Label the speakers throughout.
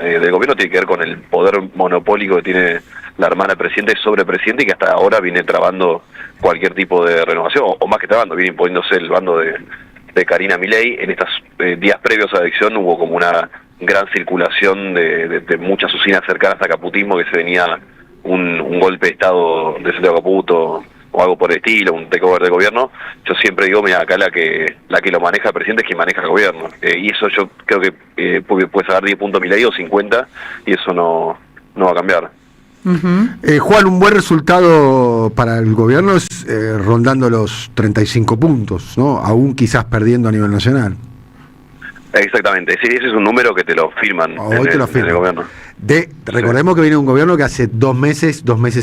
Speaker 1: del gobierno tiene que ver con el poder monopólico que tiene la hermana del presidente sobre el presidente, y que hasta ahora viene trabando cualquier tipo de renovación, o más que trabando, viene imponiéndose el bando de Karina Milei. En estos días previos a la elección hubo como una gran circulación de muchas usinas cercanas a caputismo, que se venía un golpe de Estado de Santiago Caputo o algo por el estilo, un takeover de gobierno. Yo siempre digo, mira, acá la que lo maneja el presidente es quien maneja el gobierno, y eso yo creo que puede sacar 10 puntos Milei o 50, y eso no va a cambiar.
Speaker 2: Juan, un buen resultado para el gobierno es rondando los 35 puntos, ¿no? Aún quizás perdiendo a nivel nacional.
Speaker 1: Exactamente, sí, ese es un número que te lo firman
Speaker 2: Hoy te lo firman.
Speaker 1: en el gobierno.
Speaker 2: Recordemos que viene un gobierno que hace 2 meses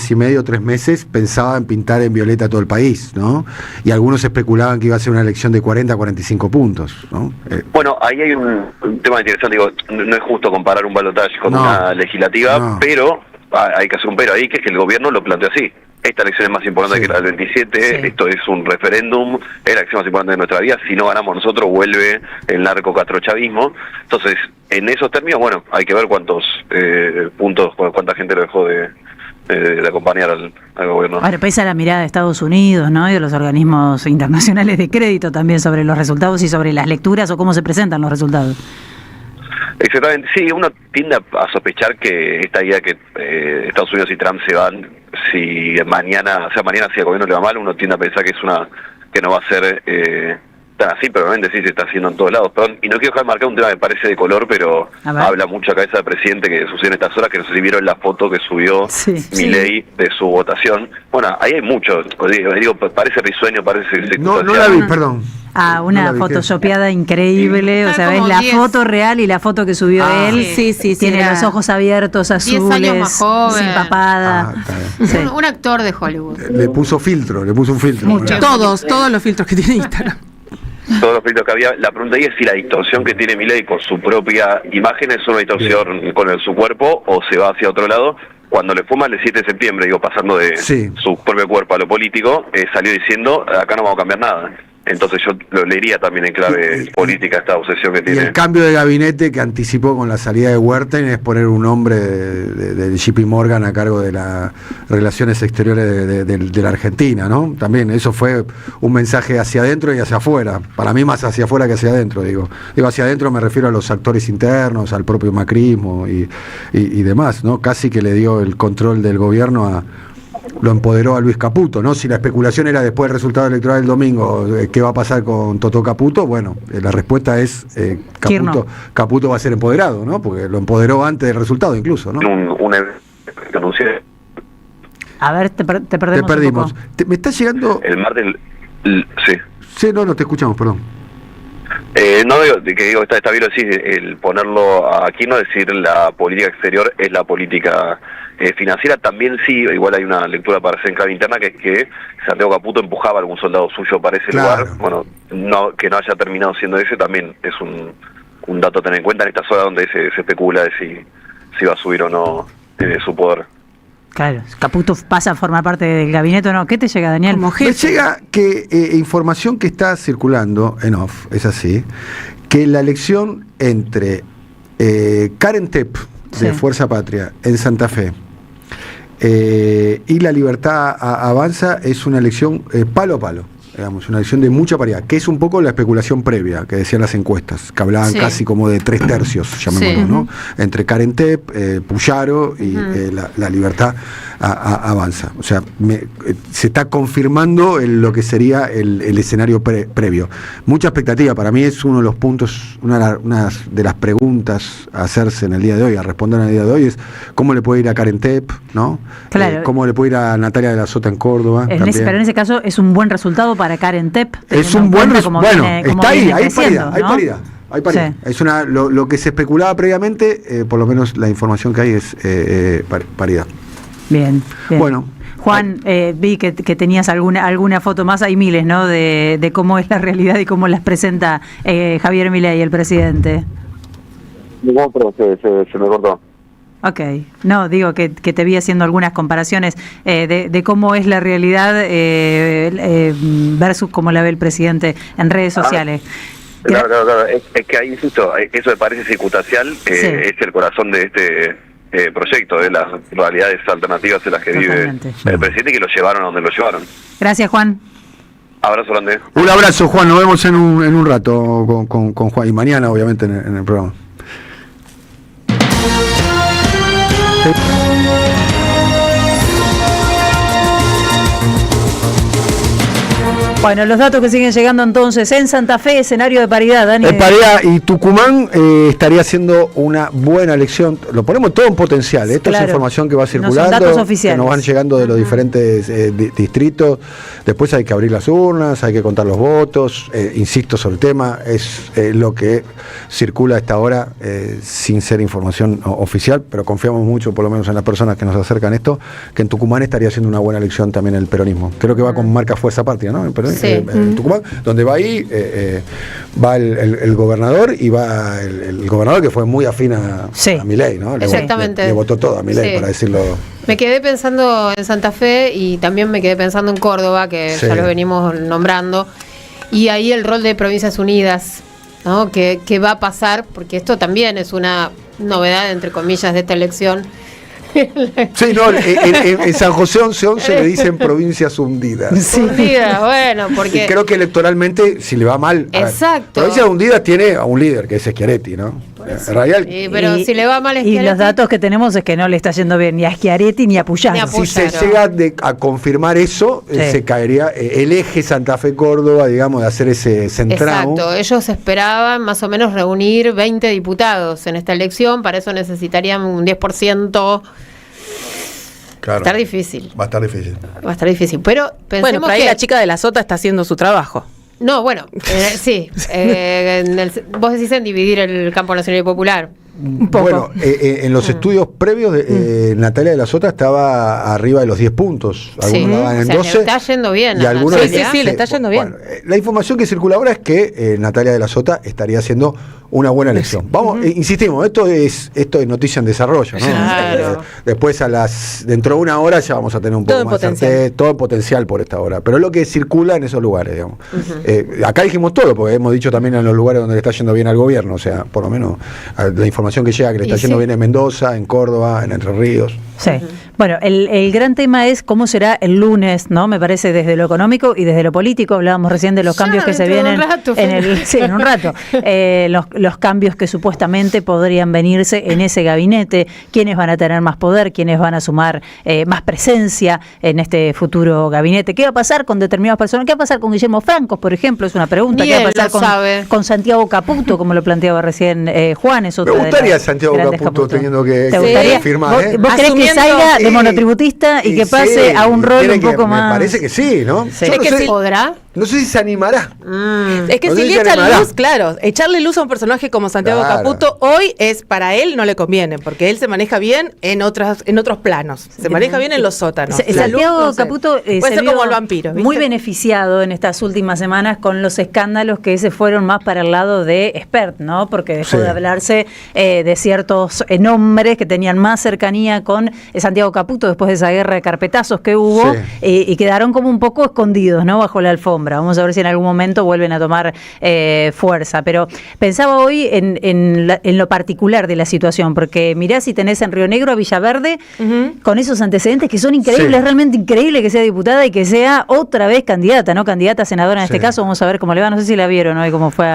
Speaker 2: y medio, 3 meses, pensaba en pintar en violeta todo el país, ¿no? Y algunos especulaban que iba a ser una elección de 40 a 45 puntos, ¿no?
Speaker 1: Bueno, ahí hay un tema interesante, digo, no es justo comparar un balotaje con una legislativa, pero hay que hacer un pero ahí, que es que el gobierno lo plantea así. Esta elección es más importante que la del 27, esto es un referéndum, es la elección más importante de nuestra vida, si no ganamos nosotros vuelve el narco-castrochavismo. Entonces, en esos términos, bueno, hay que ver cuántos puntos, cuánta gente lo dejó de acompañar al gobierno.
Speaker 3: Ahora pesa la mirada de Estados Unidos, ¿no? Y de los organismos internacionales de crédito también sobre los resultados y sobre las lecturas o cómo se presentan los resultados.
Speaker 1: Exactamente, sí, uno tiende a sospechar que esta idea que Estados Unidos y Trump se van, si mañana si al gobierno le va mal, uno tiende a pensar que no va a ser tan así, pero realmente sí se está haciendo en todos lados. Perdón, y no quiero dejar de marcar un tema que parece de color, pero habla mucho a cabeza del presidente que sucedió en estas horas, que no sé si vieron la foto que subió Milei de su votación. Bueno, ahí hay mucho, digo, parece risueño, parece...
Speaker 2: No la vi, perdón.
Speaker 3: Una photoshopeada increíble, o sea, ves la foto real y la foto que subió él. Sí, tiene los ojos abiertos, azules,
Speaker 4: 10 años más joven,
Speaker 3: sin papada.
Speaker 4: Un actor de Hollywood.
Speaker 2: Le puso un filtro.
Speaker 4: Mucho. Todos los filtros que tiene Instagram.
Speaker 1: Todos los filtros que había. La pregunta ahí es si la distorsión que tiene Milei con su propia imagen es una distorsión con su cuerpo o se va hacia otro lado. Cuando le fuma el 7 de septiembre, pasando de su propio cuerpo a lo político, salió diciendo, acá no vamos a cambiar nada. Entonces yo lo leería también en clave política esta obsesión que tiene.
Speaker 2: Y el cambio de gabinete que anticipó con la salida de Huerta es poner un hombre del JP Morgan a cargo de las relaciones exteriores de la Argentina, ¿no? También eso fue un mensaje hacia adentro y hacia afuera. Para mí más hacia afuera que hacia adentro, digo. Hacia adentro me refiero a los actores internos, al propio macrismo y demás, ¿no? Casi que le dio el control del gobierno lo empoderó a Luis Caputo, ¿no? Si la especulación era después del resultado electoral del domingo, ¿qué va a pasar con Totó Caputo? Bueno, la respuesta es Caputo va a ser empoderado, ¿no? Porque lo empoderó antes del resultado incluso, ¿no?
Speaker 1: Un que anuncié.
Speaker 3: A ver, te perdemos.
Speaker 2: Te perdimos. ¿Me está llegando?
Speaker 1: El martes, sí.
Speaker 2: Sí, no, te escuchamos, perdón.
Speaker 1: No digo, está bien decir, el ponerlo aquí, no decir la política exterior es la política financiera. También sí, igual hay una lectura para hacer en clave interna, que es que Santiago Caputo empujaba a algún soldado suyo para ese lugar. Bueno, que no haya terminado siendo ese también es un dato a tener en cuenta en estas horas donde se especula de si va a subir o no su poder.
Speaker 3: Claro, Caputo pasa a formar parte del gabinete o no. ¿Qué te llega, Daniel?
Speaker 2: Me llega que información que está circulando en off, es así, que la elección entre Karen Tepp de Fuerza Patria en Santa Fe y La Libertad Avanza es una elección palo a palo, digamos, una elección de mucha paridad, que es un poco la especulación previa que decían las encuestas, que hablaban casi como de 3 tercios, llamémoslo, ¿no? Entre Karen Tepp, Puyaro y la Libertad Avanza. O sea, se está confirmando lo que sería el escenario previo. Mucha expectativa, para mí es uno de los puntos, una de las preguntas a hacerse en el día de hoy, a responder en el día de hoy, es cómo le puede ir a Karen Tepp, ¿no? Claro. Cómo le puede ir a Natalia de la Sota en Córdoba.
Speaker 3: Pero en ese caso es un buen resultado para Karen Tepp.
Speaker 2: Es un buen resultado. Bueno, está ahí, hay paridad. Hay paridad. Es lo que se especulaba previamente, por lo menos la información que hay es paridad.
Speaker 3: Bien.
Speaker 2: Bueno,
Speaker 3: Juan, vi que tenías alguna foto más, hay miles, ¿no? De cómo es la realidad y cómo las presenta Javier Milei, el presidente.
Speaker 1: No, pero se me cortó.
Speaker 3: Ok, no, digo que te vi haciendo algunas comparaciones de cómo es la realidad versus cómo la ve el presidente en redes sociales.
Speaker 1: Claro. Es que ahí, insisto, eso me parece circunstancial, es el corazón de este proyecto, de las realidades alternativas en las que
Speaker 3: Totalmente.
Speaker 1: vive el presidente, que lo llevaron a donde lo llevaron.
Speaker 3: Gracias, Juan.
Speaker 1: Abrazo grande.
Speaker 2: Un abrazo, Juan, nos vemos en un rato con Juan, y mañana obviamente en el programa.
Speaker 3: Bueno, los datos que siguen llegando entonces en Santa Fe, escenario de paridad, Dani.
Speaker 2: En paridad, y Tucumán estaría haciendo una buena elección. Lo ponemos todo en potencial. Esto
Speaker 3: Claro.
Speaker 2: es información que va
Speaker 3: No son
Speaker 2: circulando,
Speaker 3: datos oficiales.
Speaker 2: que nos van llegando de los diferentes distritos. Después hay que abrir las urnas, hay que contar los votos. Insisto sobre el tema, es lo que circula a esta hora sin ser información oficial, pero confiamos mucho, por lo menos en las personas que nos acercan esto, que en Tucumán estaría haciendo una buena elección también el peronismo. Creo que va con marca Fuerza Patria, ¿no? El peronismo.
Speaker 4: Sí.
Speaker 2: En Tucumán, donde va ahí, va el gobernador, y va el gobernador que fue muy afín a Milei, ¿no?
Speaker 4: Exactamente.
Speaker 2: Le votó todo a Milei,
Speaker 4: Sí.
Speaker 2: para decirlo.
Speaker 4: Me quedé pensando en Santa Fe y también me quedé pensando en Córdoba, que
Speaker 2: Sí.
Speaker 4: ya lo venimos nombrando, y ahí el rol de Provincias Unidas, ¿no? ¿Qué va a pasar? Porque esto también es una novedad, entre comillas, de esta elección.
Speaker 2: Sí, no, en San José 11 le dicen provincias hundidas.
Speaker 4: Unida, bueno, porque...
Speaker 2: Y creo que electoralmente, si le va mal...
Speaker 4: Exacto.
Speaker 2: Provincias hundidas tiene a un líder, que es Schiaretti, ¿no? En realidad,
Speaker 4: Sí, pero si le va mal a
Speaker 3: Y
Speaker 4: Schiaretti...
Speaker 3: los datos que tenemos es que no le está yendo bien ni a Schiaretti ni a Puyaro.
Speaker 4: Ni a
Speaker 2: si se
Speaker 4: Puyaro.
Speaker 2: llega a confirmar eso,
Speaker 3: Sí.
Speaker 2: se caería el eje Santa Fe-Córdoba, digamos, de hacer ese centrado.
Speaker 4: Exacto, ellos esperaban más o menos reunir 20 diputados en esta elección, para eso necesitarían un 10%.
Speaker 2: Claro.
Speaker 4: Va a estar difícil.
Speaker 2: Va a estar difícil.
Speaker 4: Va a estar difícil, pero pensemos
Speaker 5: Bueno, por ahí
Speaker 4: que...
Speaker 5: la chica de la Sota está haciendo su trabajo.
Speaker 4: No, bueno, sí. Vos decís en dividir el campo nacional y popular.
Speaker 3: Un poco.
Speaker 2: Bueno, en los estudios previos, Natalia de la Sota estaba arriba de los 10 puntos. Algunos
Speaker 4: Sí,
Speaker 2: daban
Speaker 4: o
Speaker 2: en
Speaker 4: sea,
Speaker 2: 12.
Speaker 4: le está yendo bien
Speaker 2: Y
Speaker 4: a
Speaker 2: algunos
Speaker 4: Natalia.
Speaker 5: Sí, le está yendo bien.
Speaker 2: Bueno, la información que circula ahora es que Natalia de la Sota estaría haciendo una buena elección. Vamos, insistimos, esto es noticia en desarrollo, ¿no?
Speaker 4: Claro.
Speaker 2: Después dentro de una hora ya vamos a tener un
Speaker 5: Todo
Speaker 2: poco
Speaker 5: en
Speaker 2: más de
Speaker 5: potencial.
Speaker 2: certeza, todo en potencial por esta hora. Pero es lo que circula en esos lugares, digamos. Acá dijimos todo, porque hemos dicho también en los lugares donde le está yendo bien al gobierno, o sea, por lo menos la información que llega que le está
Speaker 4: Y
Speaker 2: yendo
Speaker 4: sí.
Speaker 2: bien en Mendoza, en Córdoba, en Entre Ríos.
Speaker 3: Sí. Bueno, el gran tema es cómo será el lunes, ¿no? Me parece desde lo económico y desde lo político. Hablábamos recién de los
Speaker 4: Ya,
Speaker 3: cambios que se
Speaker 4: dentro de
Speaker 3: vienen
Speaker 4: un rato,
Speaker 3: en un rato. Los cambios que supuestamente podrían venirse en ese gabinete, quiénes van a tener más poder, quiénes van a sumar más presencia en este futuro gabinete. ¿Qué va a pasar con determinadas personas? ¿Qué va a pasar con Guillermo Francos, por ejemplo? Es una pregunta.
Speaker 4: Ni
Speaker 3: ¿Qué va a
Speaker 4: él
Speaker 3: pasar
Speaker 4: lo sabe.
Speaker 3: con Santiago Caputo, como lo planteaba recién Juan? Es
Speaker 2: Me
Speaker 3: otra de
Speaker 2: gustaría
Speaker 3: las
Speaker 2: Santiago
Speaker 3: grandes
Speaker 2: Caputo teniendo que
Speaker 3: ¿Te gustaría?
Speaker 2: firmar.
Speaker 3: ¿Vos creés que
Speaker 5: Asumiendo-
Speaker 3: salga de
Speaker 2: Sí.
Speaker 3: monotributista y que pase
Speaker 2: sí,
Speaker 3: a un rol
Speaker 2: tiene
Speaker 3: un
Speaker 2: que-
Speaker 3: poco más?
Speaker 2: Me parece que sí, ¿no?
Speaker 3: Sí.
Speaker 2: Yo
Speaker 5: Es
Speaker 2: no
Speaker 5: que
Speaker 2: sé,
Speaker 5: sí.
Speaker 4: ¿Podrá?
Speaker 2: no sé si se animará.
Speaker 5: Es que
Speaker 2: No
Speaker 5: si
Speaker 2: sé
Speaker 5: le
Speaker 2: si
Speaker 5: echan
Speaker 2: animará.
Speaker 5: luz, claro, echarle luz a un personaje como Santiago
Speaker 2: Claro.
Speaker 5: Caputo hoy es para él no le conviene, porque él se maneja bien en otros planos, se maneja bien en los sótanos. La luz,
Speaker 3: Santiago
Speaker 5: no sé.
Speaker 3: Caputo
Speaker 5: puede
Speaker 3: se
Speaker 5: ser
Speaker 3: vio
Speaker 5: como el vampiro, ¿viste?
Speaker 3: muy beneficiado en estas últimas semanas con los escándalos que se fueron más para el lado de Espert, ¿no? Porque dejó
Speaker 2: Sí.
Speaker 3: de hablarse de ciertos nombres que tenían más cercanía con Santiago Caputo después de esa guerra de carpetazos que hubo
Speaker 2: Sí.
Speaker 3: y quedaron como un poco escondidos, ¿no? Bajo la alfombra. Vamos a ver si en algún momento vuelven a tomar fuerza. Pero pensaba hoy en lo particular de la situación, porque mirá si tenés en Río Negro a Villaverde con esos antecedentes que son increíbles,
Speaker 2: Sí.
Speaker 3: realmente increíble que sea diputada y que sea otra vez candidata, ¿no? Candidata a senadora en
Speaker 2: Sí.
Speaker 3: este caso. Vamos a ver cómo le va. No sé si la vieron hoy, cómo fue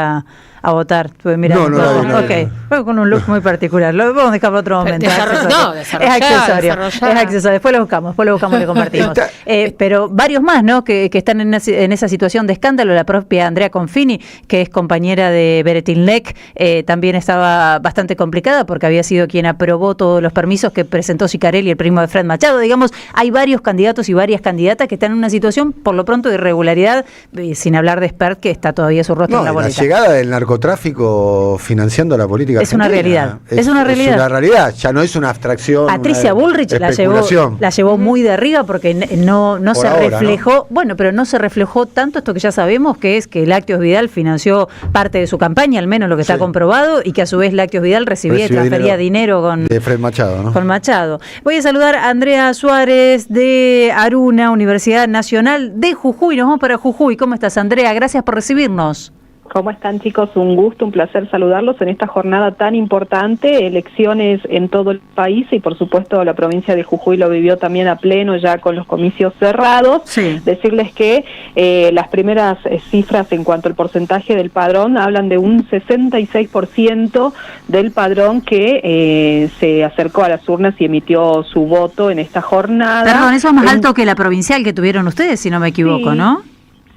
Speaker 3: a votar. Estuve mirando.
Speaker 2: No, no la vi, no la vi.
Speaker 3: Ok. Fue con un look muy particular. Lo vamos a dejar para otro momento.
Speaker 4: Desarrollado,
Speaker 3: Es accesorio. Es accesorio. Después lo buscamos y lo compartimos. Pero varios más, ¿no? Que están en esa situación de escándalo. La propia Andrea Confini, que es compañera de Beretín Lec, también estaba bastante complicada porque había sido quien aprobó todos los permisos que presentó Sicarelli, el primo de Fred Machado. Digamos, hay varios candidatos y varias candidatas que están en una situación, por lo pronto, de irregularidad, sin hablar de Espert, que está todavía su rostro
Speaker 2: No,
Speaker 3: en la
Speaker 2: la
Speaker 3: boleta.
Speaker 2: llegada del narcotráfico financiando la política
Speaker 3: Es una
Speaker 2: argentina.
Speaker 3: realidad. Es una realidad.
Speaker 2: Es una realidad, ya no es una abstracción.
Speaker 3: Patricia
Speaker 2: una
Speaker 3: Bullrich la
Speaker 2: especulación.
Speaker 3: llevó muy de arriba porque no
Speaker 2: Por
Speaker 3: se
Speaker 2: ahora,
Speaker 3: reflejó, bueno, pero no se reflejó tanto esto que ya sabemos, que es que Lácteos Vidal financió parte de su campaña, al menos lo que está
Speaker 2: Sí.
Speaker 3: comprobado, y que a su vez Lácteos Vidal transfería dinero con
Speaker 2: de Fred Machado, ¿no?
Speaker 3: con Machado. Voy a saludar a Andrea Suárez de Aruna, Universidad Nacional de Jujuy. Nos vamos para Jujuy. ¿Cómo estás, Andrea? Gracias por recibirnos.
Speaker 6: ¿Cómo están, chicos? Un gusto, un placer saludarlos en esta jornada tan importante, elecciones en todo el país y por supuesto la provincia de Jujuy lo vivió también a pleno ya con los comicios cerrados.
Speaker 3: Sí.
Speaker 6: Decirles que las primeras cifras en cuanto al porcentaje del padrón hablan de un 66% del padrón que se acercó a las urnas y emitió su voto en esta jornada.
Speaker 3: Perdón, eso es más alto que la provincial que tuvieron ustedes, si no me equivoco,
Speaker 6: sí.
Speaker 3: ¿no?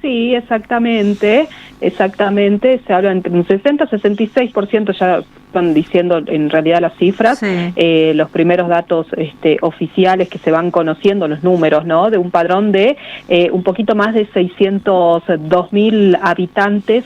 Speaker 6: Sí, exactamente, se habla entre un 60-66%, ya están diciendo en realidad las cifras,
Speaker 3: sí.
Speaker 6: Los primeros datos oficiales que se van conociendo, los números, ¿no? De un padrón de un poquito más de 602.000 habitantes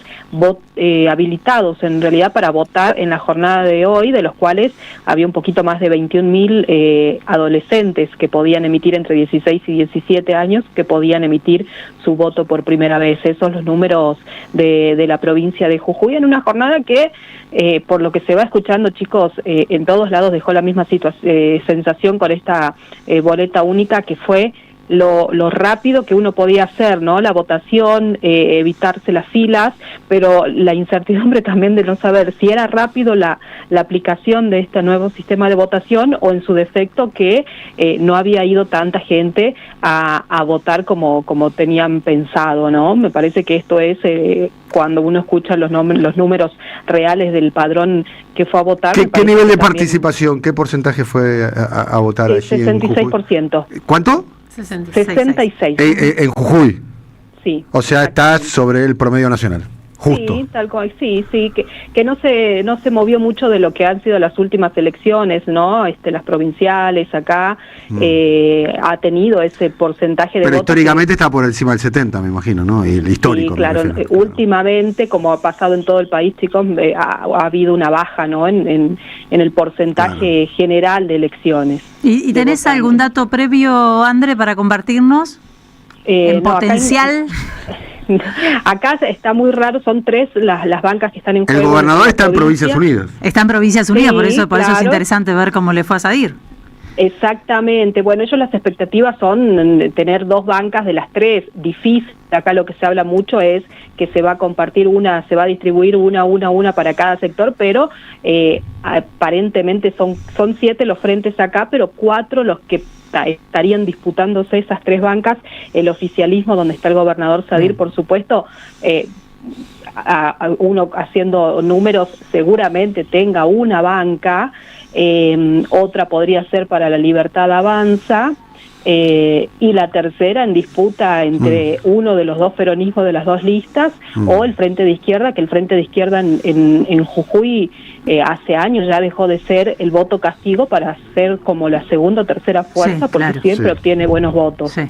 Speaker 6: habilitados en realidad para votar en la jornada de hoy, de los cuales había un poquito más de 21.000 adolescentes que podían emitir entre 16 y 17 años, que podían emitir su voto por primera vez. Esos son los números de la provincia de Jujuy en una jornada que, por lo que se va escuchando, chicos, en todos lados dejó la misma sensación con esta boleta única, que fue lo rápido que uno podía hacer, ¿no? La votación, evitarse las filas, pero la incertidumbre también de no saber si era rápido la aplicación de este nuevo sistema de votación o en su defecto que no había ido tanta gente a votar como tenían pensado, ¿no? Me parece que esto es cuando uno escucha los números reales del padrón que fue a votar.
Speaker 2: ¿Qué nivel de participación, qué porcentaje fue a votar allí?
Speaker 6: 66%.
Speaker 2: ¿Cuánto?
Speaker 6: 66.
Speaker 2: En Jujuy.
Speaker 6: Sí.
Speaker 2: O sea, está sobre el promedio nacional. Justo.
Speaker 6: Sí, tal cual, sí, que no se movió mucho de lo que han sido las últimas elecciones, ¿no? Las provinciales acá ha tenido ese porcentaje de
Speaker 2: Pero
Speaker 6: votos.
Speaker 2: históricamente está por encima del 70, me imagino, ¿no? Y el histórico.
Speaker 6: Sí, claro, últimamente, como ha pasado en todo el país, chicos, ha habido una baja, ¿no? En el porcentaje general de elecciones.
Speaker 3: ¿Y tenés algún dato previo, André, para compartirnos? ¿En potencial?
Speaker 6: Acá está muy raro, son 3 las bancas que están en juego.
Speaker 2: El gobernador está en Provincias Unidas.
Speaker 3: Está en Provincias Unidas,
Speaker 6: Sí,
Speaker 3: por eso es interesante ver cómo le fue a Sadir.
Speaker 6: Exactamente, bueno, ellos las expectativas son tener 2 bancas de las 3, difícil. Acá lo que se habla mucho es que se va a compartir se va a distribuir una para cada sector, pero aparentemente son 7 los frentes acá, pero 4 los que estarían disputándose esas 3 bancas. El oficialismo, donde está el gobernador Sadir, por supuesto, uno haciendo números seguramente tenga una banca, otra podría ser para la Libertad Avanza, y la tercera en disputa entre uno de los 2 peronismos de las 2 listas o el Frente de Izquierda, que el Frente de Izquierda en Jujuy hace años ya dejó de ser el voto castigo para ser como la segunda o tercera fuerza, porque siempre obtiene buenos votos.
Speaker 3: Sí.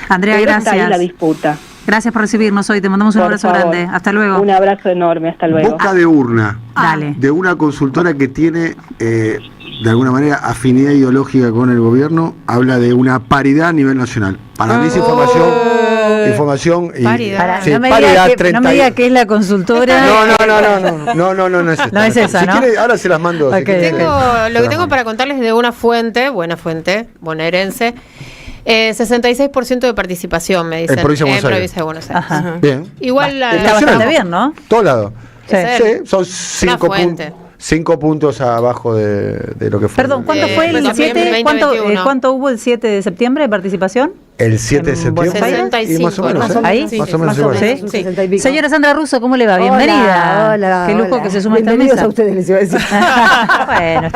Speaker 3: Andrea,
Speaker 6: pero
Speaker 3: gracias.
Speaker 6: está ahí la disputa.
Speaker 3: Gracias por recibirnos hoy, te mandamos un abrazo grande. Hasta luego.
Speaker 6: Un abrazo enorme, hasta luego.
Speaker 2: Boca de urna.
Speaker 3: Dale.
Speaker 2: De una consultora que tiene, de alguna manera, afinidad ideológica con el gobierno, habla de una paridad a nivel nacional. Para mí es información y
Speaker 4: Paridad.
Speaker 2: sí,
Speaker 3: no me
Speaker 2: paridad
Speaker 3: diga que es la consultora.
Speaker 2: No es esa.
Speaker 3: No es esa,
Speaker 2: si
Speaker 3: ¿no?
Speaker 2: quiere, ahora se las mando.
Speaker 3: Okay,
Speaker 2: si quiere,
Speaker 4: Lo que tengo para contarles de una fuente, buena fuente, bonaerense, 66% de participación, me dicen,
Speaker 2: en provincia
Speaker 4: de Buenos Aires.
Speaker 3: Ajá.
Speaker 2: Bien.
Speaker 4: Igual
Speaker 3: Está bastante bien, ¿no?
Speaker 2: Todo lado.
Speaker 3: Sí.
Speaker 2: Son 5
Speaker 4: fuente.
Speaker 2: 5 puntos abajo de lo que fue.
Speaker 3: Perdón, ¿cuánto fue el 7? ¿Cuánto hubo el 7 de septiembre de participación?
Speaker 2: El 7 de septiembre.
Speaker 4: 65,
Speaker 2: y más o menos.
Speaker 3: ¿Ahí?
Speaker 2: Más o menos igual.
Speaker 3: Sí. Señora Sandra Russo, ¿cómo le va? Bienvenida.
Speaker 7: Hola.
Speaker 3: Qué lujo que se suma a esta
Speaker 7: Bienvenidos
Speaker 3: mesa.
Speaker 7: a ustedes, les iba a decir.
Speaker 3: Bueno,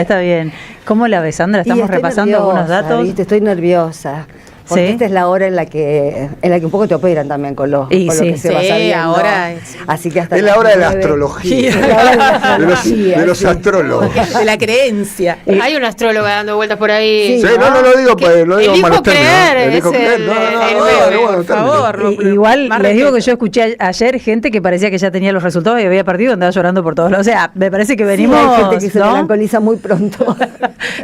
Speaker 3: está bien. ¿Cómo la ves, Sandra? Estamos repasando algunos datos.
Speaker 7: ¿Viste? Estoy nerviosa. Porque esta es la hora en la que un poco te operan también con lo que se va sabiendo.
Speaker 4: Ahora
Speaker 7: Así que hasta
Speaker 2: es la hora de la astrología. De los astrólogos.
Speaker 5: De la creencia.
Speaker 4: Hay un astrólogo dando vueltas por ahí.
Speaker 2: Sí, no lo digo en malos términos.
Speaker 4: Elijo creer,
Speaker 2: Por
Speaker 5: favor.
Speaker 3: Igual les digo que yo escuché ayer gente que parecía que ya tenía los resultados y había perdido, andaba llorando por todos lados. O sea, me parece que venimos.
Speaker 7: Hay gente que se melancoliza muy pronto.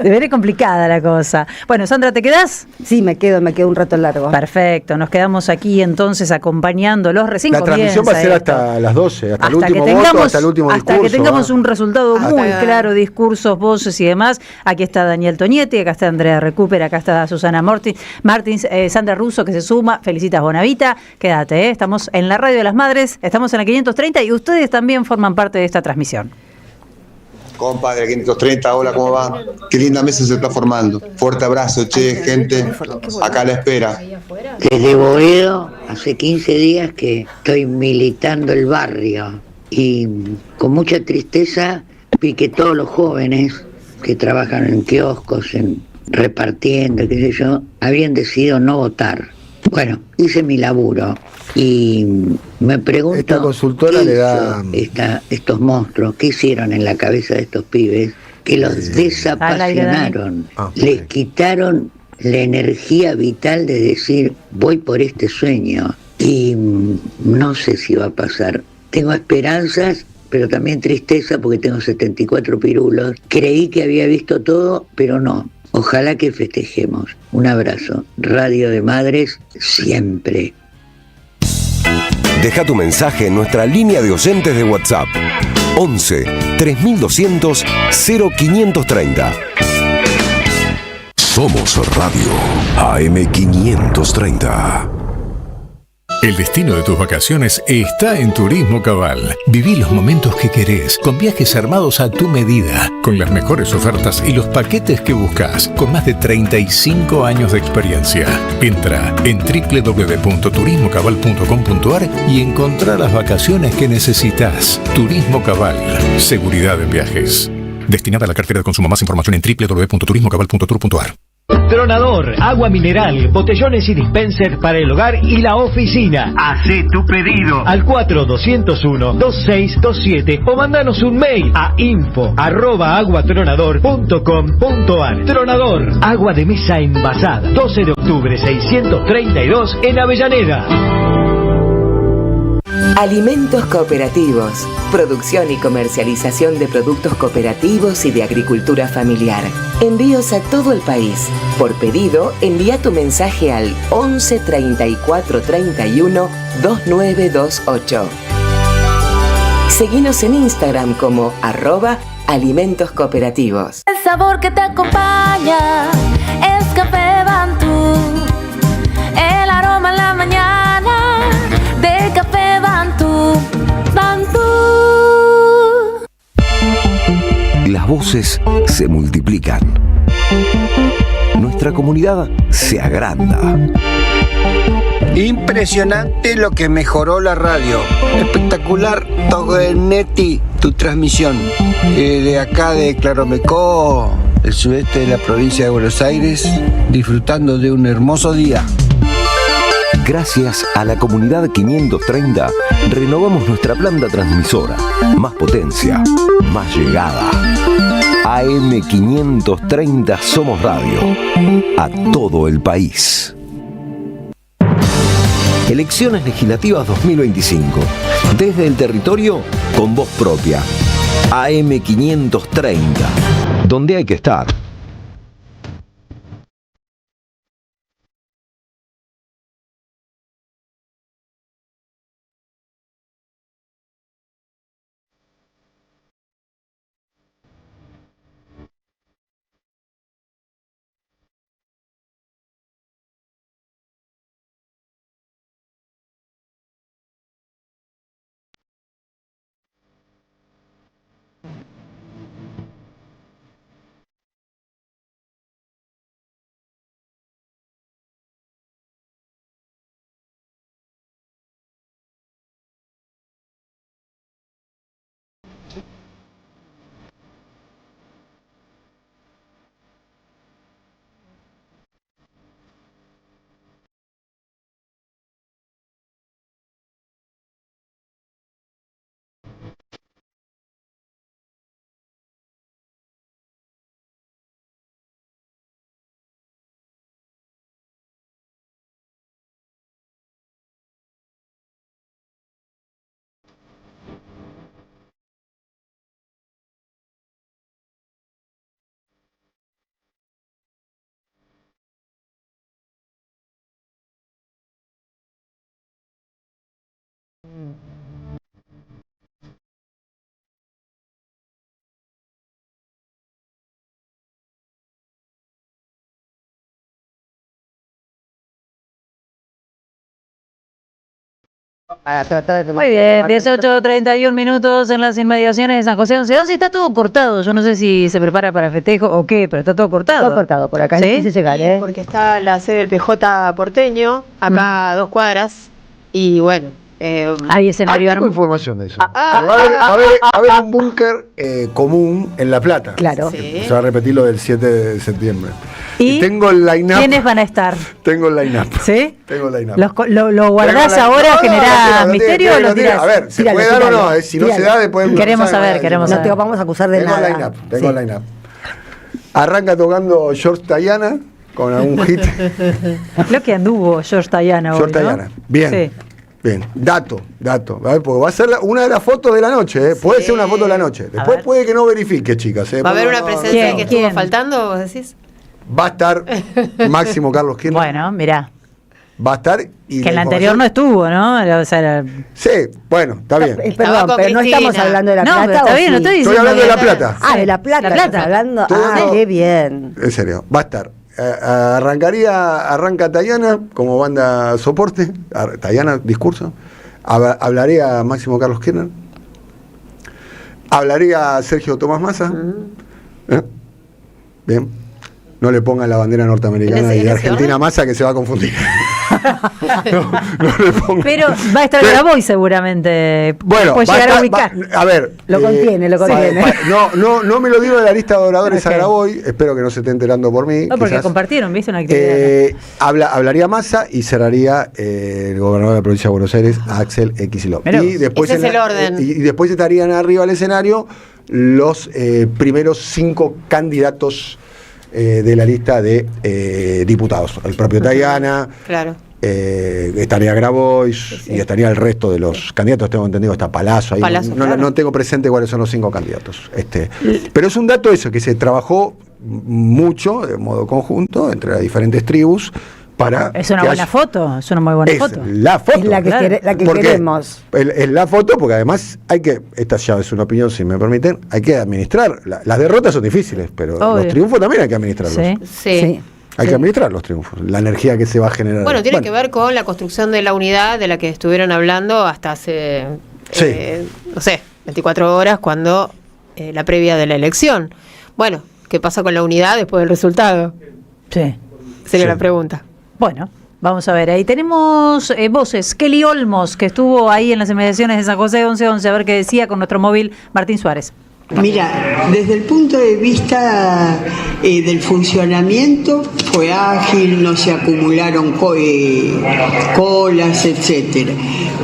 Speaker 3: De ver es complicada la cosa. Bueno, Sandra, ¿te quedás?
Speaker 7: Sí, me quedo. me quedo un rato largo.
Speaker 3: Perfecto, nos quedamos aquí entonces acompañándolos. Recién
Speaker 2: la transmisión va a ser hasta las 12, hasta el último voto, hasta el último discurso.
Speaker 3: Hasta que tengamos un resultado muy claro, discursos, voces y demás. Aquí está Daniel Tonietti, acá está Andrea Recupera, acá está Susana Martins, Sandra Russo, que se suma. Felicitas Bonavita, quédate, estamos en la Radio de las Madres, estamos en la 530 y ustedes también forman parte de esta transmisión.
Speaker 8: Compadre, 530, hola, ¿cómo va? Qué linda mesa se está formando. Fuerte abrazo, che, gente, acá a la espera.
Speaker 9: Desde Boedo, hace 15 días que estoy militando el barrio y con mucha tristeza vi que todos los jóvenes que trabajan en kioscos, repartiendo, qué sé yo, habían decidido no votar. Bueno, hice mi laburo y me pregunto,
Speaker 2: esta consultora le da
Speaker 9: estos monstruos, ¿qué hicieron en la cabeza de estos pibes? Que los desapasionaron, les quitaron la energía vital de decir, voy por este sueño y no sé si va a pasar. Tengo esperanzas, pero también tristeza porque tengo 74 pirulos. Creí que había visto todo, pero no. Ojalá que festejemos. Un abrazo. Radio de Madres, siempre.
Speaker 10: Deja tu mensaje en nuestra línea de oyentes de WhatsApp. 11 3200 0530.
Speaker 11: Somos Radio AM530.
Speaker 12: El destino de tus vacaciones está en Turismo Cabal. Viví los momentos que querés, con viajes armados a tu medida, con las mejores ofertas y los paquetes que buscas, con más de 35 años de experiencia. Entra en www.turismocabal.com.ar y encontrá las vacaciones que necesitas. Turismo Cabal. Seguridad en viajes. Destinada a la cartera de consumo. Más información en www.turismocabal.tour.ar.
Speaker 13: Tronador, agua mineral, botellones y dispensers para el hogar y la oficina. Hacé tu pedido al 4201-2627 o mandanos un mail a info@aguatronador.com.ar. Tronador, agua de mesa envasada, 12 de octubre 632 en Avellaneda.
Speaker 14: Alimentos cooperativos, producción y comercialización de productos cooperativos y de agricultura familiar. Envíos a todo el país. Por pedido, envía tu mensaje al 11 34 31 2928. Seguinos en Instagram como @alimentos cooperativos.
Speaker 15: El sabor que te acompaña es Café Bantú. El aroma en la mañana de Café Bantú. Bantú.
Speaker 10: Las voces se multiplican. Nuestra comunidad se agranda.
Speaker 16: Impresionante lo que mejoró la radio. Espectacular, Togonetti, tu transmisión. De acá de Claromecó, el sudeste de la provincia de Buenos Aires, disfrutando de un hermoso día.
Speaker 10: Gracias a la comunidad 530, renovamos nuestra planta transmisora. Más potencia, más llegada. AM530 Somos Radio. A todo el país. Elecciones legislativas 2025. Desde el territorio, con voz propia. AM530. Donde hay que estar.
Speaker 7: Para tratar de
Speaker 3: Muy bien, 18:31 minutos en las inmediaciones de San José 11. Está todo cortado, yo no sé si se prepara para festejo o qué, pero está todo cortado.
Speaker 7: Todo cortado por acá,
Speaker 3: ¿sí?
Speaker 7: Llegar,
Speaker 4: Sí, porque está la sede del PJ porteño, acá a 2 cuadras, y bueno...
Speaker 3: hay escenario
Speaker 2: tengo información de eso. Va a haber un búnker común en La Plata.
Speaker 7: Claro.
Speaker 4: Sí.
Speaker 2: Se va a repetir lo del 7 de septiembre.
Speaker 3: ¿Y
Speaker 2: tengo el line-up.
Speaker 3: ¿Quiénes van a estar?
Speaker 2: Tengo el line-up.
Speaker 3: ¿Sí?
Speaker 2: Tengo el line-up.
Speaker 3: ¿Lo guardás ahora? ¿Generás misterio o lo tirás?
Speaker 2: A ver, ¿se puede dar o no? Si no se da, después...
Speaker 3: Queremos saber.
Speaker 7: No te vamos a acusar de nada.
Speaker 2: Tengo el line-up. Arranca tocando George Tayana con algún hit.
Speaker 3: Creo que anduvo George Tayana hoy,
Speaker 2: George Tayana. Bien.
Speaker 3: Sí.
Speaker 2: Bien, dato, a ver, porque va a ser una de las fotos de la noche, puede ser una foto de la noche. Después puede que no verifique, chicas.
Speaker 4: ¿Va a haber una presencia que estuvo faltando, vos decís?
Speaker 2: Va a estar Máximo Carlos Kirchner.
Speaker 3: Bueno, mirá.
Speaker 2: Va a estar.
Speaker 3: Y que el anterior no estuvo, ¿no? O sea,
Speaker 2: sí, bueno, está bien.
Speaker 7: Perdón, pero no estamos hablando de La Plata.
Speaker 3: No, pero está bien, no estoy diciendo.
Speaker 2: Estoy hablando de La Plata.
Speaker 7: Ah, de La Plata.
Speaker 3: La Plata.
Speaker 7: Hablando. Qué bien.
Speaker 2: En serio, va a estar. Arranca Tayana como banda soporte. Tayana, discurso. Hablaría Máximo Carlos Kirchner. Hablaría Sergio Tomás Massa. Bien. No le pongan la bandera norteamericana y de Argentina Massa, que se va a confundir. no le pongan.
Speaker 3: Pero va a estar Grabois seguramente.
Speaker 2: Bueno,
Speaker 3: puede llegar a ubicar.
Speaker 2: A ver.
Speaker 7: Lo contiene.
Speaker 2: No me lo digo de la lista de oradores a Grabois. Espero que no se esté enterando por mí.
Speaker 3: No, porque
Speaker 2: quizás.
Speaker 3: compartieron, ¿viste? Una actividad.
Speaker 2: Hablaría Massa y cerraría el gobernador de la provincia de Buenos Aires, Axel Kicillof.
Speaker 4: Y después ese es el orden.
Speaker 2: Y después estarían arriba del escenario los primeros 5 candidatos de la lista de diputados. El propio Tayana.
Speaker 4: Claro.
Speaker 2: Estaría Grabois y estaría el resto de los candidatos. Tengo entendido hasta Palazzo. No tengo presente cuáles son los 5 candidatos. Pero es un dato eso, que se trabajó mucho de modo conjunto entre las diferentes tribus.
Speaker 3: Es una buena foto, es una muy buena foto.
Speaker 2: La foto.
Speaker 7: Es la que queremos.
Speaker 2: Es la foto, porque además esta ya es una opinión, si me permiten, hay que administrar. Las derrotas son difíciles, pero los triunfos también hay que administrarlos.
Speaker 4: Sí.
Speaker 2: Hay que administrar los triunfos, la energía que se va a generar.
Speaker 4: Bueno, tiene que ver con la construcción de la unidad de la que estuvieron hablando hasta hace, 24 horas, cuando la previa de la elección. Bueno, ¿qué pasa con la unidad después del resultado?
Speaker 3: Sí.
Speaker 4: Sería la pregunta.
Speaker 3: Bueno, vamos a ver, ahí tenemos voces. Kelly Olmos, que estuvo ahí en las inmediaciones de San José 1111, a ver qué decía con nuestro móvil Martín Suárez.
Speaker 11: Mira, desde el punto de vista del funcionamiento fue ágil, no se acumularon colas, etcétera.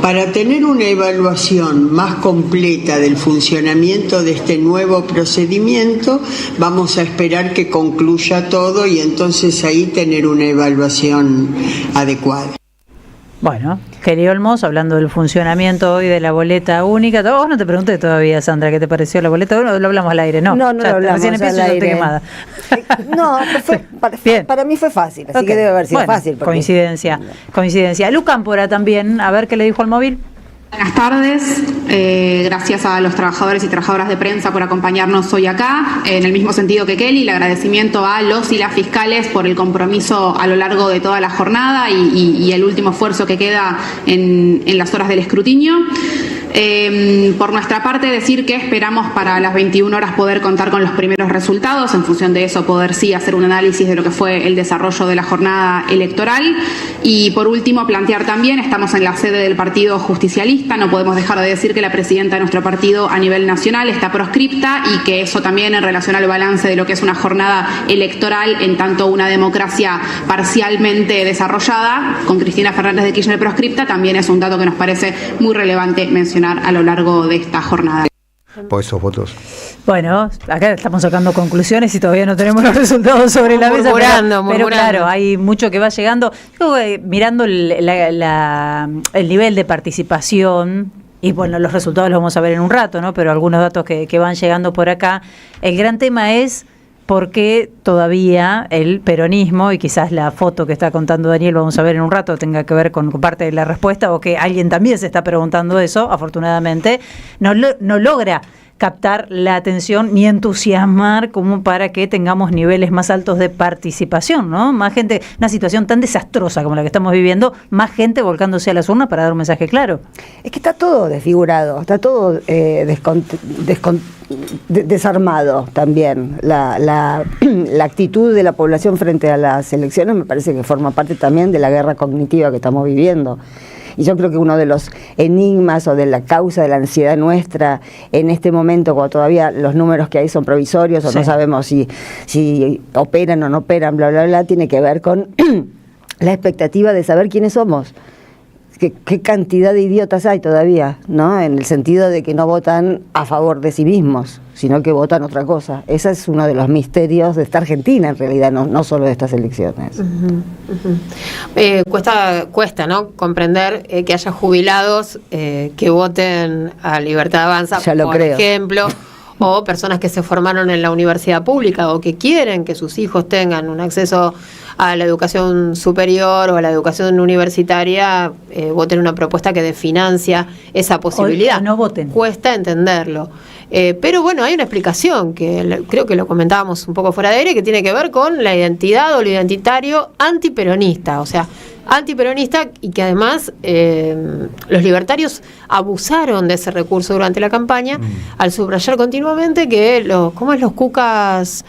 Speaker 11: Para tener una evaluación más completa del funcionamiento de este nuevo procedimiento, vamos a esperar que concluya todo y entonces ahí tener una evaluación adecuada.
Speaker 3: Bueno, Kelly Olmos, hablando del funcionamiento hoy de la boleta única. Vos no te pregunté todavía, Sandra, ¿qué te pareció la boleta única? Lo hablamos al aire, ¿no?
Speaker 7: No lo hablamos al aire. No, para mí fue fácil, así que debe haber sido fácil.
Speaker 3: Coincidencia. Lu Cámpora también, a ver qué le dijo al móvil.
Speaker 17: Buenas tardes, gracias a los trabajadores y trabajadoras de prensa por acompañarnos hoy acá. En el mismo sentido que Kelly, el agradecimiento a los y las fiscales por el compromiso a lo largo de toda la jornada y el último esfuerzo que queda en las horas del escrutinio. Por nuestra parte, decir que esperamos para las 21 horas poder contar con los primeros resultados, en función de eso poder sí hacer un análisis de lo que fue el desarrollo de la jornada electoral. Y por último, plantear también, estamos en la sede del Partido Justicialista, no podemos dejar de decir que la presidenta de nuestro partido a nivel nacional está proscripta y que eso también en relación al balance de lo que es una jornada electoral, en tanto una democracia parcialmente desarrollada, con Cristina Fernández de Kirchner proscripta, también es un dato que nos parece muy relevante mencionar a lo largo de esta jornada.
Speaker 2: Por esos votos.
Speaker 3: Bueno, acá estamos sacando conclusiones y todavía no tenemos los resultados sobre la mesa, pero claro, hay mucho que va llegando. Yo, mirando el nivel de participación, y bueno, los resultados los vamos a ver en un rato, ¿no? Pero algunos datos que van llegando por acá, el gran tema es por qué todavía el peronismo, y quizás la foto que está contando Daniel, vamos a ver en un rato, tenga que ver con parte de la respuesta, o que alguien también se está preguntando eso, afortunadamente, no logra captar la atención ni entusiasmar como para que tengamos niveles más altos de participación, ¿no? Más gente, una situación tan desastrosa como la que estamos viviendo, más gente volcándose a las urnas para dar un mensaje claro.
Speaker 7: Es que está todo desfigurado, está todo desarmado también. La actitud de la población frente a las elecciones me parece que forma parte también de la guerra cognitiva que estamos viviendo. Y yo creo que uno de los enigmas o de la causa de la ansiedad nuestra en este momento, cuando todavía los números que hay son provisorios o no sabemos si operan o no operan, bla, bla, bla, tiene que ver con la expectativa de saber quiénes somos. ¿Qué cantidad de idiotas hay todavía, ¿no? En el sentido de que no votan a favor de sí mismos, sino que votan otra cosa. Ese es uno de los misterios de esta Argentina, en realidad, no solo de estas elecciones.
Speaker 4: Cuesta, ¿no? Comprender que haya jubilados que voten a Libertad Avanza, por ejemplo, o personas que se formaron en la universidad pública o que quieren que sus hijos tengan un acceso a la educación superior o a la educación universitaria, voten una propuesta que desfinancia esa posibilidad.
Speaker 3: O no voten.
Speaker 4: Cuesta entenderlo. Pero bueno, hay una explicación que creo que lo comentábamos un poco fuera de aire, que tiene que ver con la identidad o lo identitario antiperonista, o sea, antiperonista, y que además los libertarios abusaron de ese recurso durante la campaña al subrayar continuamente que los cucas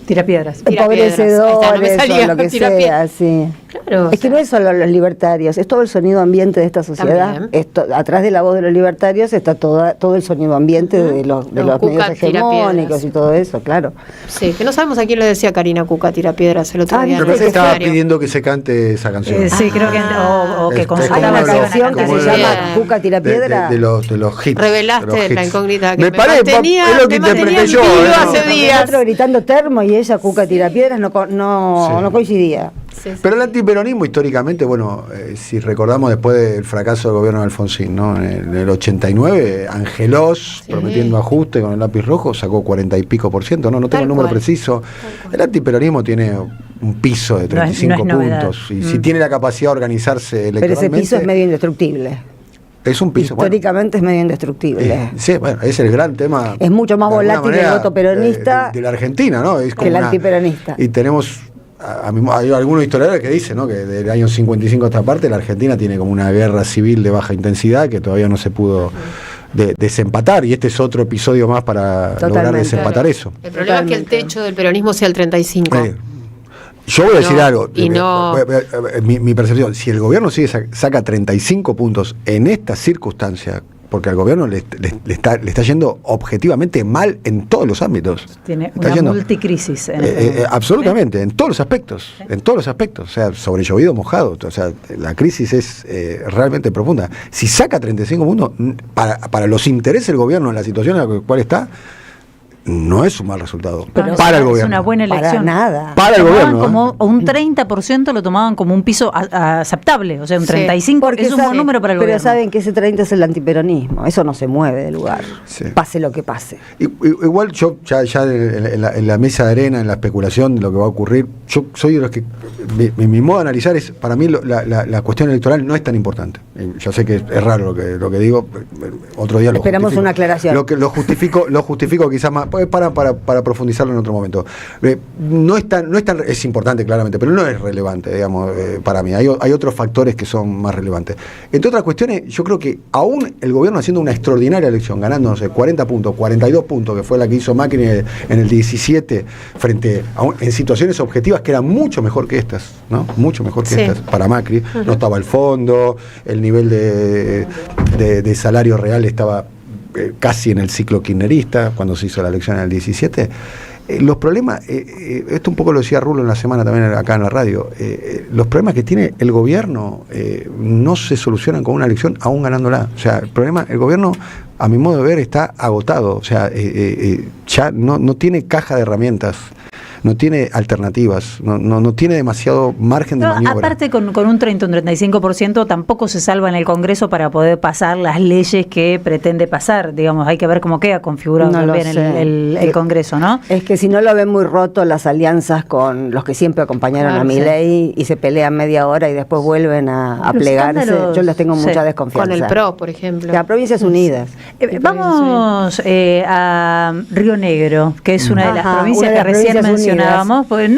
Speaker 3: tirapiedras,
Speaker 7: empobrecedores o lo que sea, sí. Claro, es que no es solo los libertarios, es todo el sonido ambiente de esta sociedad. Atrás de la voz de los libertarios está todo el sonido ambiente de los medios hegemónicos y todo eso, claro.
Speaker 4: Sí, que no sabemos a quién le decía Karina Cuca Tirapiedras el otro día.
Speaker 2: Pero se estaba pidiendo que se cante esa canción.
Speaker 3: Sí, creo que o que
Speaker 7: consulta una canción que se llama Cuca Tirapiedra.
Speaker 2: De los hits.
Speaker 4: Revelaste la incógnita que
Speaker 2: me mantenía
Speaker 4: en vivo hace días.
Speaker 7: Otro gritando termo y ella Cuca Tirapiedras no coincidía.
Speaker 2: Sí. Pero el antiperonismo históricamente, bueno, si recordamos después del fracaso del gobierno de Alfonsín, ¿no? En el 89, Angelós, prometiendo ajuste con el lápiz rojo, sacó 40 y pico %, no tengo el número preciso. El antiperonismo tiene un piso de 35 puntos, y si tiene la capacidad de organizarse electoralmente...
Speaker 7: Pero ese piso es medio indestructible.
Speaker 2: Es un piso.
Speaker 7: Históricamente es medio indestructible.
Speaker 2: Sí, bueno, es el gran tema.
Speaker 7: Es mucho más volátil el voto peronista
Speaker 2: de la Argentina, ¿no? Es
Speaker 7: que el antiperonista.
Speaker 2: Y tenemos... hay algunos historiadores que dicen, ¿no?, que del año 55 a esta parte la Argentina tiene como una guerra civil de baja intensidad que todavía no se pudo desempatar, y este es otro episodio más para lograr desempatar eso.
Speaker 4: El problema es que el techo del peronismo sea el 35.
Speaker 2: Yo voy a decir algo,
Speaker 4: y
Speaker 2: mi percepción, si el gobierno saca 35 puntos en esta circunstancia, porque al gobierno le está yendo objetivamente mal en todos los ámbitos.
Speaker 3: Tiene una multicrisis.
Speaker 2: Absolutamente, en todos los aspectos, o sea, sobre llovido mojado, o sea, la crisis es realmente profunda. Si saca 35 puntos, para los intereses del gobierno en la situación en la cual está, no es un mal resultado.
Speaker 3: Pero
Speaker 2: para el gobierno.
Speaker 3: Es una buena elección.
Speaker 7: Para nada.
Speaker 2: Para el gobierno.
Speaker 3: Como un 30% lo tomaban como un piso aceptable. O sea, un 35%
Speaker 7: porque
Speaker 3: es un buen número para el gobierno.
Speaker 7: Pero saben que ese 30 es el antiperonismo. Eso no se mueve del lugar. Sí. Pase lo que pase.
Speaker 2: Igual yo, ya en la mesa de arena, en la especulación de lo que va a ocurrir, yo soy de los que... Mi modo de analizar es, para mí, la cuestión electoral no es tan importante. Yo sé que es raro lo que digo. Otro día
Speaker 7: esperamos una aclaración.
Speaker 2: Lo justifico quizás más... Para profundizarlo en otro momento. Es importante, claramente, pero no es relevante, digamos, para mí. Hay otros factores que son más relevantes. Entre otras cuestiones, yo creo que aún el gobierno haciendo una extraordinaria elección, ganando, no sé, 40 puntos, 42 puntos, que fue la que hizo Macri en el 17, en situaciones objetivas que eran mucho mejor que estas, ¿no? Mucho mejor que estas para Macri. No estaba el fondo, el nivel de salario real estaba casi en el ciclo kirchnerista cuando se hizo la elección en el 17. Los problemas, esto un poco lo decía Rulo en la semana también acá en la radio, los problemas que tiene el gobierno no se solucionan con una elección aún ganándola. O sea, el gobierno, a mi modo de ver, está agotado. O sea, ya no tiene caja de herramientas no tiene alternativas, no tiene demasiado margen de maniobra.
Speaker 3: Aparte con un 30, un 35% tampoco se salva en el Congreso para poder pasar las leyes que pretende pasar, digamos, hay que ver cómo queda configurado también el Congreso, ¿no?
Speaker 7: Es que si no lo ven muy roto las alianzas con los que siempre acompañaron a Milei y se pelean media hora y después vuelven a plegarse, yo les tengo mucha desconfianza.
Speaker 4: Con el PRO, por ejemplo.
Speaker 7: Las Provincias Unidas.
Speaker 3: Vamos a Río Negro, que es una de las provincias que recién mencionábamos, pues,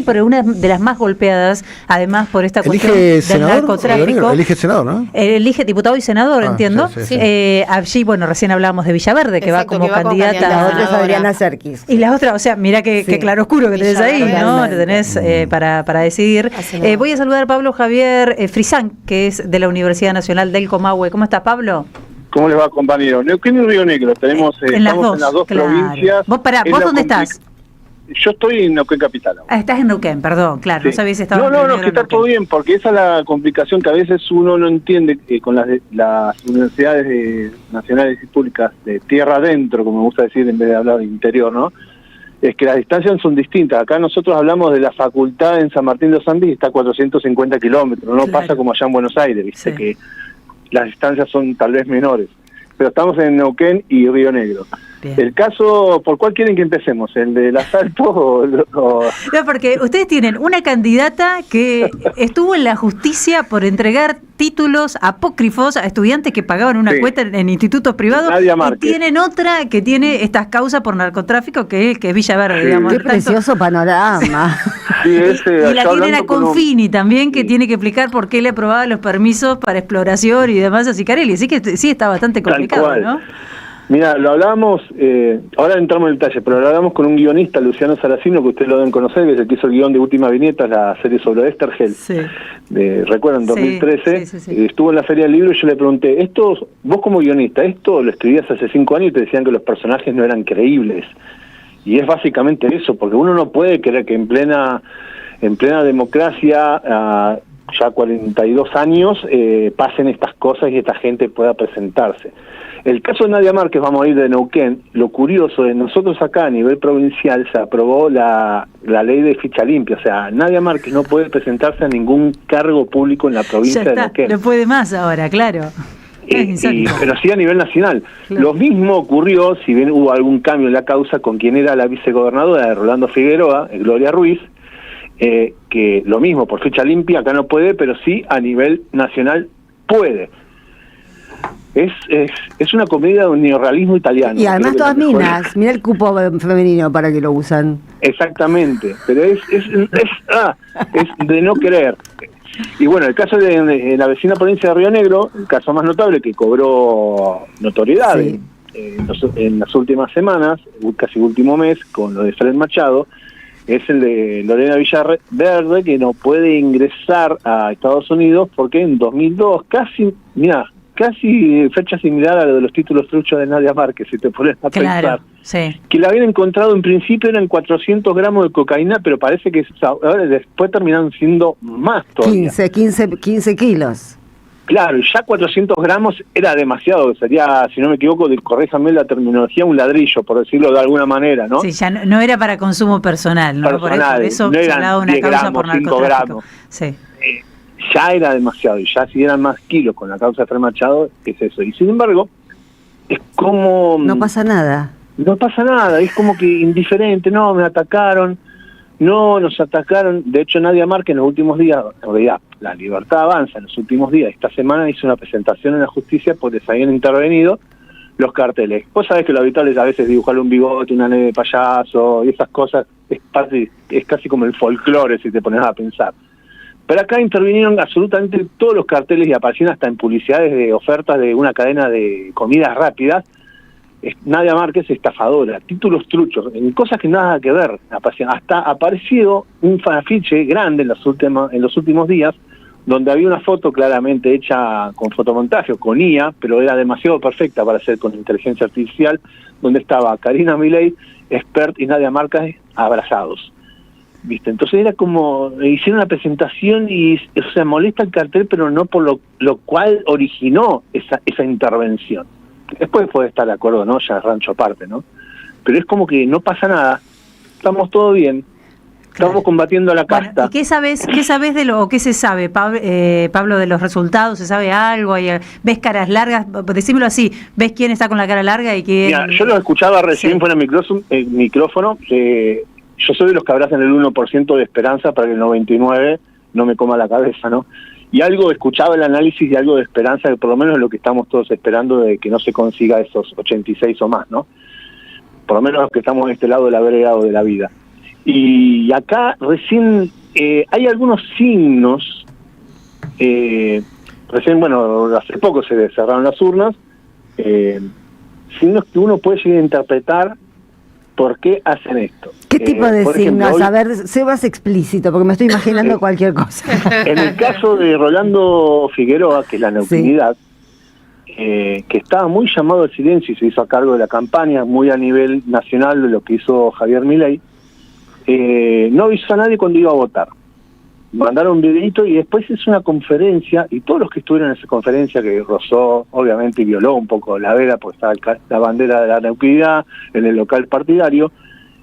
Speaker 3: pero una de las más golpeadas, además por esta cuestión del narcotráfico.
Speaker 2: Elige senador, ¿no?
Speaker 3: Elige diputado y senador, entiendo.
Speaker 2: Sí.
Speaker 3: Allí, recién hablábamos de Villaverde, que va como candidata.
Speaker 7: La otra es Adriana Serkis.
Speaker 3: Y la otra, o sea, mira qué claroscuro que tenés ahí, ¿no? Te tenés para decidir. Voy a saludar a Pablo Javier Frisán, que es de la Universidad Nacional del Comahue. ¿Cómo estás, Pablo?
Speaker 18: ¿Cómo les va, compañero? Neuquén y Río Negro, estamos en las dos provincias.
Speaker 3: ¿Vos dónde estás?
Speaker 18: Yo estoy en Neuquén Capital.
Speaker 3: Estás en Neuquén, perdón, claro, no sabía si estaba
Speaker 18: No, que está todo bien, porque esa es la complicación que a veces uno no entiende con las universidades nacionales y públicas de tierra adentro, como me gusta decir en vez de hablar de interior, ¿no? Es que las distancias son distintas. Acá nosotros hablamos de la facultad en San Martín de los Andes y está a 450 kilómetros, no pasa como allá en Buenos Aires, ¿viste? Que las distancias son tal vez menores. Pero estamos en Neuquén y Río Negro. Bien. El caso, ¿por cuál quieren que empecemos? ¿El del asalto o...?
Speaker 3: No, porque ustedes tienen una candidata que estuvo en la justicia por entregar títulos apócrifos a estudiantes que pagaban una cuota en institutos privados, y tienen otra que tiene estas causas por narcotráfico que es Villaverde, digamos.
Speaker 7: Qué precioso panorama.
Speaker 3: Y la tienen a Confini también, que tiene que explicar por qué le aprobaba los permisos para exploración y demás a Sicarelli. Así que sí está bastante complicado, ¿no?
Speaker 18: Mira, lo hablábamos, ahora entramos en detalle, pero lo hablamos con un guionista, Luciano Saracino, que ustedes lo deben conocer, que es el que hizo el guión de Última Viñeta, la serie sobre Estergel. ¿Recuerdan? 2013, estuvo en la Feria del Libro y yo le pregunté, vos como guionista, ¿esto lo escribías hace 5 años y te decían que los personajes no eran creíbles? Y es básicamente eso, porque uno no puede creer que en plena democracia, ya 42 años, pasen estas cosas y esta gente pueda presentarse. El caso de Nadia Márquez, vamos a ir de Neuquén, lo curioso es, nosotros acá a nivel provincial se aprobó la ley de ficha limpia, o sea, Nadia Márquez no puede presentarse a ningún cargo público en la provincia de Neuquén.
Speaker 3: No puede más ahora, claro.
Speaker 18: Pero sí a nivel nacional. Claro. Lo mismo ocurrió, si bien hubo algún cambio en la causa, con quien era la vicegobernadora de Rolando Figueroa, Gloria Ruiz, que lo mismo, por ficha limpia acá no puede, pero sí a nivel nacional puede. Es una comedia de un neorrealismo italiano.
Speaker 7: Y además todas minas, mira el cupo femenino para que lo usan.
Speaker 18: Exactamente, pero es de no querer. Y bueno, el caso de la vecina provincia de Río Negro, el caso más notable que cobró notoriedad en las últimas semanas, casi último mes, con lo de Fred Machado, es el de Lorena Villaverde, que no puede ingresar a Estados Unidos porque en 2002, casi fecha similar a lo de los títulos truchos de Nadia Márquez, si te pones a pensar. Que la habían encontrado en principio eran 400 gramos de cocaína, pero parece que ahora después terminaron siendo más todavía.
Speaker 7: 15 kilos.
Speaker 18: Claro, y ya 400 gramos era demasiado, sería, si no me equivoco, corréjame la terminología, un ladrillo, por decirlo de alguna manera, ¿no?
Speaker 3: Sí, ya no era para consumo personal, ¿no? Por eso
Speaker 18: no
Speaker 3: se hablaba una causa por narcotráfico.
Speaker 18: Ya era demasiado, y ya si eran más kilos con la causa de Fred Machado, es eso. Y sin embargo, es como...
Speaker 7: No pasa nada.
Speaker 18: No pasa nada, es como que indiferente, no, me atacaron, no, nos atacaron. De hecho, Nadia Márquez en los últimos días, en realidad, la Libertad Avanza en los últimos días, esta semana hizo una presentación en la justicia porque se habían intervenido los carteles. Vos sabés que lo habitual es a veces dibujarle un bigote, una neve de payaso, y esas cosas, es casi como el folclore si te pones a pensar. Pero acá intervinieron absolutamente todos los carteles y aparecieron hasta en publicidades de ofertas de una cadena de comidas rápidas. Nadia Márquez estafadora, títulos truchos, en cosas que nada que ver. Hasta apareció un afiche grande en los últimos días, donde había una foto claramente hecha con fotomontaje o con IA, pero era demasiado perfecta para hacer con inteligencia artificial, donde estaba Karina Milei, Expert y Nadia Márquez abrazados. ¿Viste? Entonces era como, hicieron una presentación y, o sea, molesta el cartel, pero no por lo cual originó esa intervención. Después puede estar de acuerdo, ¿no? Ya es rancho aparte, ¿no? Pero es como que no pasa nada, estamos todo bien, Estamos combatiendo a la casta.
Speaker 3: Bueno, ¿y qué sabes de lo, o qué se sabe, Pablo, de los resultados? ¿Se sabe algo? ¿Ves caras largas? Decímelo así, ¿ves quién está con la cara larga y quién...?
Speaker 18: Mira, yo lo escuchaba recién fuera del micrófono. Yo soy de los que abrazan el 1% de esperanza para que el 99% no me coma la cabeza, ¿no? Y algo, escuchaba el análisis y algo de esperanza, que por lo menos es lo que estamos todos esperando, de que no se consiga esos 86 o más, ¿no? Por lo menos los que estamos de este lado del agregado de la vida. Y acá recién hay algunos signos, recién, bueno, hace poco se cerraron las urnas, signos que uno puede llegar a interpretar por qué hacen esto.
Speaker 7: ¿Qué tipo de
Speaker 18: por
Speaker 7: signos?
Speaker 18: ejemplo,
Speaker 7: A ver, sé más explícito, porque me estoy imaginando cualquier cosa.
Speaker 18: En el caso de Rolando Figueroa, que es la neuquinidad, que estaba muy llamado al silencio y se hizo a cargo de la campaña, muy a nivel nacional de lo que hizo Javier Milei, no avisó a nadie cuando iba a votar. Mandaron un videito y después hizo una conferencia, y todos los que estuvieron en esa conferencia, que rozó, obviamente, y violó un poco la veda, porque estaba la bandera de la neuquinidad en el local partidario,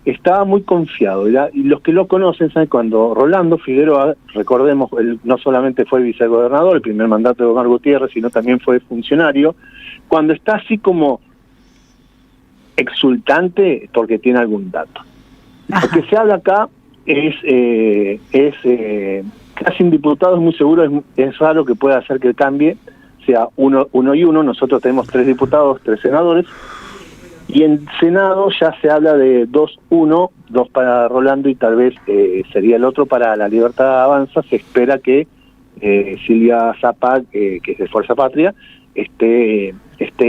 Speaker 18: estaba muy confiado. Y los que lo conocen saben cuando Rolando Figueroa, recordemos, él no solamente fue vicegobernador, el primer mandato de Omar Gutiérrez, sino también fue funcionario, cuando está así como exultante porque tiene algún dato. Lo que se habla acá es casi un diputado, es muy seguro, es raro que pueda hacer que cambie, sea uno y uno. Nosotros tenemos 3 diputados, 3 senadores, y en Senado ya se habla de 2-1, 2 para Rolando y tal vez sería el otro para La Libertad Avanza. Se espera que Silvia Zapag, que es de Fuerza Patria, esté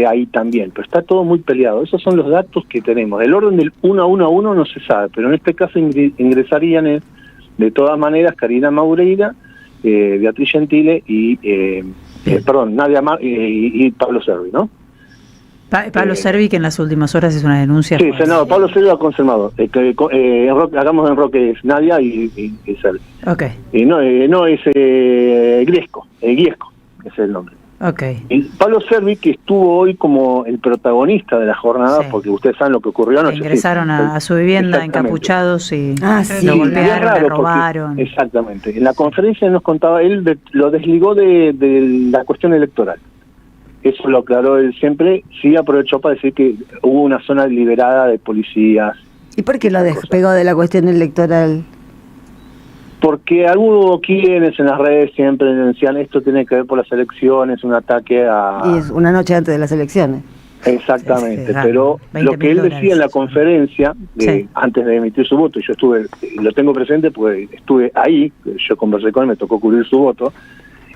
Speaker 18: ahí también, pero está todo muy peleado. Esos son los datos que tenemos. El orden del 1-1-1 no se sabe, pero en este caso ingresarían de todas maneras Karina Maureira, Beatriz Gentile y Nadia y Pablo Servi, ¿no?
Speaker 3: Pablo Servi, que en las últimas horas es una denuncia.
Speaker 18: Sí, senador, Pablo Servi ha confirmado. Hagamos en Roque es Nadia y Servi.
Speaker 3: Okay.
Speaker 18: No es Griesco, Giesco, ese es el nombre.
Speaker 3: Okay.
Speaker 18: Y Pablo Servi, que estuvo hoy como el protagonista de la jornada, porque ustedes saben lo que ocurrió anoche.
Speaker 3: Ingresaron a su vivienda encapuchados y lo golpearon, lo robaron.
Speaker 18: Exactamente. En la conferencia nos contaba, él lo desligó de la cuestión electoral. Eso lo aclaró él siempre. Sí aprovechó para decir que hubo una zona liberada de policías.
Speaker 7: ¿Y por qué lo despegó de la cuestión electoral?
Speaker 18: Porque hubo quienes en las redes siempre decían esto tiene que ver por las elecciones, un ataque a...
Speaker 7: Y es una noche antes de las elecciones.
Speaker 18: Exactamente, pero lo que él decía en la conferencia, antes de emitir su voto, y yo lo tengo presente porque estuve ahí, yo conversé con él, me tocó cubrir su voto,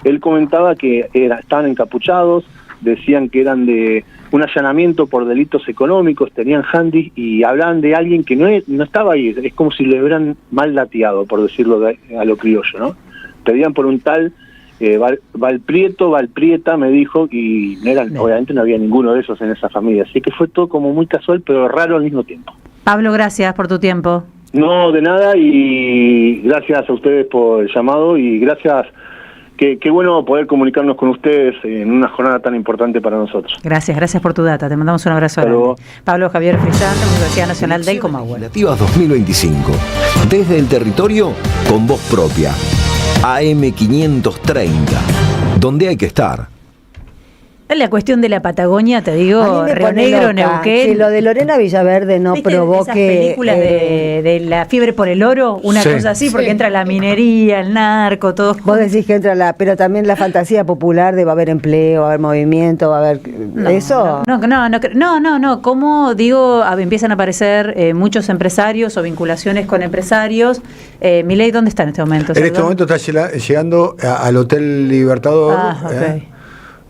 Speaker 18: él comentaba que estaban encapuchados, decían que eran de un allanamiento por delitos económicos, tenían handys y hablaban de alguien que no estaba ahí, es como si le hubieran mal lateado, por decirlo a lo criollo, ¿no? Pedían por un tal Valprieta, me dijo, y obviamente no había ninguno de esos en esa familia, así que fue todo como muy casual, pero raro al mismo tiempo.
Speaker 3: Pablo, gracias por tu tiempo.
Speaker 18: No, de nada, y gracias a ustedes por el llamado, y gracias. Qué bueno poder comunicarnos con ustedes en una jornada tan importante para nosotros.
Speaker 3: Gracias por tu data. Te mandamos un abrazo grande. Pablo Javier Frisán, de la Universidad Nacional del Comahue.
Speaker 10: Legislativas 2025. Desde el territorio, con voz propia. AM 530. Donde hay que estar.
Speaker 3: La cuestión de la Patagonia, te digo, Río Negro, Neuquén.
Speaker 7: Que lo de Lorena Villaverde no provoque...
Speaker 3: esas películas de la fiebre por el oro, una cosa así, porque entra la minería, el narco, todo.
Speaker 7: Vos decís que entra pero también la fantasía popular de va a haber empleo, va a haber movimiento, va a haber... ¿Eso?
Speaker 3: No. ¿Cómo, digo, empiezan a aparecer muchos empresarios o vinculaciones con empresarios? Milei, ¿dónde está en este momento?
Speaker 2: En este momento está llegando al Hotel Libertador.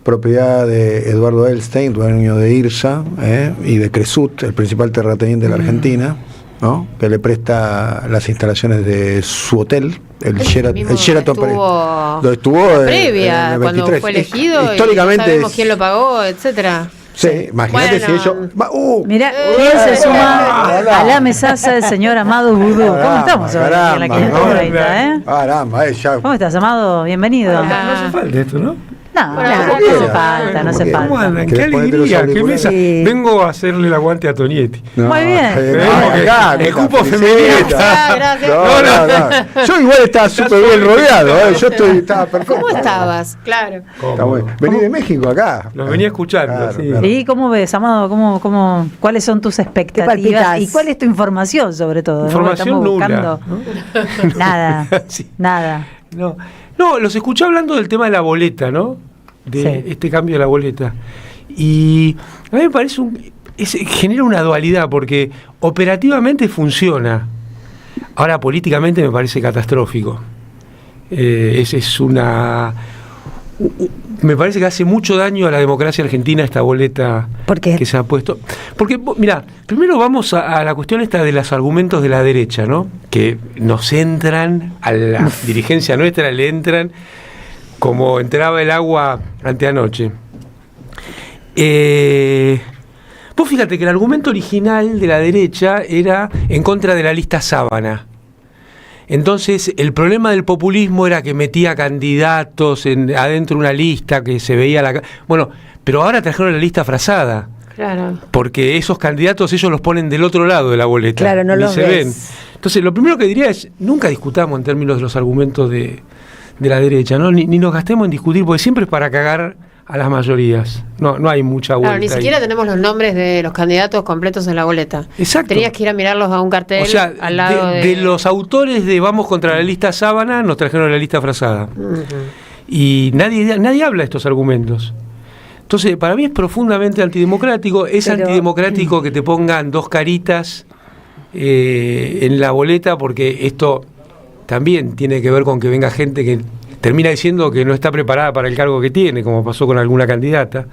Speaker 2: Propiedad de Eduardo Elstein, dueño de IRSA y de Cresut, el principal terrateniente de la Argentina, ¿no? Que le presta las instalaciones de su hotel, el Sheraton
Speaker 4: donde estuvo previa, en cuando fue elegido, históricamente, y no sabemos quién lo pagó, etcétera.
Speaker 2: Sí, imagínate si ellos...
Speaker 3: Mirá, ¿quién se suma a la mesaza del señor Amado Vudú? ¿Cómo estamos hoy en la 530,
Speaker 2: Caramba,
Speaker 3: ¿Cómo estás, Amado? Bienvenido.
Speaker 19: No hace falta esto, ¿no?
Speaker 3: No hace falta.
Speaker 19: ¿Cómo andan? Qué alegría, qué mesa. Vengo a hacerle el aguante a Tonietti.
Speaker 3: Muy bien.
Speaker 19: El cupo femenino.
Speaker 4: Gracias.
Speaker 2: No. Yo igual estaba súper bien rodeado. Yo estaba perfecto.
Speaker 4: ¿Cómo estabas? Claro.
Speaker 2: Vení de México acá.
Speaker 19: Los venía escuchando.
Speaker 2: Claro,
Speaker 19: sí.
Speaker 2: claro.
Speaker 3: ¿Y cómo ves, Amado? ¿Cuáles son tus expectativas? ¿Y cuál es tu información, sobre todo?
Speaker 19: Información nula.
Speaker 3: Nada.
Speaker 19: Sí.
Speaker 3: Nada.
Speaker 19: No, los escuché hablando del tema de la boleta, ¿no? De este cambio de la boleta. Y a mí me parece genera una dualidad, porque operativamente funciona. Ahora, políticamente me parece catastrófico. Me parece que hace mucho daño a la democracia argentina esta boleta que se ha puesto. Porque, mira, primero vamos a la cuestión esta de los argumentos de la derecha, ¿no? Que nos entran, a la dirigencia nuestra le entran como entraba el agua anteanoche. Vos fíjate que el argumento original de la derecha era en contra de la lista Sábana. Entonces, el problema del populismo era que metía candidatos adentro de una lista, que se veía Bueno, pero ahora trajeron la lista frazada.
Speaker 4: Claro.
Speaker 19: Porque esos candidatos ellos los ponen del otro lado de la boleta.
Speaker 7: Claro, no los ven.
Speaker 19: Entonces, lo primero que diría es, nunca discutamos en términos de los argumentos de la derecha, ¿no? Ni nos gastemos en discutir, porque siempre es para cagar a las mayorías. No hay mucha vuelta.
Speaker 4: Claro, ni siquiera tenemos los nombres de los candidatos completos en la boleta.
Speaker 19: Exacto.
Speaker 4: Tenías que ir a mirarlos a un cartel,
Speaker 19: o sea,
Speaker 4: al lado
Speaker 19: de los autores de Vamos contra la lista Sábana, nos trajeron la lista frazada.
Speaker 4: Uh-huh.
Speaker 19: Y nadie habla de estos argumentos. Entonces, para mí es profundamente antidemocrático. Antidemocrático que te pongan dos caritas en la boleta, porque esto también tiene que ver con que venga gente que termina diciendo que no está preparada para el cargo que tiene, como pasó con alguna candidata.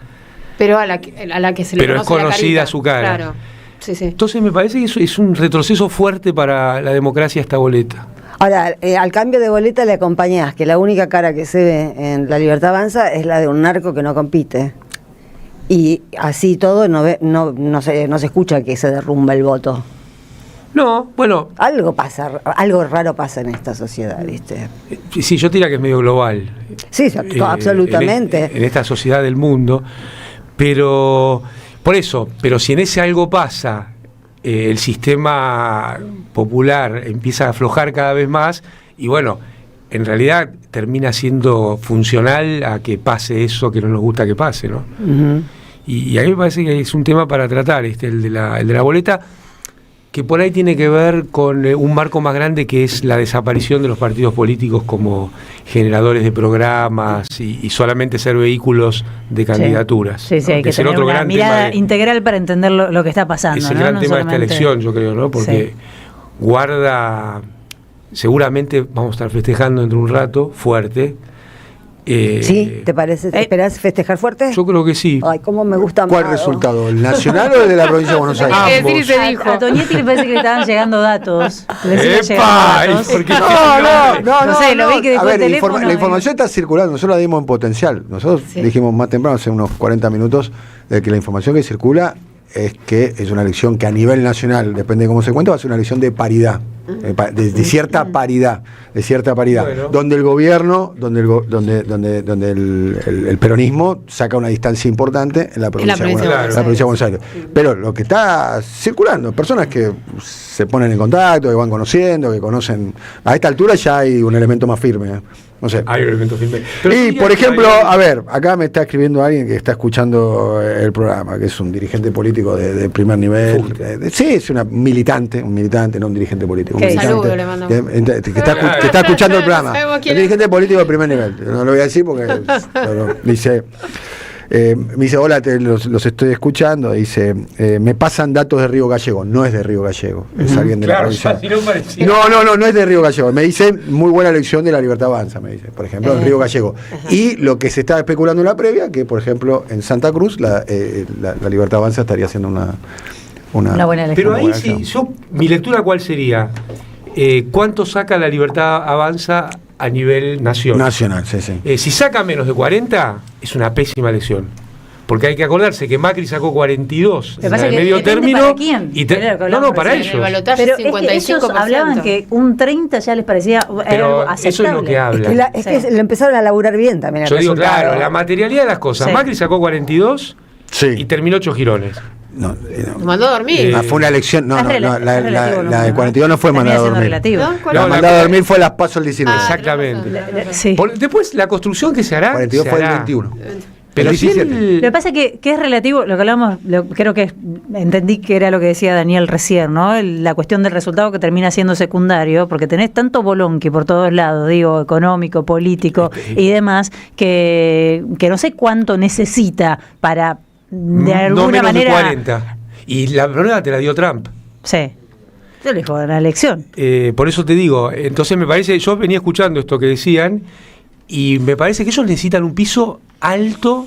Speaker 4: Pero a la que se le
Speaker 19: Pero
Speaker 4: conoce
Speaker 19: es conocida
Speaker 4: la
Speaker 19: su cara.
Speaker 4: Claro. Sí.
Speaker 19: Entonces me parece que eso es un retroceso fuerte para la democracia esta boleta.
Speaker 7: Ahora, al cambio de boleta le acompañás que la única cara que se ve en La Libertad Avanza es la de un narco que no compite. Y así todo no se escucha que se derrumba el voto.
Speaker 19: No, bueno.
Speaker 7: Algo pasa, algo raro pasa en esta sociedad, ¿viste?
Speaker 19: Sí, yo diría que es medio global.
Speaker 7: Sí, absolutamente.
Speaker 19: En esta sociedad del mundo. Pero, pero si en ese algo pasa, el sistema popular empieza a aflojar cada vez más, y bueno, en realidad termina siendo funcional a que pase eso que no nos gusta que pase, ¿no?
Speaker 7: Uh-huh.
Speaker 19: Y a mí me parece que es un tema para tratar, el de la boleta, que por ahí tiene que ver con un marco más grande, que es la desaparición de los partidos políticos como generadores de programas y solamente ser vehículos de candidaturas.
Speaker 3: Sí, hay que tener una mirada integral para entender lo que está pasando.
Speaker 19: Es el gran tema de esta elección, yo creo, ¿no? Porque guarda, seguramente vamos a estar festejando dentro de un rato, fuerte.
Speaker 7: ¿Sí? ¿Te parece? ¿Te esperás festejar fuerte?
Speaker 19: Yo creo que sí.
Speaker 7: Ay, cómo me gusta.
Speaker 2: ¿Cuál resultado? ¿El nacional o el de la provincia de Buenos Aires?
Speaker 3: A Tonietti le parece que le estaban llegando datos.
Speaker 2: No sé, lo vi que después la información está circulando, nosotros la dimos en potencial. Nosotros dijimos más temprano, hace unos 40 minutos, de que la información que circula es que es una elección que a nivel nacional, depende de cómo se cuenta, va a ser una elección de paridad, de cierta paridad, bueno, donde el gobierno, donde el peronismo saca una distancia importante en la provincia de Buenos Aires. Pero lo que está circulando, personas que se ponen en contacto, que van conociendo, que conocen, a esta altura ya hay un elemento más firme. No sé.
Speaker 19: Hay un elemento firme.
Speaker 2: Y, por ejemplo, a ver, acá me está escribiendo alguien que está escuchando el programa, que es un dirigente político de primer nivel. Sí, es un militante, no un dirigente político. Un militante,
Speaker 4: le mandamos.
Speaker 2: Que está escuchando el programa. Un dirigente político de primer nivel. No lo voy a decir porque dice... me dice, hola, los estoy escuchando. Dice, me pasan datos de Río Gallego. No es de Río Gallego, es alguien de la provincia. No es de Río Gallego. Me dice, muy buena elección de La Libertad Avanza, me dice, por ejemplo, en Río Gallego. Y lo que se está especulando en la previa, que por ejemplo en Santa Cruz la Libertad Avanza estaría haciendo una
Speaker 3: buena elección.
Speaker 19: Pero ahí mi lectura, ¿cuál sería? ¿Cuánto saca La Libertad Avanza a nivel nacional?
Speaker 2: Nacional, sí.
Speaker 19: Si saca menos de 40, es una pésima elección. Porque hay que acordarse que Macri sacó 42 en el medio
Speaker 3: depende
Speaker 19: término.
Speaker 3: ¿Para quién?
Speaker 19: No, para ellos.
Speaker 4: Pero
Speaker 3: ellos hablaban que un 30 ya les parecía algo aceptable.
Speaker 19: Eso es lo que hablan.
Speaker 7: Es que lo empezaron a laburar bien también.
Speaker 19: Yo digo, claro, la materialidad de las cosas. Macri sacó 42 y terminó 8 girones.
Speaker 4: Mandó a dormir.
Speaker 2: Fue una elección. La del 42 no fue mandada a dormir. La mandada a dormir fue las PASO el 19.
Speaker 19: Exactamente. Después, la construcción que se hará.
Speaker 2: 42 fue el 21.
Speaker 19: Pero
Speaker 3: lo que pasa es que es relativo, lo que hablamos, creo que entendí que era lo que decía Daniel recién, ¿no? La cuestión del resultado que termina siendo secundario, porque tenés tanto bolonqui por todos lados, digo, económico, político y demás, que no sé cuánto necesita para, de alguna manera...
Speaker 19: De 40. Y la prueba te la dio Trump.
Speaker 3: Sí. Yo le dijo en la elección.
Speaker 19: Por eso te digo, entonces me parece, yo venía escuchando esto que decían, y me parece que ellos necesitan un piso alto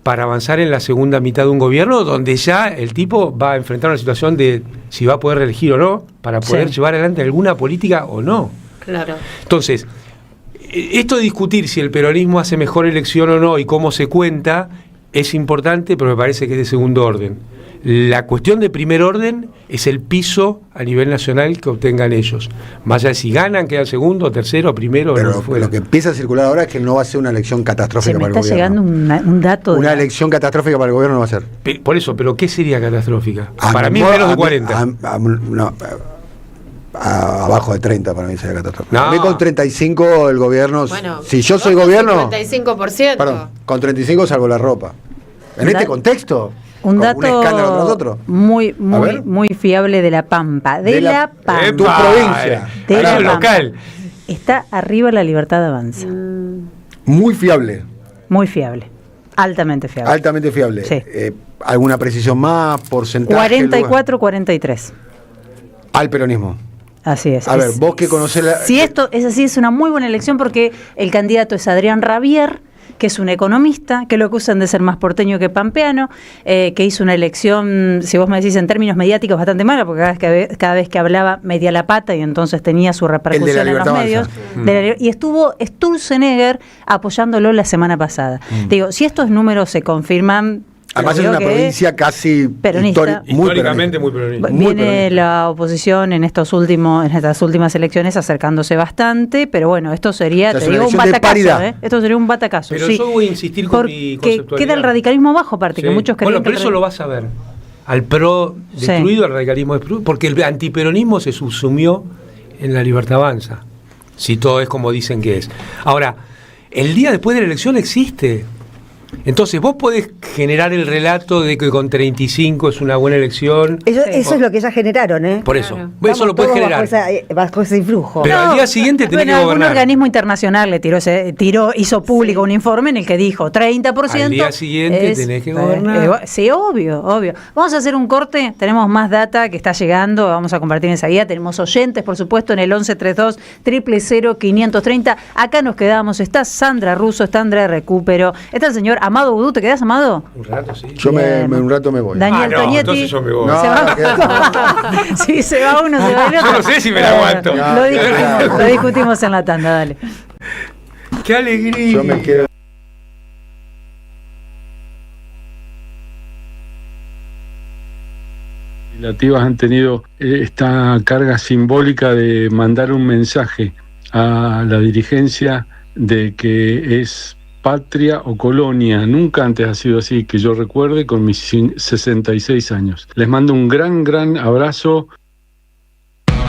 Speaker 19: para avanzar en la segunda mitad de un gobierno donde ya el tipo va a enfrentar una situación de si va a poder reelegir o no, para poder llevar adelante alguna política o no.
Speaker 4: Claro.
Speaker 19: Entonces, esto de discutir si el peronismo hace mejor elección o no y cómo se cuenta es importante, pero me parece que es de segundo orden. La cuestión de primer orden es el piso a nivel nacional que obtengan ellos. Más allá de si ganan, quedan segundo, tercero, primero.
Speaker 2: Pero lo que empieza a circular ahora es que no va a ser una elección catastrófica para el gobierno.
Speaker 3: Se me está llegando un dato.
Speaker 2: Una elección catastrófica para el gobierno no va a ser.
Speaker 19: Por eso, ¿pero qué sería catastrófica? Para mí menos de 40.
Speaker 2: Abajo de 30 para mí sería catastrófico.
Speaker 19: No.
Speaker 2: A mí con 35 el gobierno, si yo soy gobierno,
Speaker 4: 35%.
Speaker 2: Perdón, con 35 salvo la ropa. En este contexto,
Speaker 3: un dato
Speaker 2: un escándalo tras otro.
Speaker 3: muy fiable de La Pampa. De La Pampa.
Speaker 2: Tu provincia.
Speaker 3: De La Pampa.
Speaker 19: Local.
Speaker 3: Está arriba La Libertad Avanza.
Speaker 2: Muy fiable.
Speaker 3: Muy fiable. Altamente fiable.
Speaker 2: Altamente fiable.
Speaker 3: Sí.
Speaker 2: ¿Alguna precisión más? ¿Porcentaje?
Speaker 3: 44-43.
Speaker 2: Al peronismo.
Speaker 3: Así es.
Speaker 2: A ver, vos que conocés la...
Speaker 3: Si esto es así, es una muy buena elección porque el candidato es Adrián Rabier, que es un economista, que lo acusan de ser más porteño que pampeano, que hizo una elección, si vos me decís en términos mediáticos, bastante mala, porque cada vez que hablaba metía la pata y entonces tenía su repercusión en los medios. Y estuvo Sturzenegger apoyándolo la semana pasada. Digo, si estos números se confirman...
Speaker 2: Además es una provincia casi
Speaker 3: peronista.
Speaker 19: Históricamente muy peronista.
Speaker 3: Viene la oposición en estas últimas elecciones acercándose bastante, pero bueno, esto sería, te digo, un batacazo. Esto sería un batacazo.
Speaker 19: Pero yo voy a insistir con mi conceptualidad.
Speaker 3: Queda el radicalismo bajo, aparte, que muchos creen.
Speaker 19: Bueno, pero eso lo vas a ver. Al PRO destruido, al radicalismo destruido, porque el antiperonismo se subsumió en la Libertad Avanza. Si todo es como dicen que es. Ahora, el día después de la elección existe. Entonces vos podés generar el relato de que con 35 es una buena elección.
Speaker 7: Eso es lo que ya generaron, ¿eh?
Speaker 19: Por eso. Vos eso lo podés generar.
Speaker 7: Bajo ese influjo.
Speaker 19: Pero al día siguiente tenés que gobernar.
Speaker 3: Un organismo internacional le hizo público un informe en el que dijo 30%.
Speaker 19: Al día siguiente tenés que gobernar.
Speaker 3: Sí, obvio. Vamos a hacer un corte. Tenemos más data que está llegando. Vamos a compartir enseguida. Tenemos oyentes, por supuesto, en el 1132-000-530. Acá nos quedamos. Está Sandra Russo, está Andrea Recupero, está el señor Amado Vudú. ¿Te quedás, Amado?
Speaker 19: Un rato, sí.
Speaker 2: Yo un rato me voy.
Speaker 3: Daniel Toñetti.
Speaker 19: Entonces yo me voy.
Speaker 2: No,
Speaker 3: sí, se va uno, se va el otro.
Speaker 19: Yo no sé si me la aguanto.
Speaker 3: Lo discutimos en la tanda, dale.
Speaker 19: ¡Qué alegría!
Speaker 2: Yo me quedo.
Speaker 20: Legislativas han tenido esta carga simbólica de mandar un mensaje a la dirigencia de que es patria o colonia. Nunca antes ha sido así, que yo recuerde, con mis 66 años. Les mando un gran abrazo.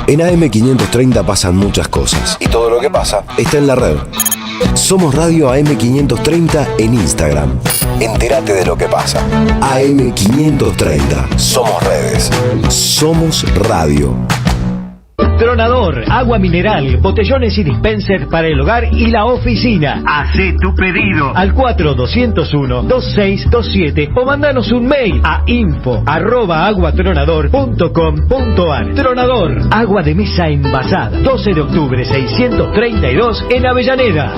Speaker 10: En AM530 pasan muchas cosas. Y todo lo que pasa está en la red. Somos Radio AM530 en Instagram. Entérate de lo que pasa. AM530. Somos redes. Somos radio.
Speaker 13: Tronador, agua mineral, botellones y dispensers para el hogar y la oficina. Hacé tu pedido al 4201-2627 o mandanos un mail a info@aguatronador.com.ar. Tronador, agua de mesa envasada. 12 de octubre 632 en Avellaneda.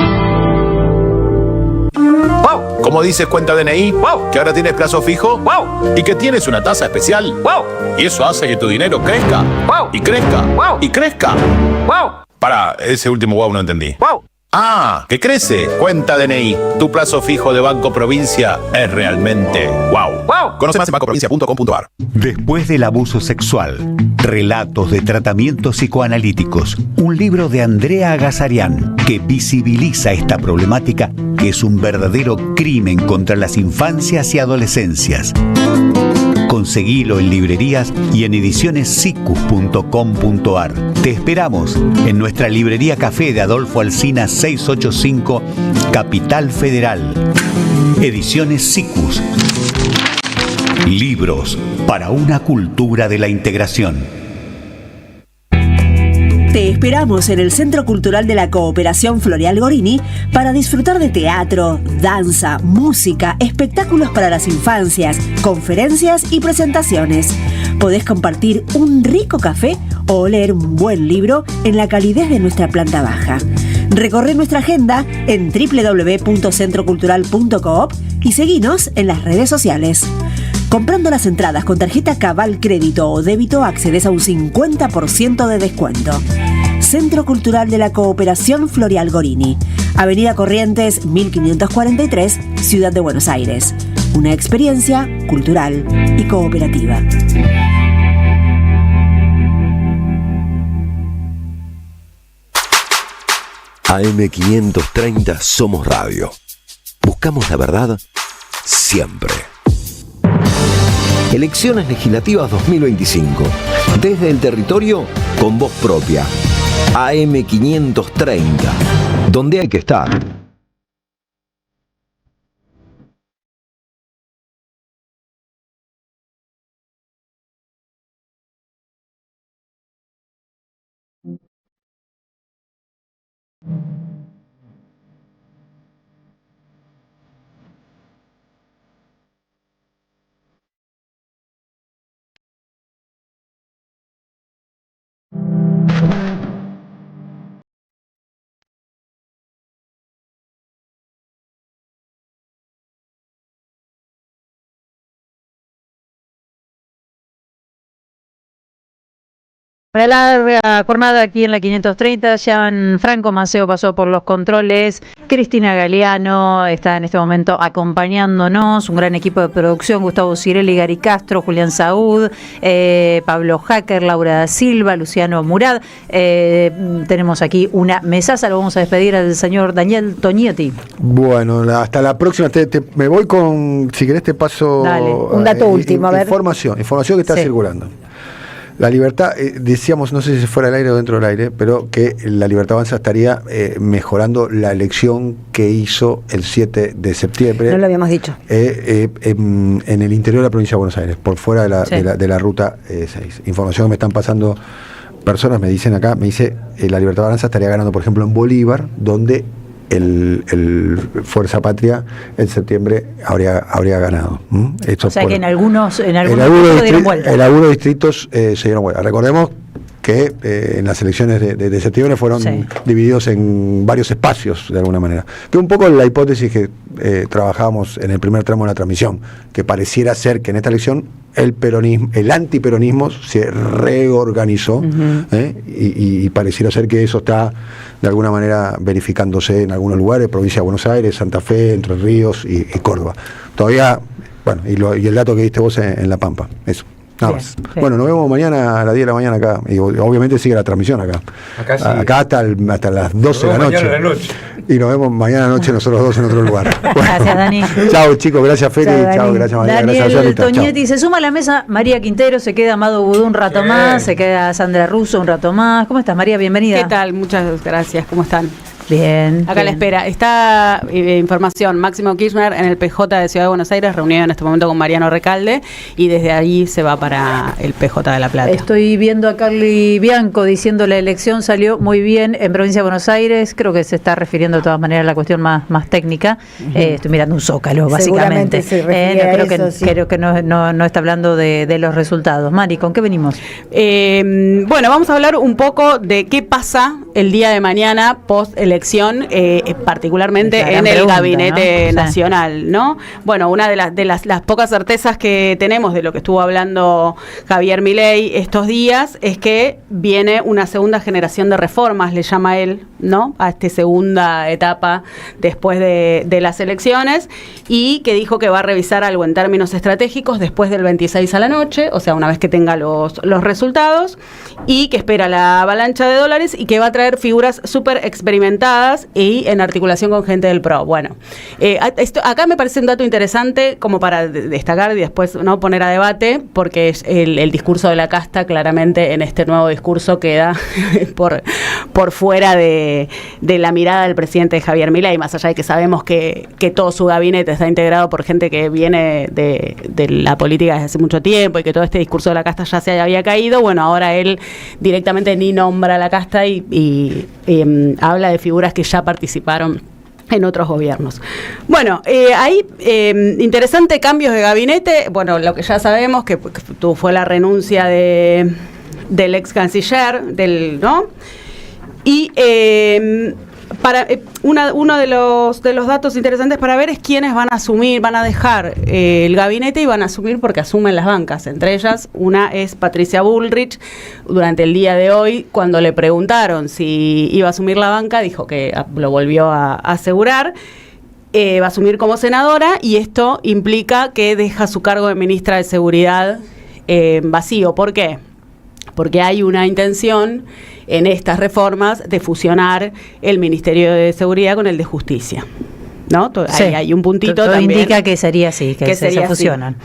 Speaker 21: ¡Wow! Como dices cuenta DNI, ¡wow! Que ahora tienes plazo fijo, ¡wow! Y que tienes una tasa especial, ¡wow! Y eso hace que tu dinero crezca, ¡wow! Y crezca, ¡wow! Y crezca, ¡wow! Para, ese último wow no entendí. ¡Wow! Ah, que crece. Cuenta DNI. Tu plazo fijo de Banco Provincia es realmente wow. ¡Wow! Conoce más en bancoprovincia.com.ar.
Speaker 1: Después del abuso sexual, relatos de tratamientos psicoanalíticos. Un libro de Andrea Gazarian que visibiliza esta problemática que es un verdadero crimen contra las infancias y adolescencias. Conseguilo en librerías y en edicionessicus.com.ar. Te esperamos en nuestra librería Café de Adolfo Alsina 685, Capital Federal. Ediciones Sicus. Libros para una cultura de la integración.
Speaker 22: Te esperamos en el Centro Cultural de la Cooperación Floreal Gorini para disfrutar de teatro, danza, música, espectáculos para las infancias, conferencias y presentaciones. Podés compartir un rico café o leer un buen libro en la calidez de nuestra planta baja. Recorre nuestra agenda en www.centrocultural.coop y seguinos en las redes sociales. Comprando las entradas con tarjeta Cabal Crédito o Débito accedes a un 50% de descuento. Centro Cultural de la Cooperación Floreal Gorini, Avenida Corrientes 1543, Ciudad de Buenos Aires. Una experiencia cultural y cooperativa.
Speaker 10: AM530 Somos Radio. Buscamos la verdad siempre. Elecciones legislativas 2025. Desde el territorio, con voz propia. AM530. Donde hay que estar.
Speaker 3: Para la larga jornada aquí en la 530, Gianfranco Maceo pasó por los controles, Cristina Galeano está en este momento acompañándonos, un gran equipo de producción, Gustavo Cirelli, Gary Castro, Julián Saúd, Pablo Hacker, Laura da Silva, Luciano Murad. Tenemos aquí una mesaza, lo vamos a despedir al señor Daniel Tonietti.
Speaker 2: Bueno, hasta la próxima. Me voy con, si querés te paso...
Speaker 3: Dale, un dato último, a ver.
Speaker 2: Información que está circulando. La Libertad, decíamos, no sé si fuera del aire o dentro del aire, pero que la Libertad Avanza estaría mejorando la elección que hizo el 7 de septiembre.
Speaker 7: No lo habíamos dicho.
Speaker 2: En el interior de la provincia de Buenos Aires, por fuera de la ruta 6. Información que me están pasando personas, me dicen acá, me dice, la Libertad Avanza estaría ganando, por ejemplo, en Bolívar, donde el Fuerza Patria en septiembre habría ganado. Esto,
Speaker 3: o sea que en algunos
Speaker 2: distritos se dieron vuelta. Recordemos que en las elecciones de septiembre fueron divididos en varios espacios, de alguna manera. Que un poco la hipótesis que trabajábamos en el primer tramo de la transmisión, que pareciera ser que en esta elección el antiperonismo se reorganizó, y pareciera ser que eso está de alguna manera verificándose en algunos lugares, provincia de Buenos Aires, Santa Fe, Entre Ríos y Córdoba. Todavía, bueno, y el dato que diste vos en La Pampa, eso. Nada más. Bien. Bueno, nos vemos mañana a las 10 de la mañana acá. Y obviamente sigue la transmisión acá. Acá hasta las 12 de la noche. Y nos vemos mañana noche nosotros dos en otro lugar.
Speaker 3: Gracias, Dani.
Speaker 2: Chao, chicos. Gracias, Feli. Chao, gracias, María.
Speaker 3: Daniel
Speaker 2: Gracias,
Speaker 3: Tonietti. Se suma a la mesa María Quintero, se queda Amado Budú un rato más, se queda Sandra Russo un rato más. ¿Cómo estás, María? Bienvenida.
Speaker 23: ¿Qué tal? Muchas gracias. ¿Cómo están?
Speaker 3: Bien.
Speaker 23: Acá a la espera. Está información. Máximo Kirchner en el PJ de Ciudad de Buenos Aires, reunido en este momento con Mariano Recalde, y desde ahí se va para el PJ de La Plata.
Speaker 3: Estoy viendo a Carly Bianco diciendo la elección salió muy bien en Provincia de Buenos Aires. Creo que se está refiriendo de todas maneras a la cuestión más técnica. Estoy mirando un zócalo, básicamente. Creo que no está hablando de los resultados. Mari, ¿con qué venimos?
Speaker 23: Bueno, vamos a hablar un poco de qué pasa el día de mañana post-elección, particularmente en el Gabinete Nacional, ¿no? Bueno, una de las pocas certezas que tenemos de lo que estuvo hablando Javier Milei estos días es que viene una segunda generación de reformas, le llama él, ¿no? A esta segunda etapa después de las elecciones, y que dijo que va a revisar algo en términos estratégicos después del 26 a la noche, o sea, una vez que tenga los resultados, y que espera la avalancha de dólares y que va a traer figuras súper experimentadas y en articulación con gente del PRO. Bueno, acá me parece un dato interesante como para destacar y después no poner a debate, porque es el discurso de la casta claramente en este nuevo discurso queda por fuera de la mirada del presidente Javier Milei, más allá de que sabemos que todo su gabinete está integrado por gente que viene de la política desde hace mucho tiempo y que todo este discurso de la casta ya se había caído. Bueno, ahora él directamente ni nombra a la casta y habla de figuras que ya participaron en otros gobiernos. Bueno, hay interesantes cambios de gabinete. Bueno, lo que ya sabemos que fue la renuncia del ex canciller, ¿no? Y uno de los datos interesantes para ver es quiénes van a dejar el gabinete y van a asumir, porque asumen las bancas. Entre ellas, una es Patricia Bullrich. Durante el día de hoy, cuando le preguntaron si iba a asumir la banca, dijo que lo volvió a asegurar. Va a asumir como senadora, y esto implica que deja su cargo de ministra de Seguridad vacío. ¿Por qué? Porque hay una intención en estas reformas de fusionar el Ministerio de Seguridad con el de Justicia, ¿no? Sí. Hay un puntito
Speaker 3: todo
Speaker 23: también.
Speaker 3: Indica que sería así, que se fusionan.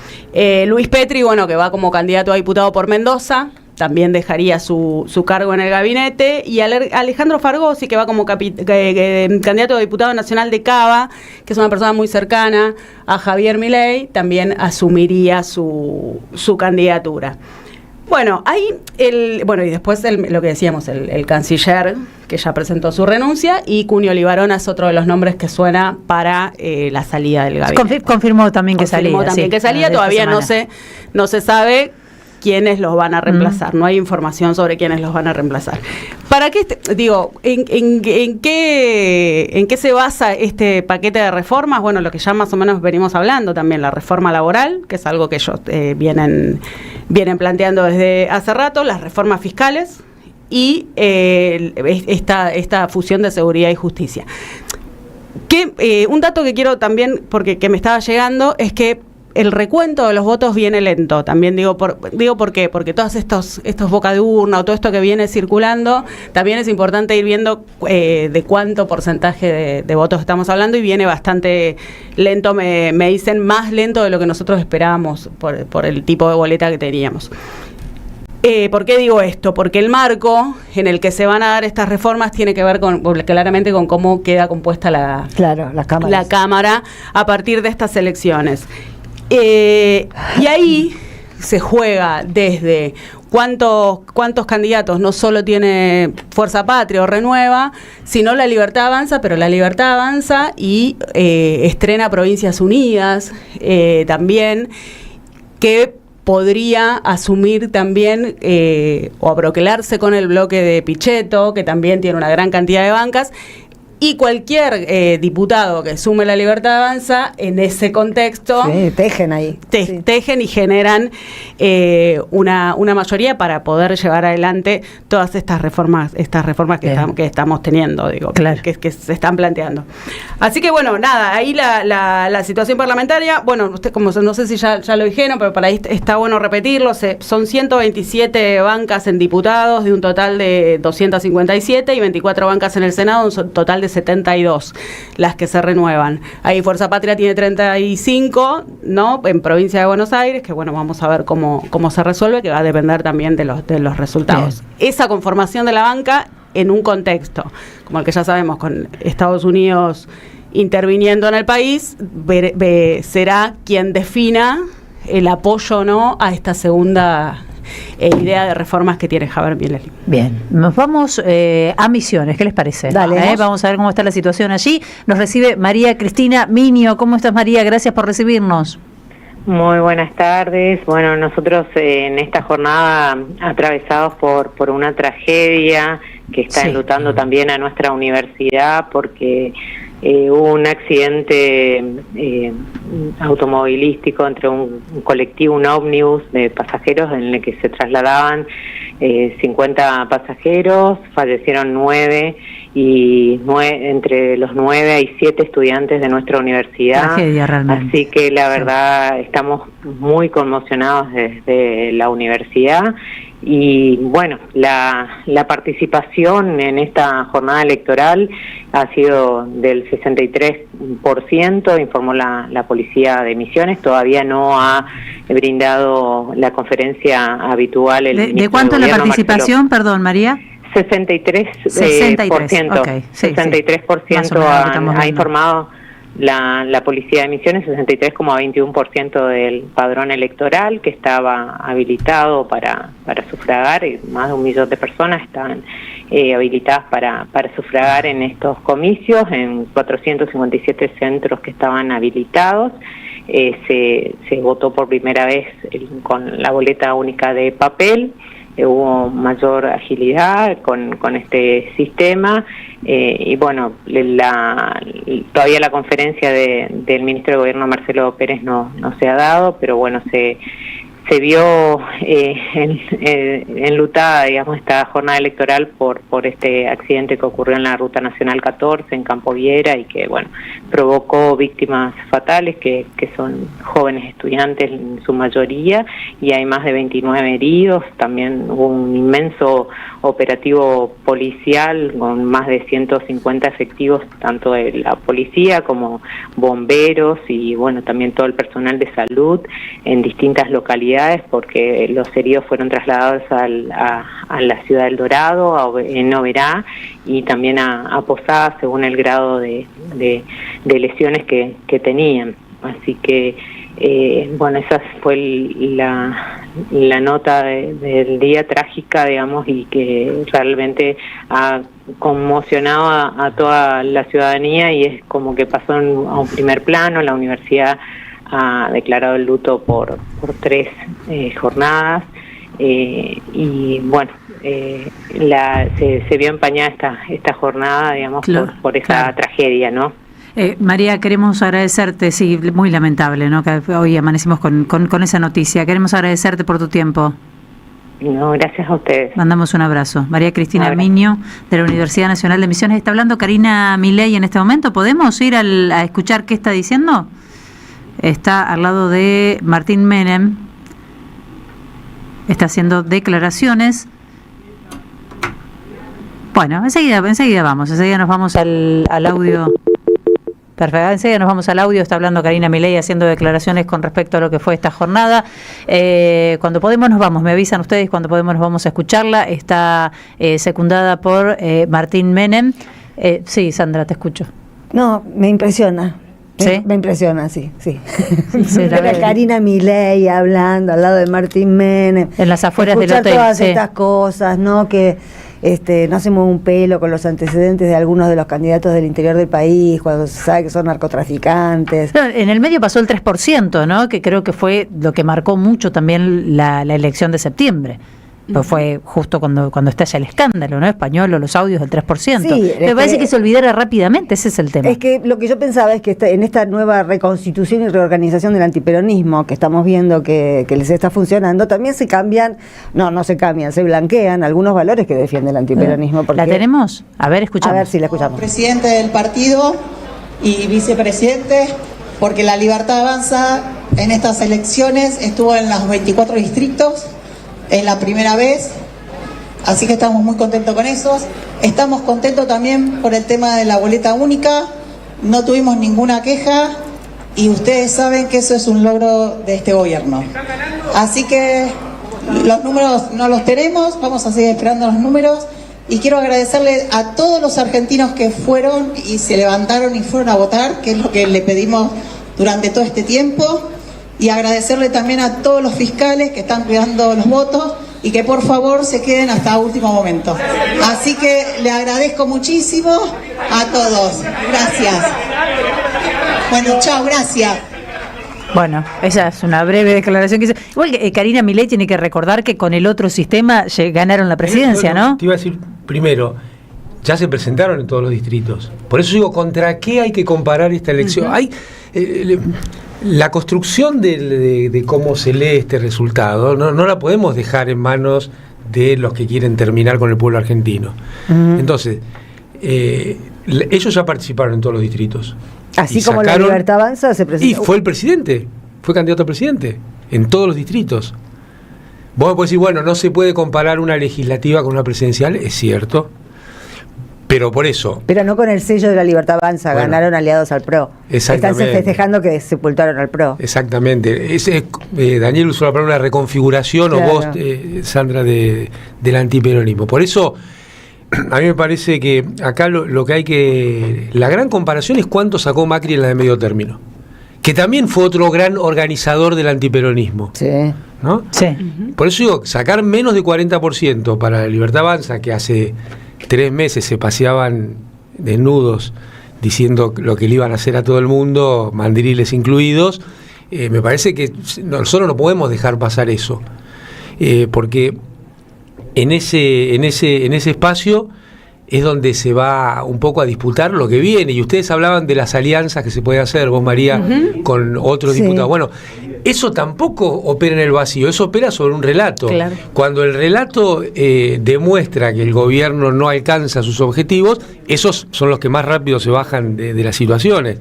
Speaker 23: Luis Petri, bueno, que va como candidato a diputado por Mendoza, también dejaría su cargo en el gabinete, y Alejandro Fargosi, que va como candidato a diputado nacional de Cava, que es una persona muy cercana a Javier Milei, también asumiría su candidatura. Bueno, y después lo que decíamos, el canciller, que ya presentó su renuncia, y Cunio Libarona es otro de los nombres que suena para la salida del gabinete.
Speaker 3: Confirmó también que salía.
Speaker 23: Todavía no se sabe quiénes los van a reemplazar. No hay información sobre quiénes los van a reemplazar. ¿Para qué en qué se basa este paquete de reformas? Bueno, lo que ya más o menos venimos hablando también, la reforma laboral, que es algo que ellos vienen planteando desde hace rato, las reformas fiscales y esta fusión de seguridad y justicia. Un dato que quiero también, que me estaba llegando, es que el recuento de los votos viene lento. También digo por qué, porque todos estos boca de urna o todo esto que viene circulando, también es importante ir viendo de cuánto porcentaje de votos estamos hablando, y viene bastante lento, me dicen más lento de lo que nosotros esperábamos por el tipo de boleta que teníamos. ¿Por qué digo esto? Porque el marco en el que se van a dar estas reformas tiene que ver claramente con cómo queda compuesta la Cámara a partir de estas elecciones. Y ahí se juega desde cuántos candidatos no solo tiene Fuerza Patria o Renueva, sino La Libertad Avanza, pero La Libertad avanza y estrena Provincias Unidas también, que podría asumir también o abroquelarse con el bloque de Pichetto, que también tiene una gran cantidad de bancas. Y cualquier diputado que sume La Libertad Avanza en ese contexto
Speaker 7: tejen ahí
Speaker 23: tejen y generan una mayoría para poder llevar adelante todas estas reformas que estamos teniendo, claro, que se están planteando. Así que bueno, nada, ahí la situación parlamentaria, bueno, usted, como no sé si ya lo dijeron, pero para ahí está bueno repetirlo, son 127 bancas en diputados de un total de 257 y 24 bancas en el Senado, un total de 72 las que se renuevan. Ahí Fuerza Patria tiene 35, ¿no? En provincia de Buenos Aires, que bueno, vamos a ver cómo se resuelve, que va a depender también de los resultados. Bien. Esa conformación de la banca en un contexto, como el que ya sabemos, con Estados Unidos interviniendo en el país, será quien defina el apoyo o no a esta segunda idea de reformas que tiene Javier Milei.
Speaker 3: Bien, nos vamos a Misiones, ¿qué les parece? Dale, vamos a ver cómo está la situación allí. Nos recibe María Cristina Minio. ¿Cómo estás, María? Gracias por recibirnos.
Speaker 5: Muy buenas tardes. Bueno, nosotros en esta jornada atravesados por una tragedia que está enlutando también a nuestra universidad, porque hubo un accidente automovilístico entre un colectivo, un ómnibus de pasajeros en el que se trasladaban 50 pasajeros, fallecieron 9 y entre los 9 hay 7 estudiantes de nuestra universidad.
Speaker 3: Tragedia, realmente.
Speaker 5: Así que la verdad estamos muy conmocionados desde la universidad. Y bueno, la participación en esta jornada electoral ha sido del 63%, informó la Policía de Misiones. Todavía no ha brindado la conferencia habitual el ministro
Speaker 3: ¿De cuánto
Speaker 5: de
Speaker 3: la
Speaker 5: Gobierno,
Speaker 3: participación,
Speaker 5: Marcelo?
Speaker 3: Perdón, María?
Speaker 5: 63%.
Speaker 3: Okay, sí,
Speaker 5: 63% ha informado la Policía de Misiones, 63,21% del padrón electoral que estaba habilitado para sufragar, y más de 1 millón de personas estaban habilitadas para sufragar en estos comicios, en 457 centros que estaban habilitados. Se votó por primera vez con la boleta única de papel. Hubo mayor agilidad con este sistema y bueno, todavía la conferencia del ministro de Gobierno Marcelo Pérez no se ha dado, pero bueno, se vio enlutada, digamos, esta jornada electoral por este accidente que ocurrió en la Ruta Nacional 14 en Campo Viera y que, bueno, provocó víctimas fatales que son jóvenes estudiantes en su mayoría, y hay más de 29 heridos. También hubo un inmenso operativo policial con más de 150 efectivos, tanto de la policía como bomberos y, bueno, también todo el personal de salud en distintas localidades, porque los heridos fueron trasladados a la ciudad del Dorado, en Oberá, y también a Posadas según el grado de lesiones que tenían. Así que bueno, esa fue la nota del día, trágica, digamos, y que realmente ha conmocionado a toda la ciudadanía, y es como que pasó a un primer plano. La universidad ha declarado el luto por 3 jornadas, y bueno, se vio empañada esta jornada, digamos, claro, por esa tragedia, ¿no?
Speaker 3: María, queremos agradecerte, sí, muy lamentable, ¿no? Que hoy amanecimos con esa noticia. Queremos agradecerte por tu tiempo.
Speaker 5: No, gracias a ustedes.
Speaker 3: Mandamos un abrazo. María Cristina Miño, de la Universidad Nacional de Misiones. Está hablando Karina Milei en este momento. ¿Podemos ir a escuchar qué está diciendo? Está al lado de Martín Menem. Está haciendo declaraciones. Bueno, enseguida vamos. Enseguida nos vamos al audio. Perfecto, enseguida nos vamos al audio. Está hablando Karina Milei haciendo declaraciones con respecto a lo que fue esta jornada. Cuando podemos nos vamos, me avisan ustedes cuando podemos nos vamos a escucharla. Está secundada por Martín Menem. Sí, Sandra, te escucho.
Speaker 7: No, me impresiona.
Speaker 3: ¿Sí?
Speaker 7: Me impresiona, sí. Era Karina Milei hablando al lado de Martín Menem.
Speaker 3: En las afueras del hotel.
Speaker 7: Todas estas cosas, ¿no? Que no se mueve un pelo con los antecedentes de algunos de los candidatos del interior del país, cuando se sabe que son narcotraficantes.
Speaker 3: En el medio pasó el 3%, ¿no? Que creo que fue lo que marcó mucho también la elección de septiembre. Pues fue justo cuando estalla el escándalo, ¿no? Español, los audios del 3%. Sí, me parece que se olvidara rápidamente, ese es el tema.
Speaker 7: Es que lo que yo pensaba es que en esta nueva reconstitución y reorganización del antiperonismo que estamos viendo que les está funcionando, también se cambian, no se cambian, se blanquean algunos valores que defiende el antiperonismo.
Speaker 3: ¿La tenemos? A ver, escuchamos.
Speaker 7: A ver si la escuchamos.
Speaker 6: Presidente del partido y vicepresidente, porque La Libertad Avanza en estas elecciones estuvo en los 24 distritos, es la primera vez, así que estamos muy contentos con eso. Estamos contentos también por el tema de la boleta única, no tuvimos ninguna queja y ustedes saben que eso es un logro de este gobierno. Así que los números no los tenemos, vamos a seguir esperando los números, y quiero agradecerle a todos los argentinos que fueron y se levantaron y fueron a votar, que es lo que le pedimos durante todo este tiempo. Y agradecerle también a todos los fiscales que están cuidando los votos y que por favor se queden hasta último momento. Así que le agradezco muchísimo a todos. Gracias. Bueno, chao, gracias.
Speaker 3: Bueno, esa es una breve declaración que hizo. Igual que Karina Milei tiene que recordar que con el otro sistema ganaron la presidencia, ¿no?
Speaker 19: Te iba a decir primero, ya se presentaron en todos los distritos. Por eso digo, ¿contra qué hay que comparar esta elección? Hay la construcción de cómo se lee este resultado, no la podemos dejar en manos de los que quieren terminar con el pueblo argentino. Entonces, ellos ya participaron en todos los distritos.
Speaker 7: Así como la Libertad Avanza se presentó.
Speaker 19: Y fue el presidente, fue candidato a presidente en todos los distritos. Vos me podés decir, bueno, no se puede comparar una legislativa con una presidencial, es cierto, pero por eso.
Speaker 7: Pero no con el sello de la Libertad Avanza, bueno, ganaron aliados al PRO.
Speaker 19: Exactamente.
Speaker 7: Están festejando que sepultaron al PRO.
Speaker 19: Exactamente. Daniel usó la palabra reconfiguración, claro, o vos, Sandra, del antiperonismo. Por eso, a mí me parece que acá lo que hay que... La gran comparación es cuánto sacó Macri en la de medio término, que también fue otro gran organizador del antiperonismo.
Speaker 7: Sí.
Speaker 19: ¿No?
Speaker 3: Sí.
Speaker 19: Por eso digo, sacar menos de 40% para la Libertad Avanza, que hace 3 meses se paseaban desnudos diciendo lo que le iban a hacer a todo el mundo, mandriles incluidos, me parece que nosotros no podemos dejar pasar eso, porque en ese espacio es donde se va un poco a disputar lo que viene. Y ustedes hablaban de las alianzas que se puede hacer, vos, María, con otros diputados. Bueno, eso tampoco opera en el vacío, eso opera sobre un relato. Claro. Cuando el relato demuestra que el gobierno no alcanza sus objetivos, esos son los que más rápido se bajan de las situaciones.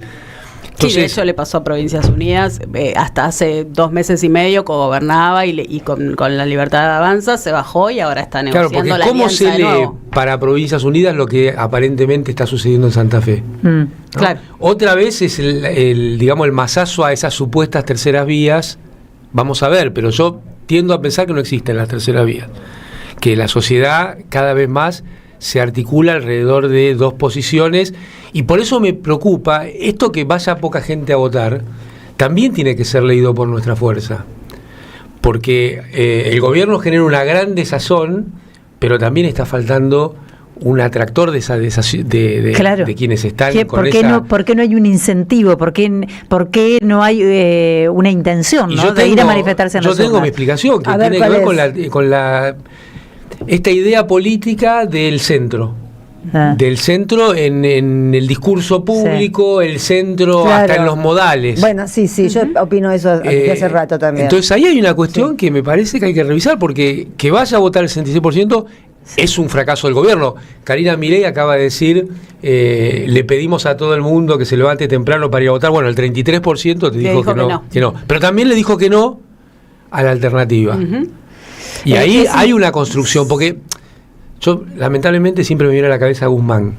Speaker 23: Entonces, sí, de hecho le pasó a Provincias Unidas, hasta hace 2 meses y medio gobernaba y con la Libertad Avanza se bajó y ahora está negociando, claro, porque
Speaker 19: ¿cómo se lee para Provincias Unidas lo que aparentemente está sucediendo en Santa Fe? ¿No?
Speaker 23: Claro.
Speaker 19: Otra vez es digamos, el mazazo a esas supuestas terceras vías. Vamos a ver, pero yo tiendo a pensar que no existen las terceras vías, que la sociedad cada vez más se articula alrededor de 2 posiciones, y por eso me preocupa esto, que vaya poca gente a votar. También tiene que ser leído por nuestra fuerza, porque el gobierno genera una gran desazón, pero también está faltando un atractor
Speaker 3: claro,
Speaker 19: de quienes están con
Speaker 3: ¿Por qué no hay un incentivo? ¿Por qué no hay una intención, ¿no? de ir a manifestarse en las urnas?
Speaker 19: Yo tengo mi explicación, que tiene que ver con esta idea política del centro. Del centro en el discurso público, sí, el centro, claro, hasta en los modales.
Speaker 7: Bueno, sí, yo opino eso desde hace rato también.
Speaker 19: Entonces ahí hay una cuestión que me parece que hay que revisar, porque que vaya a votar el 66% es un fracaso del gobierno. Karina Milei acaba de decir, le pedimos a todo el mundo que se levante temprano para ir a votar. Bueno, el 33% te dijo que no. Pero también le dijo que no a la alternativa. Y ahí hay una construcción, porque yo lamentablemente siempre me viene a la cabeza Guzmán.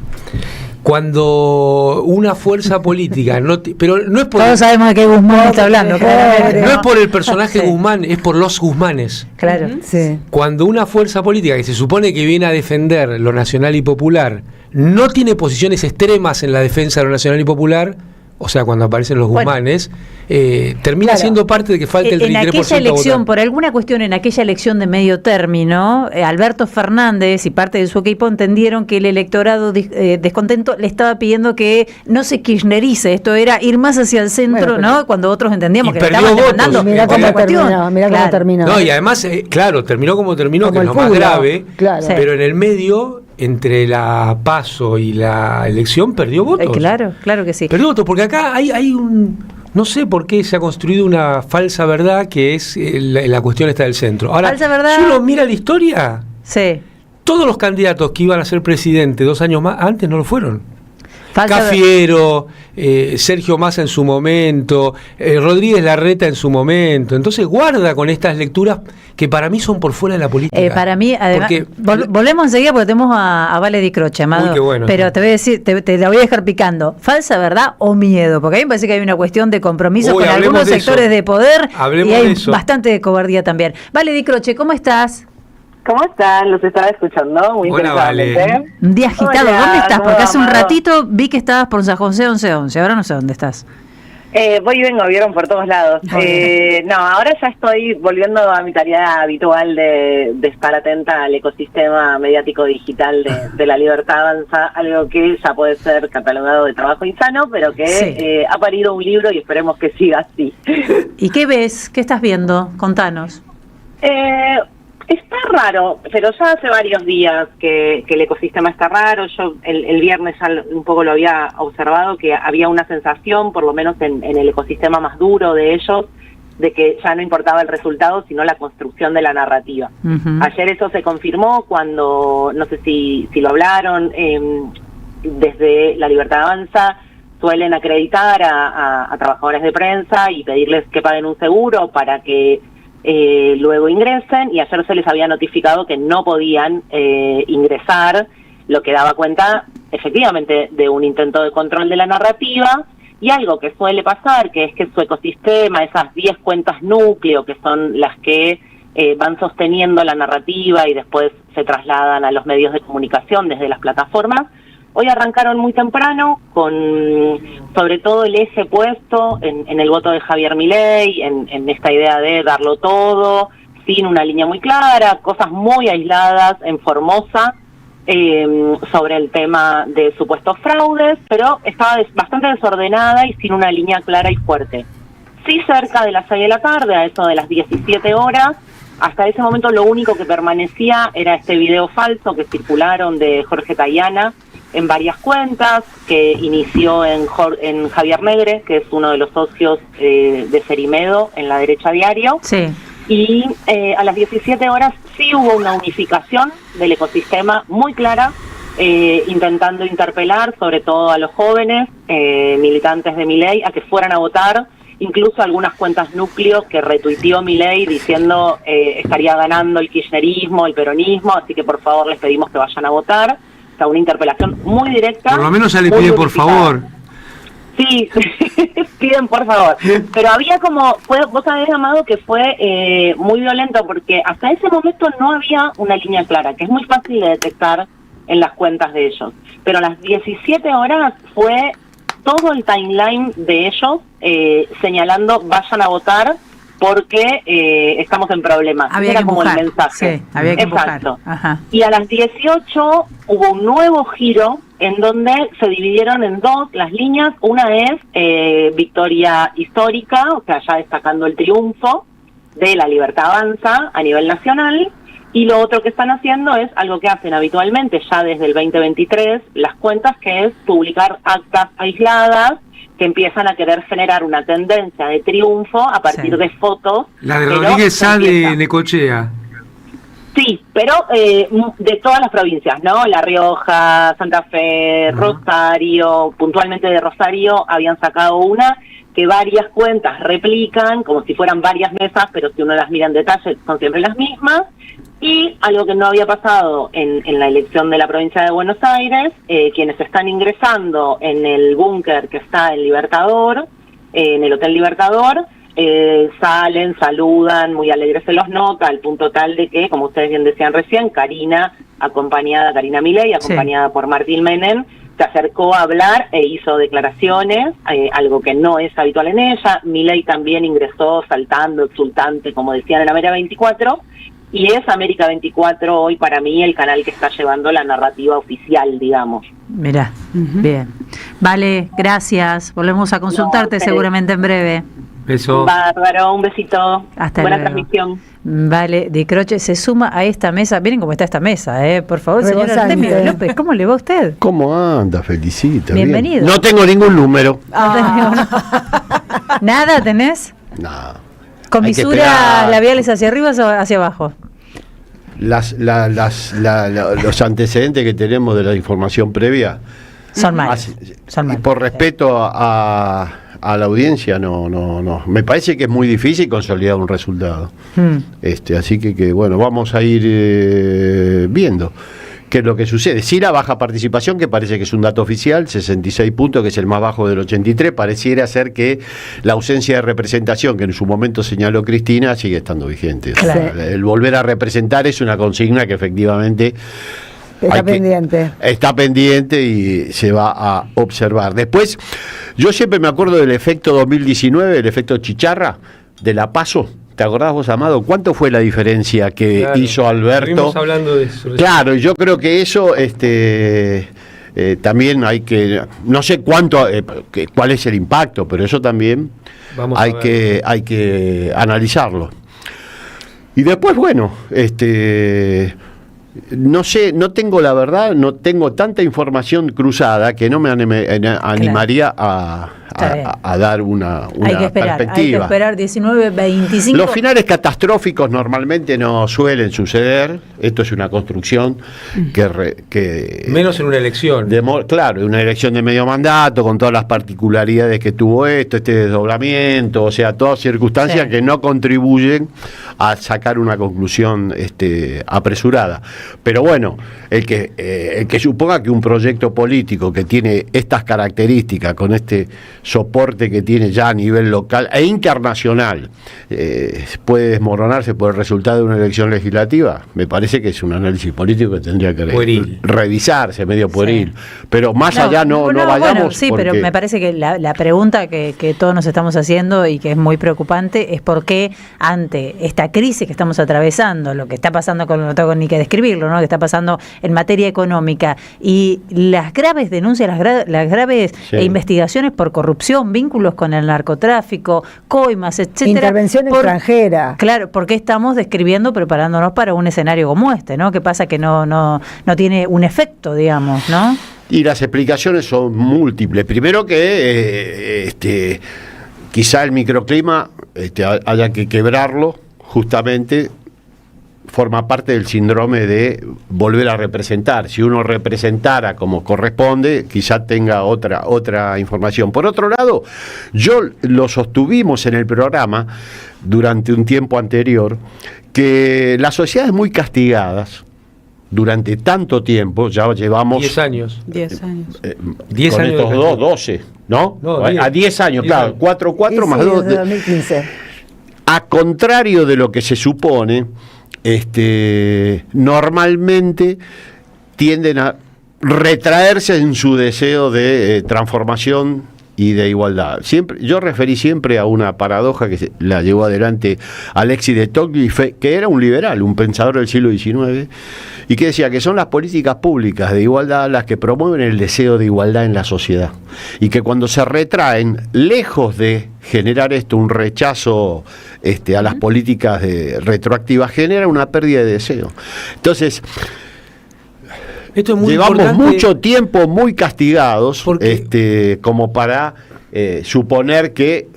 Speaker 19: Cuando una fuerza política, pero no es por...
Speaker 3: Todos sabemos de qué Guzmán está hablando.
Speaker 19: No es por el personaje Guzmán, es por los Guzmanes.
Speaker 3: Claro, sí.
Speaker 19: Cuando una fuerza política que se supone que viene a defender lo nacional y popular no tiene posiciones extremas en la defensa de lo nacional y popular, o sea, cuando aparecen los Guzmanes, termina siendo parte de que falte el 33%
Speaker 3: en aquella elección, por alguna cuestión, en aquella elección de medio término, Alberto Fernández y parte de su equipo entendieron que el electorado descontento le estaba pidiendo que no se kirchnerice, esto era ir más hacia el centro, ¿no? Cuando otros entendíamos que le estaban demandando.
Speaker 7: Mirá cómo terminó.
Speaker 19: No, y además, claro, terminó como terminó, que es lo más grave, claro, pero en el medio, entre la PASO y la elección, perdió votos.
Speaker 3: Claro que sí.
Speaker 19: Perdió votos, porque acá hay un... No sé por qué se ha construido una falsa verdad, que es la cuestión esta del centro. Ahora, si uno mira la historia,
Speaker 3: sí,
Speaker 19: todos los candidatos que iban a ser presidente 2 años más antes no lo fueron. Cafiero, Sergio Massa en su momento, Rodríguez Larreta en su momento. Entonces guarda con estas lecturas que para mí son por fuera de la política.
Speaker 3: Para mí, además, volvemos enseguida porque tenemos a Vale Di Croce, Amado.
Speaker 19: Uy, qué bueno,
Speaker 3: pero sí, te voy a decir, te la voy a dejar picando. ¿Falsa verdad o miedo? Porque a mí me parece que hay una cuestión de compromiso con algunos sectores de poder, y hay bastante de cobardía también. Vale Di Croce, ¿cómo estás?
Speaker 8: ¿Cómo están? Los estaba escuchando muy interesantemente.
Speaker 19: Vale.
Speaker 3: Un día agitado. Hola, ¿dónde estás? Porque hace un ratito vi que estabas por San José 1111. Ahora no sé dónde estás.
Speaker 8: Voy y vengo, vieron por todos lados. No, ahora ya estoy volviendo a mi tarea habitual de estar atenta al ecosistema mediático digital de la Libertad Avanza, algo que ya puede ser catalogado de trabajo insano, pero que ha parido un libro y esperemos que siga así.
Speaker 3: ¿Y qué ves? ¿Qué estás viendo? Contanos.
Speaker 8: Está raro, pero ya hace varios días que el ecosistema está raro. Yo el viernes ya un poco lo había observado, que había una sensación, por lo menos en el ecosistema más duro de ellos, de que ya no importaba el resultado, sino la construcción de la narrativa. Ayer eso se confirmó cuando, no sé si lo hablaron, desde La Libertad Avanza suelen acreditar a trabajadores de prensa y pedirles que paguen un seguro para que luego ingresen, y ayer se les había notificado que no podían ingresar, lo que daba cuenta efectivamente de un intento de control de la narrativa. Y algo que suele pasar, que es que su ecosistema, esas 10 cuentas núcleo, que son las que van sosteniendo la narrativa y después se trasladan a los medios de comunicación desde las plataformas, hoy arrancaron muy temprano con sobre todo el eje puesto en el voto de Javier Milei, en esta idea de darlo todo, sin una línea muy clara, cosas muy aisladas en Formosa, sobre el tema de supuestos fraudes, pero estaba bastante desordenada y sin una línea clara y fuerte. Sí, cerca de las 6 de la tarde, a eso de las 17 horas, hasta ese momento lo único que permanecía era este video falso que circularon de Jorge Tayana en varias cuentas, que inició en Javier Negre, que es uno de los socios de Cerimedo en La Derecha Diario.
Speaker 3: Sí.
Speaker 8: Y a las 17 horas sí hubo una unificación del ecosistema muy clara, intentando interpelar sobre todo a los jóvenes militantes de Milei a que fueran a votar, incluso algunas cuentas núcleo que retuiteó Milei diciendo estaría ganando el kirchnerismo, el peronismo, así que por favor les pedimos que vayan a votar. O sea, una interpelación muy directa.
Speaker 19: Por lo menos ya le piden por favor.
Speaker 8: Sí, piden por favor. Pero había vos sabés, Amado, que fue muy violento, porque hasta ese momento no había una línea clara, que es muy fácil de detectar en las cuentas de ellos. Pero a las 17 horas fue todo el timeline de ellos señalando vayan a votar porque estamos en problemas. Era como el mensaje.
Speaker 3: Sí, había que
Speaker 8: Exacto.
Speaker 3: Ajá.
Speaker 8: Y a las 18 hubo un nuevo giro en donde se dividieron en dos las líneas. Una es victoria histórica, o sea, ya destacando el triunfo de La Libertad Avanza a nivel nacional, y lo otro que están haciendo es algo que hacen habitualmente ya desde el 2023 las cuentas, que es publicar actas aisladas que empiezan a querer generar una tendencia de triunfo a partir de fotos.
Speaker 19: La de Rodríguez Sá de Necochea.
Speaker 8: Sí, pero de todas las provincias, ¿no? La Rioja, Santa Fe, Rosario, puntualmente de Rosario habían sacado una que varias cuentas replican, como si fueran varias mesas, pero si uno las mira en detalle son siempre las mismas. Y algo que no había pasado en la elección de la provincia de Buenos Aires, quienes están ingresando en el búnker que está en Libertador, en el Hotel Libertador, salen, saludan, muy alegres se los nota, al punto tal de que, como ustedes bien decían recién, Karina Milei, acompañada por Martín Menem, se acercó a hablar e hizo declaraciones, algo que no es habitual en ella. Milei también ingresó saltando, exultante, como decían en América 24, y es América 24 hoy para mí el canal que está llevando la narrativa oficial, digamos.
Speaker 3: Mirá, bien. Vale, gracias. Volvemos a consultarte seguramente en breve.
Speaker 19: Beso.
Speaker 8: Bárbaro, un besito.
Speaker 3: Hasta
Speaker 8: Buena
Speaker 3: luego.
Speaker 8: transmisión.
Speaker 3: Vale, Di Croce se suma a esta mesa. Miren cómo está esta mesa, por favor, señor Artemio López, ¿cómo le va a usted?
Speaker 9: ¿Cómo anda? Felicita.
Speaker 3: Bienvenido.
Speaker 9: Bien. No tengo ningún número.
Speaker 3: ¿Nada tenés?
Speaker 9: Nada.
Speaker 3: ¿Comisura labiales hacia arriba o hacia abajo?
Speaker 9: Los antecedentes que tenemos de la información previa
Speaker 3: son malos.
Speaker 9: Y por respeto a la audiencia, no. Me parece que es muy difícil consolidar un resultado. Así que bueno, vamos a ir viendo qué es lo que sucede. Sí, la baja participación, que parece que es un dato oficial, 66 puntos, que es el más bajo del 83, pareciera ser que la ausencia de representación, que en su momento señaló Cristina, sigue estando vigente. Claro. El volver a representar es una consigna que efectivamente está pendiente y se va a observar. Después, yo siempre me acuerdo del efecto 2019, el efecto chicharra de la PASO. ¿Te acordás vos, Amado? ¿Cuánto fue la diferencia que hizo Alberto?
Speaker 19: Estuvimos hablando de eso.
Speaker 9: Claro, yo creo que eso también hay que, no sé cuál es el impacto, pero eso también hay que analizarlo. Y después, bueno, no sé, no tengo la verdad, no tengo tanta información cruzada que no me animaría a dar una perspectiva.
Speaker 3: Hay que esperar 19-25.
Speaker 9: Los finales catastróficos normalmente no suelen suceder. Esto es una construcción que
Speaker 19: menos en una elección.
Speaker 9: Claro, una elección de medio mandato, con todas las particularidades que tuvo este desdoblamiento, o sea, todas circunstancias que no contribuyen a sacar una conclusión apresurada. Pero bueno, el que suponga que un proyecto político que tiene estas características, con este soporte que tiene ya a nivel local e internacional, puede desmoronarse por el resultado de una elección legislativa, me parece que es un análisis político que tendría que revisarse, medio pueril. Pero más allá no vayamos.
Speaker 3: Bueno, sí, pero me parece que la pregunta que todos nos estamos haciendo y que es muy preocupante es por qué ante esta crisis que estamos atravesando, lo que está pasando no tengo ni que describirlo, ¿no? Que está pasando en materia económica y las graves denuncias, las graves investigaciones por corrupción, vínculos con el narcotráfico, coimas, etcétera.
Speaker 7: Intervención extranjera.
Speaker 3: Claro, porque estamos preparándonos para un escenario como este, ¿no? Que pasa que no tiene un efecto, digamos, ¿no?
Speaker 9: Y las explicaciones son múltiples. Primero que quizá el microclima haya que quebrarlo, justamente forma parte del síndrome de volver a representar. Si uno representara como corresponde, quizá tenga otra información. Por otro lado, yo lo sostuvimos en el programa durante un tiempo anterior, que las sociedades muy castigadas durante tanto tiempo, ya llevamos
Speaker 19: 10 años.
Speaker 23: 10 años.
Speaker 19: 10
Speaker 9: con
Speaker 19: años
Speaker 9: estos 12, ¿no? A 10 años, claro, 4 más 2.
Speaker 7: Desde 2015.
Speaker 9: A contrario de lo que se supone, normalmente tienden a retraerse en su deseo de transformación y de igualdad. Yo referí siempre a una paradoja que la llevó adelante Alexis de Tocqueville, que era un liberal, un pensador del siglo XIX, y que decía que son las políticas públicas de igualdad las que promueven el deseo de igualdad en la sociedad, y que cuando se retraen, lejos de generar un rechazo a las políticas retroactivas, genera una pérdida de deseo. Entonces,
Speaker 19: esto es muy
Speaker 9: llevamos
Speaker 19: importante,
Speaker 9: mucho tiempo muy castigados como para suponer que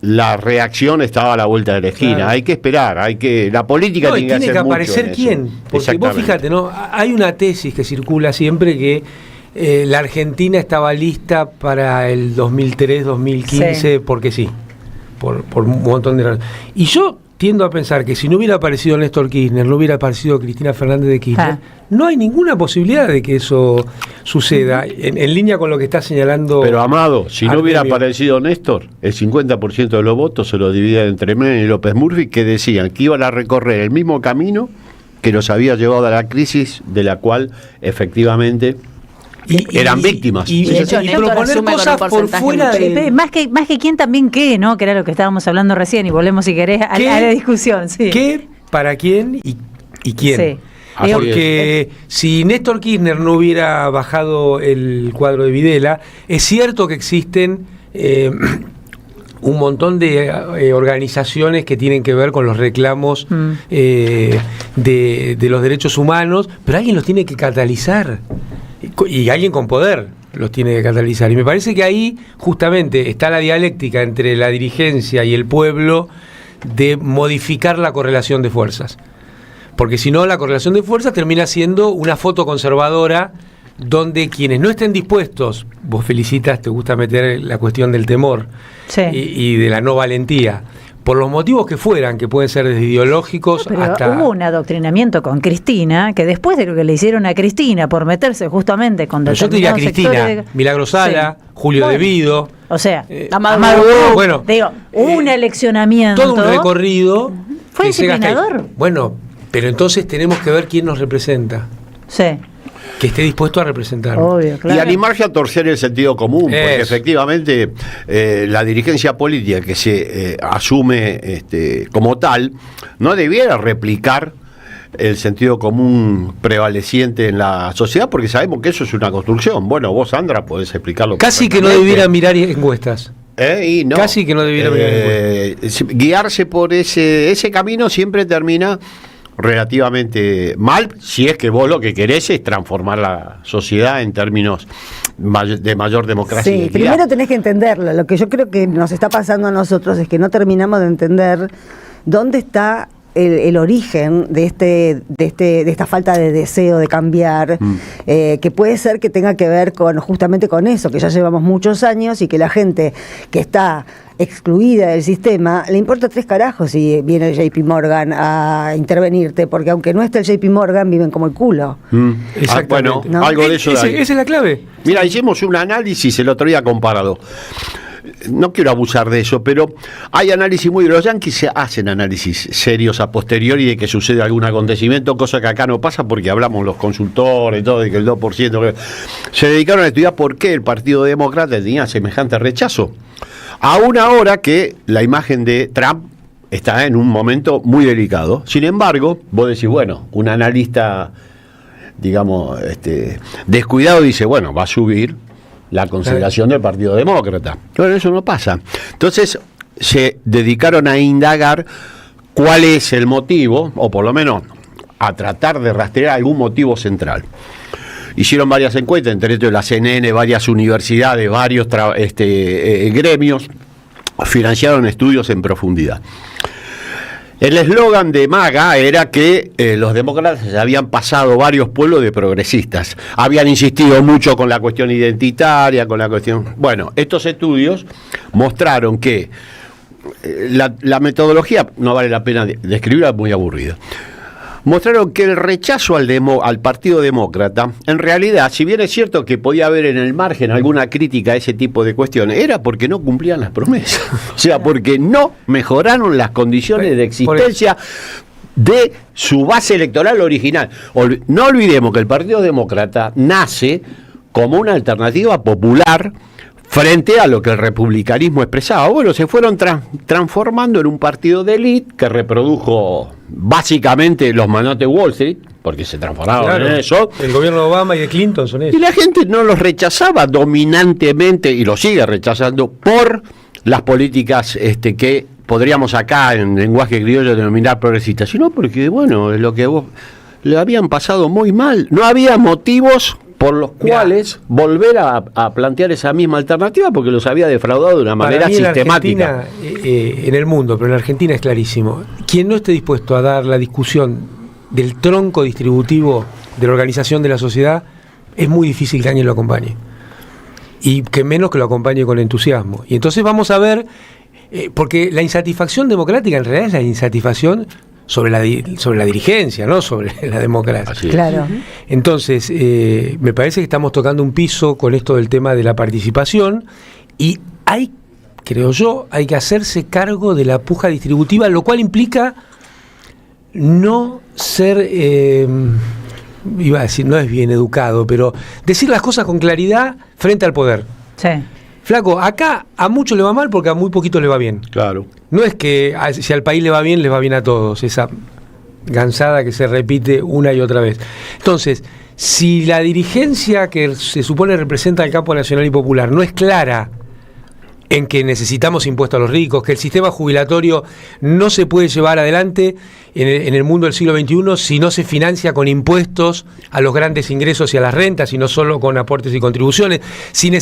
Speaker 9: la reacción estaba a la vuelta de la esquina. Claro. Hay que esperar, la política tiene que
Speaker 19: aparecer
Speaker 9: mucho
Speaker 19: quién. Porque vos fíjate, ¿no? Hay una tesis que circula siempre que la Argentina estaba lista para el 2003, 2015, porque sí, por un montón de razones. Y yo tiendo a pensar que si no hubiera aparecido Néstor Kirchner, no hubiera aparecido Cristina Fernández de Kirchner, no hay ninguna posibilidad de que eso suceda, en línea con lo que está señalando.
Speaker 9: Pero Amado, si no hubiera aparecido Néstor, el 50% de los votos se lo dividían entre Menem y López Murphy, que decían que iban a recorrer el mismo camino que los había llevado a la crisis, de la cual efectivamente eran víctimas.
Speaker 3: Y proponer cosas por fuera de... Más que quién también qué, ¿no? Que era lo que estábamos hablando recién, y volvemos si querés a la discusión. Sí.
Speaker 19: ¿Qué, para quién y quién? Sí. Porque si Néstor Kirchner no hubiera bajado el cuadro de Videla, es cierto que existen un montón de organizaciones que tienen que ver con los reclamos de los derechos humanos, pero alguien los tiene que catalizar. Y alguien con poder los tiene que catalizar. Y me parece que ahí justamente está la dialéctica entre la dirigencia y el pueblo de modificar la correlación de fuerzas. Porque si no, la correlación de fuerzas termina siendo una foto conservadora donde quienes no estén dispuestos, vos felicitas, te gusta meter la cuestión del temor y de la no valentía, por los motivos que fueran, que pueden ser desde ideológicos hasta...
Speaker 3: Hubo un adoctrinamiento con Cristina, que después de lo que le hicieron a Cristina por meterse justamente con
Speaker 19: determinados sectores... Yo te diría Cristina, Milagro Sala, Julio De Vido...
Speaker 3: O sea,
Speaker 23: Amado,
Speaker 3: bueno, digo, hubo un eleccionamiento...
Speaker 19: Todo un recorrido...
Speaker 3: Fue disciplinador.
Speaker 19: Bueno, pero entonces tenemos que ver quién nos representa.
Speaker 3: Sí.
Speaker 19: Que esté dispuesto a representar.
Speaker 3: Obvio, claro.
Speaker 9: Y animarse a torcer el sentido común, porque efectivamente la dirigencia política que se asume como tal no debiera replicar el sentido común prevaleciente en la sociedad, porque sabemos que eso es una construcción. Bueno, vos, Sandra, podés explicarlo.
Speaker 19: Casi que no debiera mirar encuestas.
Speaker 9: Y no,
Speaker 19: casi que no debiera
Speaker 9: guiarse por ese camino siempre termina relativamente mal, si es que vos lo que querés es transformar la sociedad en términos de mayor democracia.
Speaker 7: Sí, primero tenés que entenderlo. Lo que yo creo que nos está pasando a nosotros es que no terminamos de entender dónde está el origen de esta falta de deseo de cambiar, que puede ser que tenga que ver justamente con eso, que ya llevamos muchos años y que la gente que está excluida del sistema, le importa 3 carajos si viene el JP Morgan a intervenirte, porque aunque no esté el JP Morgan, viven como el culo.
Speaker 9: Bueno, ¿no? Algo de eso.
Speaker 19: Esa es la clave.
Speaker 9: Mira, hicimos un análisis el otro día comparado. No quiero abusar de eso, pero hay análisis los yanquis hacen análisis serios a posteriori de que sucede algún acontecimiento, cosa que acá no pasa porque hablamos los consultores, todo, de que el 2% se dedicaron a estudiar por qué el Partido Demócrata tenía semejante rechazo. Aún ahora que la imagen de Trump está en un momento muy delicado. Sin embargo, vos decís, bueno, un analista, digamos, descuidado dice, bueno, va a subir la consideración del Partido Demócrata. Bueno, eso no pasa. Entonces se dedicaron a indagar cuál es el motivo, o por lo menos a tratar de rastrear algún motivo central. Hicieron varias encuestas, entre ellos la CNN, varias universidades, varios gremios, financiaron estudios en profundidad. El eslogan de MAGA era que los demócratas habían pasado varios pueblos de progresistas. Habían insistido mucho con la cuestión identitaria, con la cuestión... Bueno, estos estudios mostraron que la metodología, no vale la pena describirla, es muy aburrida. Mostraron que el rechazo al Partido Demócrata, en realidad, si bien es cierto que podía haber en el margen alguna crítica a ese tipo de cuestiones, era porque no cumplían las promesas. O sea, porque no mejoraron las condiciones de existencia de su base electoral original. No olvidemos que el Partido Demócrata nace como una alternativa popular frente a lo que el republicanismo expresaba. Bueno, se fueron transformando en un partido de élite que reprodujo básicamente los magnates de Wall Street, porque se transformaron en eso.
Speaker 19: El gobierno de Obama y de Clinton son eso.
Speaker 9: Y la gente no los rechazaba dominantemente, y lo sigue rechazando, por las políticas que podríamos acá en lenguaje criollo denominar progresistas, sino porque, bueno, es lo que vos le habían pasado muy mal. No había motivos por los cuales volver a plantear esa misma alternativa, porque los había defraudado de una manera sistemática.
Speaker 19: En el mundo, pero en Argentina es clarísimo. Quien no esté dispuesto a dar la discusión del tronco distributivo de la organización de la sociedad, es muy difícil que alguien lo acompañe. Y que menos que lo acompañe con entusiasmo. Y entonces vamos a ver, porque la insatisfacción democrática en realidad es la insatisfacción sobre la dirigencia, no sobre la democracia.
Speaker 7: Claro.
Speaker 19: Entonces, me parece que estamos tocando un piso con esto del tema de la participación, y creo yo, hay que hacerse cargo de la puja distributiva, lo cual implica no ser, iba a decir, no es bien educado, pero decir las cosas con claridad frente al poder.
Speaker 3: Sí.
Speaker 19: Flaco, acá a muchos le va mal porque a muy poquito le va bien.
Speaker 9: Claro.
Speaker 19: No es que si al país le va bien, les va bien a todos. Esa gansada que se repite una y otra vez. Entonces, si la dirigencia que se supone representa al campo nacional y popular no es clara en que necesitamos impuestos a los ricos, que el sistema jubilatorio no se puede llevar adelante en el mundo del siglo XXI si no se financia con impuestos a los grandes ingresos y a las rentas, y no solo con aportes y contribuciones, si no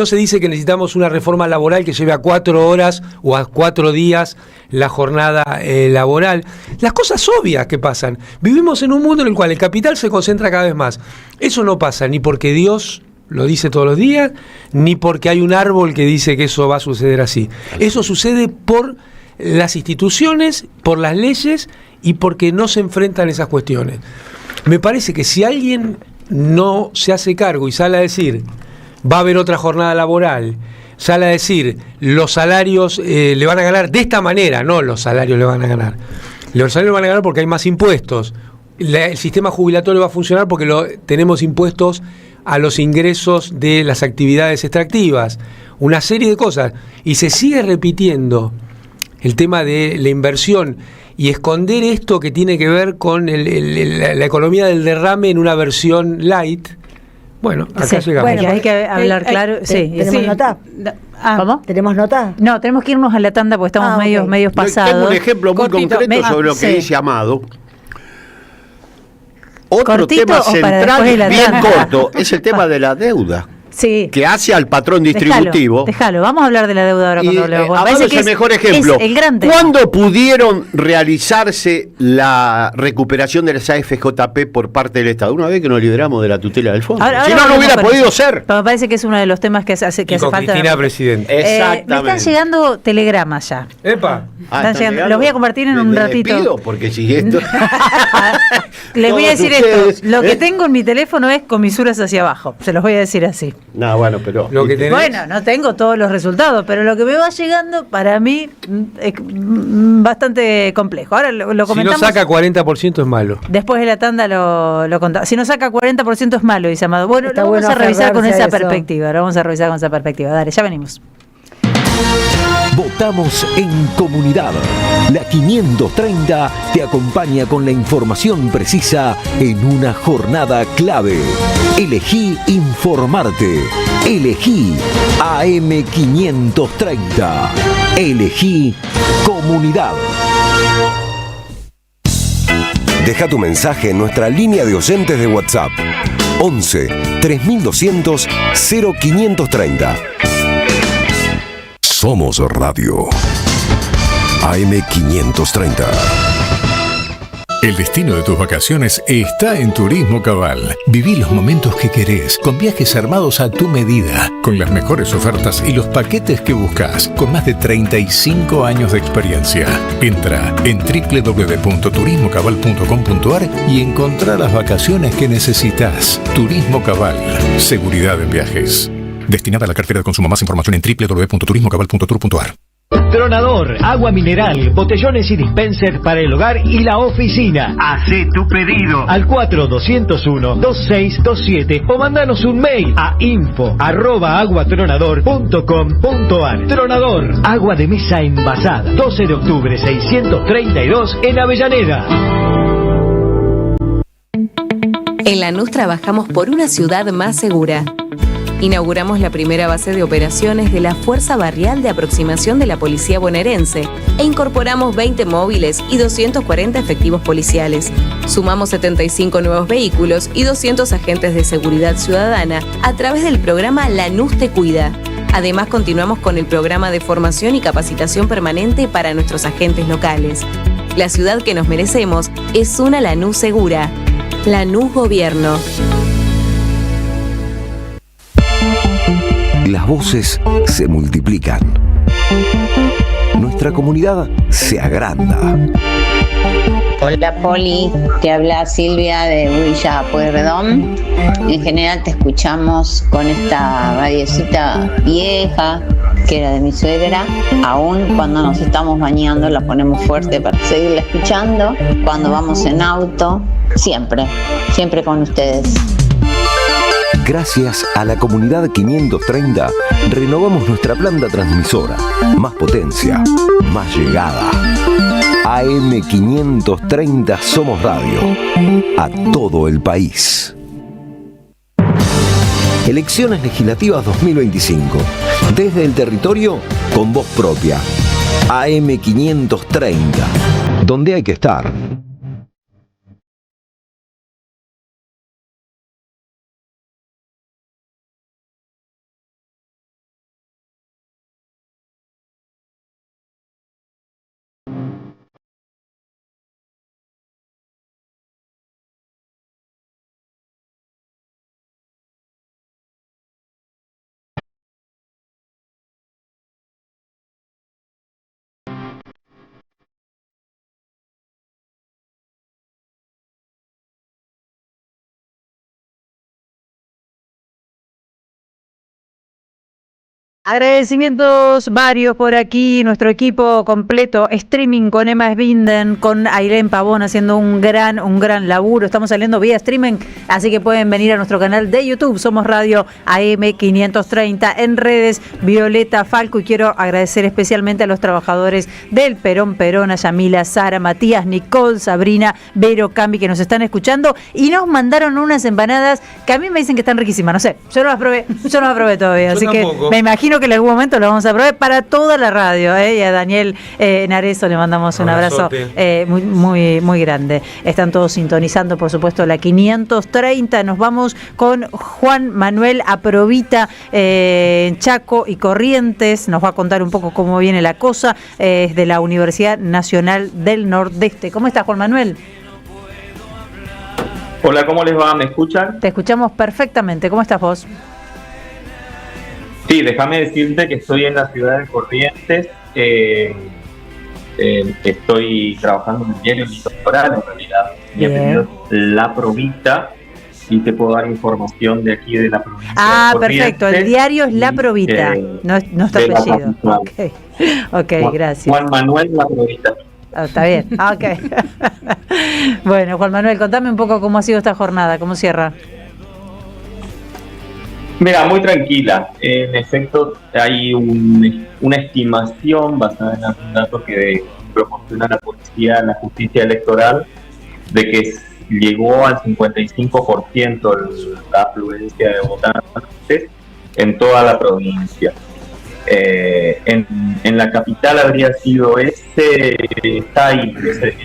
Speaker 19: se dice que necesitamos una reforma laboral que lleve a 4 horas o a 4 días la jornada laboral. Las cosas obvias que pasan. Vivimos en un mundo en el cual el capital se concentra cada vez más. Eso no pasa ni porque Dios lo dice todos los días, ni porque hay un árbol que dice que eso va a suceder así. Eso sucede por las instituciones, por las leyes y porque no se enfrentan esas cuestiones. Me parece que si alguien no se hace cargo y sale a decir va a haber otra jornada laboral, sale a decir los salarios le van a ganar de esta manera, no los salarios le van a ganar. Los salarios van a ganar porque hay más impuestos. El sistema jubilatorio va a funcionar porque tenemos impuestos a los ingresos de las actividades extractivas, una serie de cosas, y se sigue repitiendo el tema de la inversión y esconder esto que tiene que ver con la economía del derrame en una versión light, Bueno, acá
Speaker 3: Sí,
Speaker 19: llegamos.
Speaker 3: bueno, hay que hablar claro. Sí,
Speaker 7: ¿Tenemos
Speaker 3: sí.
Speaker 7: nota?
Speaker 3: ¿Cómo?
Speaker 7: ¿Tenemos nota?
Speaker 3: No, tenemos que irnos a la tanda porque estamos
Speaker 7: ok.
Speaker 3: medios pasados.
Speaker 9: Tengo un ejemplo muy
Speaker 3: Cortito.
Speaker 9: concreto sobre lo que
Speaker 3: Sí.
Speaker 9: dice Amado. Otro
Speaker 3: ¿Cortito
Speaker 9: tema
Speaker 3: o para
Speaker 9: central,
Speaker 3: después de la
Speaker 9: bien
Speaker 3: tanda?
Speaker 9: corto, es el tema de la deuda.
Speaker 3: Sí.
Speaker 9: Que hace al patrón distributivo.
Speaker 3: Déjalo. Vamos a hablar de la deuda ahora cuando hablemos. Me
Speaker 9: Amado
Speaker 3: parece
Speaker 9: es
Speaker 3: que
Speaker 9: el mejor ejemplo.
Speaker 3: Es el gran tema.
Speaker 9: ¿Cuándo pudieron realizarse la recuperación de las AFJP por parte del Estado? Una vez que nos liberamos de la tutela del fondo.
Speaker 3: Ahora
Speaker 9: Si no, no
Speaker 3: volvemos
Speaker 9: hubiera
Speaker 3: con
Speaker 9: podido
Speaker 3: eso.
Speaker 9: ser.
Speaker 3: Pero me parece que es uno de los temas que hace
Speaker 19: Y con
Speaker 3: falta.
Speaker 19: Cristina Presidente.
Speaker 3: Me
Speaker 9: Exactamente.
Speaker 3: están llegando telegramas ya.
Speaker 19: Epa.
Speaker 3: Están llegando. Los voy a compartir en un ratito.
Speaker 9: Pido porque si esto.
Speaker 3: Les voy a
Speaker 9: Todos
Speaker 3: decir
Speaker 9: ustedes,
Speaker 3: esto. Lo que tengo en mi teléfono es comisuras hacia abajo. Se los voy a decir así.
Speaker 9: No, bueno, pero.
Speaker 19: Lo que tenés-
Speaker 3: Bueno, no tengo todos los resultados, pero lo que me va llegando para mí es bastante complejo. Ahora lo
Speaker 19: Si no
Speaker 3: comentamos.
Speaker 19: saca 40% es malo.
Speaker 3: Después de la tanda lo contamos. Si no saca 40% es malo, dice Amado. Bueno,
Speaker 7: Está
Speaker 3: lo vamos
Speaker 7: bueno
Speaker 3: a revisar con
Speaker 7: aferrarse
Speaker 3: esa
Speaker 7: a eso.
Speaker 3: perspectiva. Lo vamos a revisar con esa perspectiva. Dale, ya venimos.
Speaker 10: Votamos en comunidad. La 530 te acompaña con la información precisa en una jornada clave. Elegí informarte. Elegí AM530. Elegí comunidad. Deja tu mensaje en nuestra línea de oyentes de WhatsApp. 11 3200 0530. Somos Radio. AM530.
Speaker 21: El destino de tus vacaciones está en Turismo Cabal. Viví los momentos que querés, con viajes armados a tu medida, con las mejores ofertas y los paquetes que buscas, con más de 35 años de experiencia. Entra en www.turismocabal.com.ar y encontrá las vacaciones que necesitas. Turismo Cabal. Seguridad en viajes. Destinada a la cartera de consumo. Más información en www.turismocabal.tour.ar.
Speaker 13: Tronador, agua mineral, botellones y dispenser para el hogar y la oficina. Hacé tu pedido al 4201-2627 o mandanos un mail a info@aguatronador.com.ar. Tronador, agua de mesa envasada. 12 de octubre 632 en Avellaneda.
Speaker 12: En Lanús trabajamos por una ciudad más segura. Inauguramos la primera base de operaciones de la Fuerza Barrial de Aproximación de la Policía Bonaerense e incorporamos 20 móviles y 240 efectivos policiales. Sumamos 75 nuevos vehículos y 200 agentes de seguridad ciudadana a través del programa Lanús Te Cuida. Además, continuamos con el programa de formación y capacitación permanente para nuestros agentes locales. La ciudad que nos merecemos es una Lanús segura. Lanús Gobierno.
Speaker 10: Las voces se multiplican. Nuestra comunidad se agranda.
Speaker 14: Hola Poli, te habla Silvia de Villa Pueyrredón. En general te escuchamos con esta radiecita vieja que era de mi suegra. Aún cuando nos estamos bañando la ponemos fuerte para seguirla escuchando. Cuando vamos en auto, siempre con ustedes.
Speaker 10: Gracias a la comunidad 530, renovamos nuestra planta transmisora. Más potencia, más llegada. AM530 Somos Radio. A todo el país. Elecciones legislativas 2025. Desde el territorio, con voz propia. AM530. Donde hay que estar.
Speaker 3: Agradecimientos varios por aquí, nuestro equipo completo, streaming con Emma Svinden, con Ailén Pavón haciendo un gran laburo. Estamos saliendo vía streaming, así que pueden venir a nuestro canal de YouTube, Somos Radio AM530, en redes Violeta Falco, y quiero agradecer especialmente a los trabajadores del Perón, a Yamila, Sara, Matías, Nicole, Sabrina, Vero, Cami, que nos están escuchando y nos mandaron unas empanadas que a mí me dicen que están riquísimas, no sé, yo no las probé todavía, así que me imagino que en algún momento lo vamos a probar para toda la radio, y a Daniel Narezo le mandamos un abrazo muy grande. Están todos sintonizando, por supuesto, la 530. Nos vamos con Juan Manuel Aprovita, Chaco y Corrientes. Nos va a contar un poco cómo viene la cosa, es de la Universidad Nacional del Nordeste. ¿Cómo estás, Juan Manuel?
Speaker 11: Hola, ¿cómo les va? ¿Me escuchan?
Speaker 3: Te escuchamos perfectamente. ¿Cómo estás vos?
Speaker 11: Sí, déjame decirte que estoy en la ciudad de Corrientes, estoy trabajando en el diario Litoral, en realidad, mi apellido es La Provita, y te puedo dar información de aquí de la provincia de Corrientes.
Speaker 3: Perfecto, el diario es La Provita, no está apellido. Ok, gracias.
Speaker 11: Juan Manuel La Provita.
Speaker 3: Está bien, ok. Bueno, Juan Manuel, contame un poco cómo ha sido esta jornada, cómo cierra.
Speaker 11: Mira, muy tranquila. En efecto, hay una estimación basada en algún dato que proporciona la policía, la justicia electoral, de que llegó al 55% la afluencia de votantes en toda la provincia. En la capital habría sido en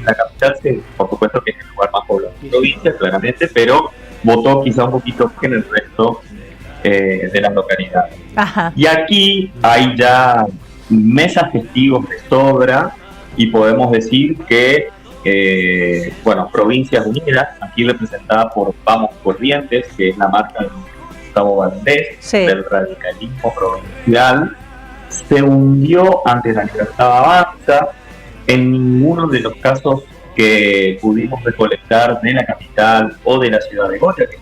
Speaker 11: la capital, por supuesto que es el lugar más poblado de la provincia, claramente, pero votó quizá un poquito más que en el resto de las localidades. Ajá. Y aquí hay ya mesas festivos de sobra y podemos decir que Provincias Unidas, aquí representada por Vamos Corrientes, que es la marca de Gustavo Valdés, del radicalismo provincial, se hundió ante la Libertad Avanza. En ninguno de los casos que pudimos recolectar de la capital o de la ciudad de Goya, que es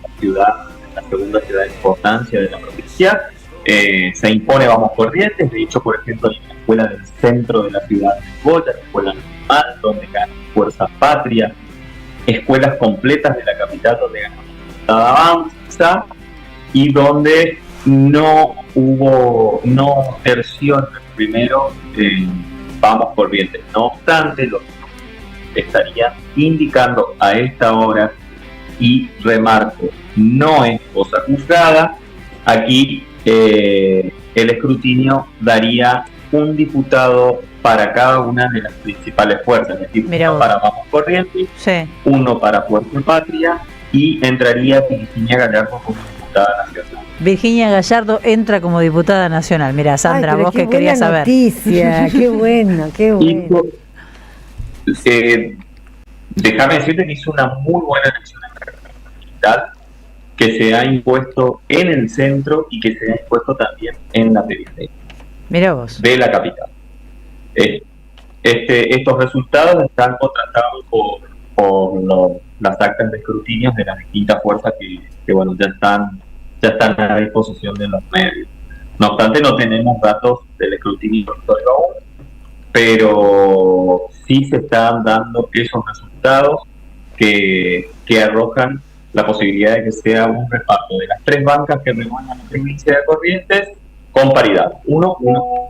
Speaker 11: la segunda ciudad de importancia de la provincia, se impone Vamos Corrientes. De hecho, por ejemplo, hay una escuela del centro de la ciudad de Goya, la escuela normal, donde gana Fuerza Patria, escuelas completas de la capital donde gana la Libertad Avanza, y donde no terció en el primero Vamos Corrientes. No obstante, lo que estaría indicando a esta hora, y remarco, no es cosa juzgada, aquí el escrutinio daría un diputado para cada una de las principales fuerzas, es decir, uno para Vamos Corrientes, uno para Fuerza Patria, y entraría Virginia Gallardo como diputada nacional.
Speaker 3: Virginia Gallardo entra como diputada nacional. Mira, Sandra, vos que querías saber.
Speaker 7: Noticia, qué bueno, qué bueno.
Speaker 11: Déjame decirte que hizo una muy buena elección en la capital, que se ha impuesto en el centro y que se ha impuesto también en la periferia.
Speaker 3: Mira vos.
Speaker 11: De la capital. Estos resultados están contrastados por las actas de escrutinios de las distintas fuerzas que ya están a disposición de los medios. No obstante, no tenemos datos del escrutinio aún, pero sí se están dando esos resultados que arrojan la posibilidad de que sea un reparto de las tres bancas que reúnen la provincia de Corrientes con paridad, 1-1.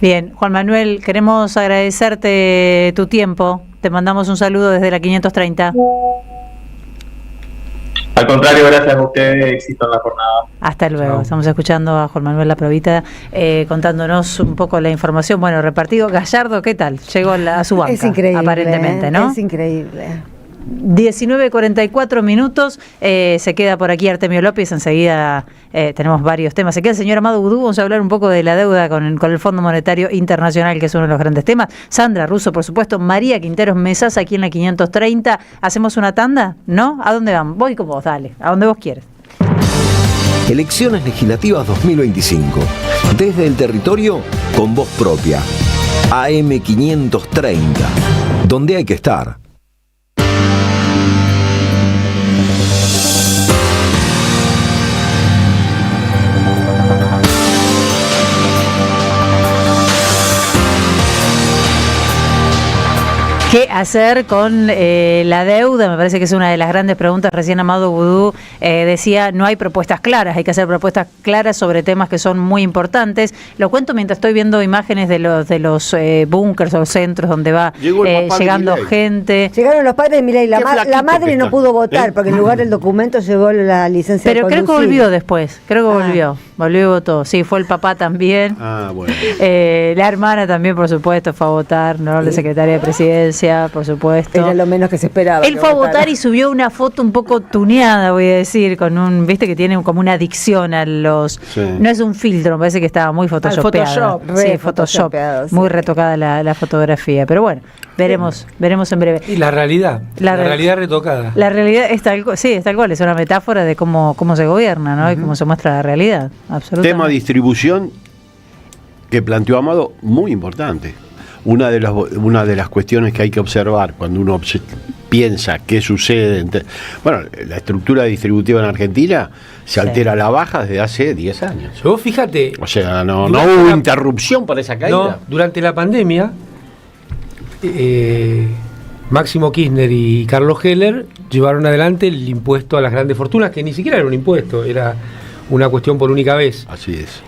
Speaker 3: Bien, Juan Manuel, queremos agradecerte tu tiempo. Te mandamos un saludo desde la 530.
Speaker 11: Al contrario, gracias a ustedes, éxito en la jornada.
Speaker 3: Hasta luego. Chao. Estamos escuchando a Juan Manuel La Provita contándonos un poco la información. Bueno, repartido. Gallardo, ¿qué tal? Llegó a su banca,
Speaker 7: es increíble,
Speaker 3: aparentemente, ¿no?
Speaker 7: Es increíble.
Speaker 3: 19:44 minutos, se queda por aquí Artemio López, enseguida tenemos varios temas. Se queda el señor Amado Gudú, vamos a hablar un poco de la deuda con el Fondo Monetario Internacional, que es uno de los grandes temas. Sandra Russo, por supuesto, María Quinteros Mesas, aquí en la 530. ¿Hacemos una tanda? ¿No? ¿A dónde vamos? Voy con vos, dale, a donde vos quieras.
Speaker 10: Elecciones Legislativas 2025. Desde el territorio, con voz propia. AM530. Donde hay que estar.
Speaker 3: hacer con la deuda? Me parece que es una de las grandes preguntas. Recién Amado Boudou decía, no hay propuestas claras, hay que hacer propuestas claras sobre temas que son muy importantes. Lo cuento mientras estoy viendo imágenes de los búnkers o centros donde va llegando gente.
Speaker 7: Llegaron los padres de Milei, la madre no pudo votar porque en lugar del documento llegó la licencia de conducir.
Speaker 3: Pero creo que volvió después, volvió y votó. Sí, fue el papá también.
Speaker 9: Bueno.
Speaker 3: La hermana también, por supuesto, fue a votar, ¿no? La secretaria de Presidencia, por supuesto.
Speaker 7: Era lo menos que se esperaba.
Speaker 3: Él fue a votar y subió una foto un poco tuneada, voy a decir, con viste que tiene como una adicción a los... Sí. No es un filtro, me parece que estaba muy photoshopeada. Photoshop. Muy retocada la fotografía, pero bueno, veremos en breve.
Speaker 19: Y la realidad, la realidad retocada.
Speaker 3: La realidad es tal cual, es una metáfora de cómo se gobierna, ¿no? Y cómo se muestra la realidad, absolutamente.
Speaker 9: Tema distribución que planteó Amado, muy importante. Una de las cuestiones que hay que observar cuando uno piensa qué sucede. Bueno, la estructura distributiva en Argentina se altera a la baja desde hace 10 años.
Speaker 19: Vos fíjate.
Speaker 9: O sea, no hubo interrupción para esa caída.
Speaker 19: No, durante la pandemia, Máximo Kirchner y Carlos Heller llevaron adelante el impuesto a las grandes fortunas, que ni siquiera era un impuesto, era una cuestión por única vez.
Speaker 9: Así es.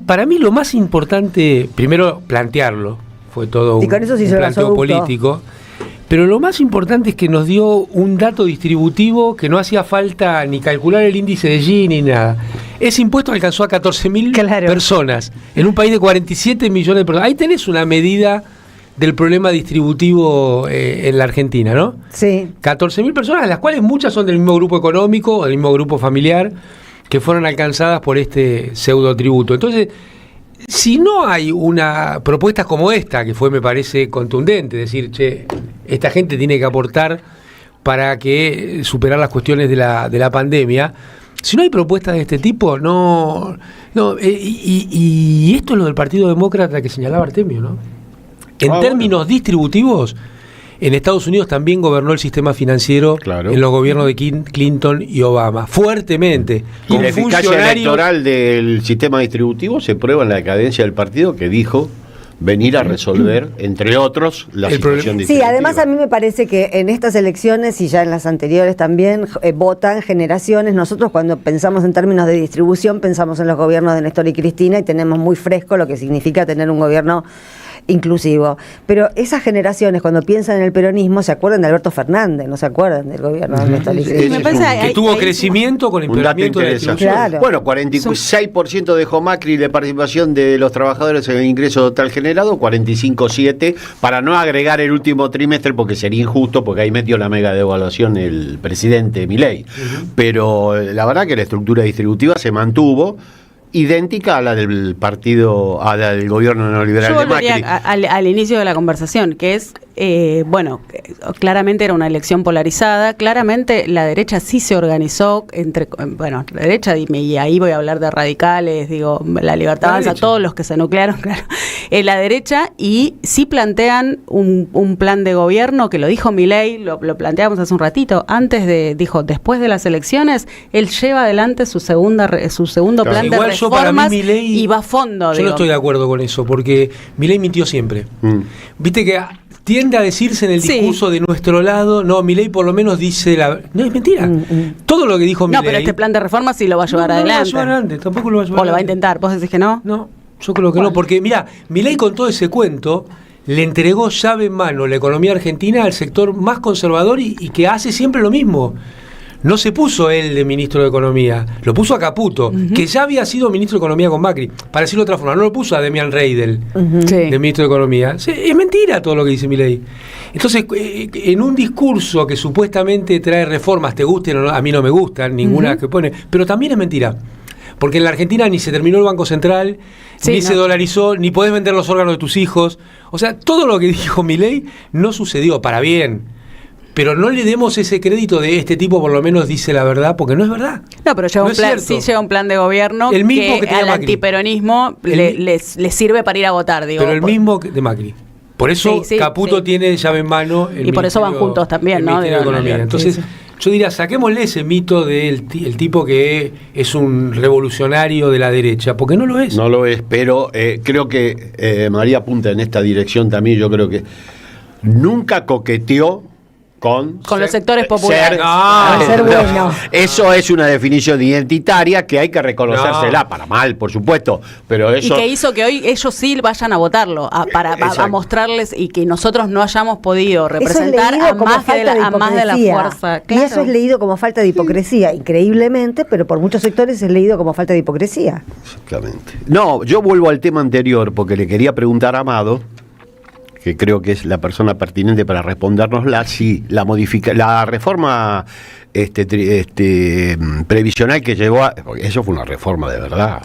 Speaker 19: Para mí lo más importante, primero plantearlo, fue todo un planteo político, pero lo más importante es que nos dio un dato distributivo que no hacía falta ni calcular el índice de Gini ni nada. Ese impuesto alcanzó a 14.000 personas, en un país de 47 millones de personas. Ahí tenés una medida del problema distributivo en la Argentina, ¿no?
Speaker 7: Sí.
Speaker 19: 14.000 personas, las cuales muchas son del mismo grupo económico, del mismo grupo familiar, que fueron alcanzadas por este pseudo tributo. Entonces, si no hay una propuesta como esta, que fue, me parece, contundente, decir, esta gente tiene que aportar para que superar las cuestiones de la pandemia, si no hay propuestas de este tipo, y esto es lo del Partido Demócrata que señalaba Artemio, ¿no? En términos distributivos, en Estados Unidos también gobernó el sistema financiero en los gobiernos de Clinton y Obama, fuertemente.
Speaker 9: Y la eficacia electoral del sistema distributivo se prueba en la decadencia del partido, que dijo venir a resolver, entre otros, la situación distributiva.
Speaker 7: Sí, además a mí me parece que en estas elecciones y ya en las anteriores también votan generaciones. Nosotros cuando pensamos en términos de distribución pensamos en los gobiernos de Néstor y Cristina y tenemos muy fresco lo que significa tener un gobierno inclusivo, pero esas generaciones cuando piensan en el peronismo se acuerdan de Alberto Fernández, no se acuerdan del gobierno de Néstor y Cristina.
Speaker 19: Que tuvo crecimiento con el empeoramiento de la distribución.
Speaker 7: Claro.
Speaker 9: Bueno, 46% dejó Macri de participación de los trabajadores en el ingreso total generado, 45,7%, para no agregar el último trimestre porque sería injusto, porque ahí metió la mega devaluación el presidente Milei. Pero la verdad que la estructura distributiva se mantuvo idéntica a la del partido, a la del gobierno neoliberal de Macri.
Speaker 23: Al inicio de la conversación, que es, claramente era una elección polarizada, claramente la derecha sí se organizó la derecha, y ahí voy a hablar de radicales, la Libertad Avanza, todos los que se nuclearon, claro, la derecha, y sí plantean un plan de gobierno, que lo dijo Milei, lo planteamos hace un ratito, después de las elecciones, él lleva adelante su segundo plan de reformas y va a fondo.
Speaker 19: Yo no estoy de acuerdo con eso, porque Milei mintió siempre. Viste que tiende a decirse en el discurso de nuestro lado, no, Milei por lo menos dice no, es mentira. Todo lo que dijo Milei.
Speaker 23: No, pero este plan de reformas sí lo va a llevar adelante.
Speaker 19: No lo va a llevar adelante, tampoco lo va a llevar adelante.
Speaker 23: ¿O lo va a intentar? ¿Vos decís que no?
Speaker 19: No, yo creo que no, porque mira, Milei con todo ese cuento le entregó llave en mano la economía argentina al sector más conservador y que hace siempre lo mismo. No se puso él de ministro de Economía, lo puso a Caputo, que ya había sido ministro de Economía con Macri. Para decirlo de otra forma, no lo puso a Demian Reidel de ministro de Economía. Es mentira todo lo que dice Milei. Entonces, en un discurso que supuestamente trae reformas, te gusten o no, a mí no me gustan, ninguna que pone, pero también es mentira. Porque en la Argentina ni se terminó el Banco Central, ni se dolarizó, ni podés vender los órganos de tus hijos. O sea, todo lo que dijo Milei no sucedió, para bien. Pero no le demos ese crédito de este tipo, por lo menos dice la verdad, porque no es verdad.
Speaker 23: No, pero lleva un plan de gobierno
Speaker 19: el mismo que
Speaker 23: al antiperonismo le sirve para ir a votar.
Speaker 19: Pero el mismo de Macri. Por eso Caputo tiene llave en mano.
Speaker 23: Y por eso van juntos también, ¿no?
Speaker 19: De Economía. Entonces, yo diría, saquémosle ese mito del tipo que es un revolucionario de la derecha, porque no lo es.
Speaker 9: No lo es, pero creo que María apunta en esta dirección también. Yo creo que nunca coqueteó con
Speaker 23: los sectores populares.
Speaker 9: Ser bueno. Eso es una definición identitaria que hay que reconocérsela, para mal, por supuesto, pero eso...
Speaker 23: Y que hizo que hoy ellos sí vayan a votarlo, a mostrarles, y que nosotros no hayamos podido representar a más de la fuerza.
Speaker 7: Claro. Y eso es leído como falta de hipocresía, increíblemente, pero por muchos sectores es leído como falta de hipocresía.
Speaker 9: Exactamente. No, yo vuelvo al tema anterior, porque le quería preguntar a Amado, que creo que es la persona pertinente para respondérnosla, si la reforma previsional que llevó eso fue una reforma de verdad,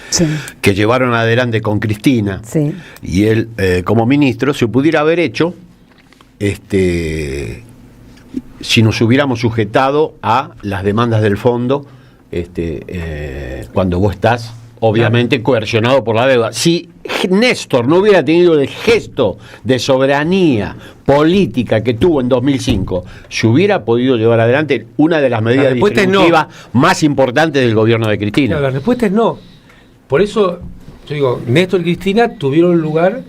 Speaker 9: sí, que llevaron adelante con Cristina, sí, y él como ministro, se pudiera haber hecho si nos hubiéramos sujetado a las demandas del fondo cuando vos estás obviamente coercionado por la deuda. Si Néstor no hubiera tenido el gesto de soberanía política que tuvo en 2005, se hubiera podido llevar adelante una de las medidas distributivas más importantes del gobierno de Cristina.
Speaker 19: No, la respuesta es no. Por eso, yo digo, Néstor y Cristina tuvieron un lugar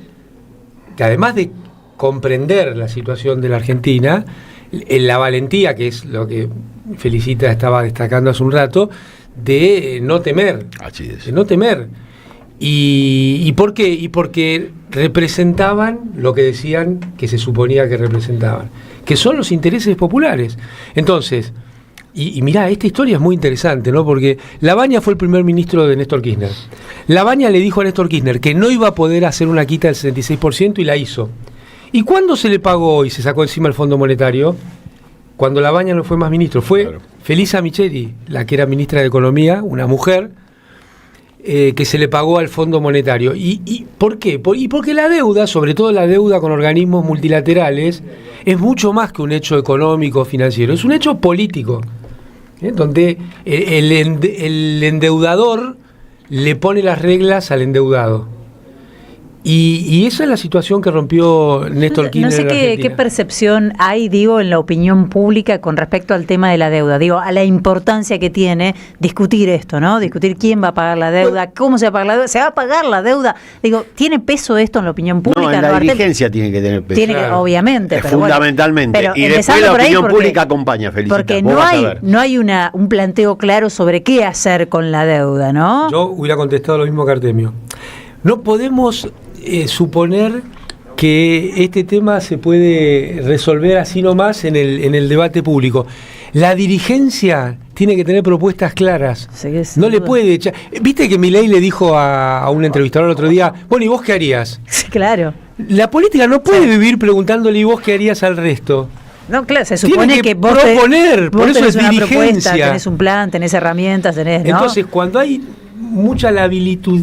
Speaker 19: que, además de comprender la situación de la Argentina, en la valentía, que es lo que Felicita estaba destacando hace un rato, de no temer.
Speaker 9: Así es.
Speaker 19: De no temer. ¿Y por qué? Y porque representaban lo que decían que se suponía que representaban, que son los intereses populares. Entonces, y mirá, esta historia es muy interesante, ¿no? Porque Labaña fue el primer ministro de Néstor Kirchner. Labaña le dijo a Néstor Kirchner que no iba a poder hacer una quita del 66% y la hizo. ¿Y cuándo se le pagó y se sacó encima el Fondo Monetario? Cuando Labaña no fue más ministro. Fue Felisa Micheli, la que era ministra de Economía, una mujer, que se le pagó al Fondo Monetario. ¿Y por qué? Porque la deuda, sobre todo la deuda con organismos multilaterales, es mucho más que un hecho económico, financiero, es un hecho político, donde el endeudador le pone las reglas al endeudado. Y esa es la situación que rompió Néstor Kirchner.
Speaker 3: No sé qué percepción hay, digo, en la opinión pública con respecto al tema de la deuda, digo, a la importancia que tiene discutir esto, ¿no? Discutir quién va a pagar la deuda, cómo se va a pagar la deuda, se va a pagar la deuda. Digo, ¿tiene peso esto en la opinión pública?
Speaker 9: No, en la dirigencia tiene que tener peso.
Speaker 3: Tiene que, obviamente.
Speaker 9: Pero fundamentalmente. Bueno, y después la opinión pública acompaña, Felicita.
Speaker 3: Porque no hay un planteo claro sobre qué hacer con la deuda, ¿no?
Speaker 19: Yo hubiera contestado lo mismo que Artemio. No podemos suponer que este tema se puede resolver así nomás en el debate público. La dirigencia tiene que tener propuestas claras. No le puede echar. ¿Viste que Milei le dijo a un entrevistador el otro día, bueno, ¿y vos qué harías?
Speaker 3: Sí, claro.
Speaker 19: La política no puede vivir preguntándole ¿y vos qué harías al resto?
Speaker 3: No, claro, se supone que vos
Speaker 19: proponer,
Speaker 3: vos
Speaker 19: por eso es
Speaker 3: una
Speaker 19: dirigencia.
Speaker 3: Propuesta, tenés un plan, tenés herramientas, tenés, ¿no?
Speaker 19: Entonces, cuando hay mucha labilitud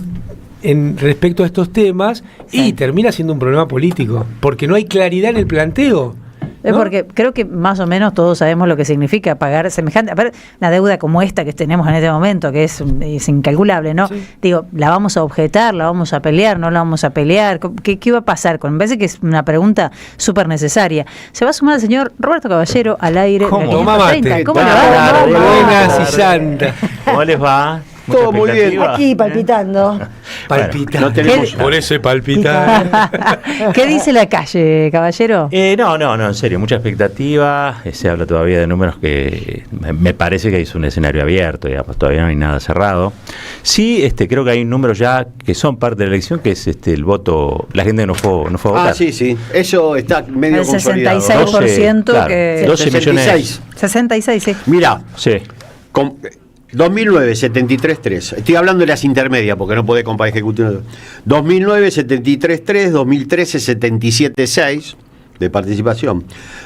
Speaker 19: respecto a estos temas, y termina siendo un problema político, porque no hay claridad en el planteo.
Speaker 3: Es porque creo que más o menos todos sabemos lo que significa pagar semejante, una deuda como esta que tenemos en este momento, que es incalculable, ¿no? Sí. Digo, ¿la vamos a objetar? ¿La vamos a pelear? ¿No la vamos a pelear? ¿Qué va a pasar? Me parece que es una pregunta súper necesaria. Se va a sumar el señor Roberto Caballero al aire.
Speaker 19: ¿Cómo le
Speaker 3: va?
Speaker 19: Buenas y santa.
Speaker 15: ¿Cómo les va?
Speaker 7: Todo muy bien. Aquí palpitando.
Speaker 19: Palpitando. No tenemos por ese palpitar.
Speaker 3: ¿Qué dice la calle, caballero?
Speaker 15: No, en serio, mucha expectativa. Se habla todavía de números que me parece que es un escenario abierto, digamos, todavía no hay nada cerrado. Sí, creo que hay números ya que son parte de la elección, que es el voto, la gente no fue a votar.
Speaker 9: Sí. Eso está medio
Speaker 3: el
Speaker 9: consolidado.
Speaker 3: El 66%,
Speaker 15: claro,
Speaker 3: que
Speaker 15: 12 millones.
Speaker 3: 66, sí.
Speaker 9: Mira, 2009, 73.3. Estoy hablando de las intermedias porque no podés comparar ejecutivos. 2009, 73.3. 2013, 77.6 de participación.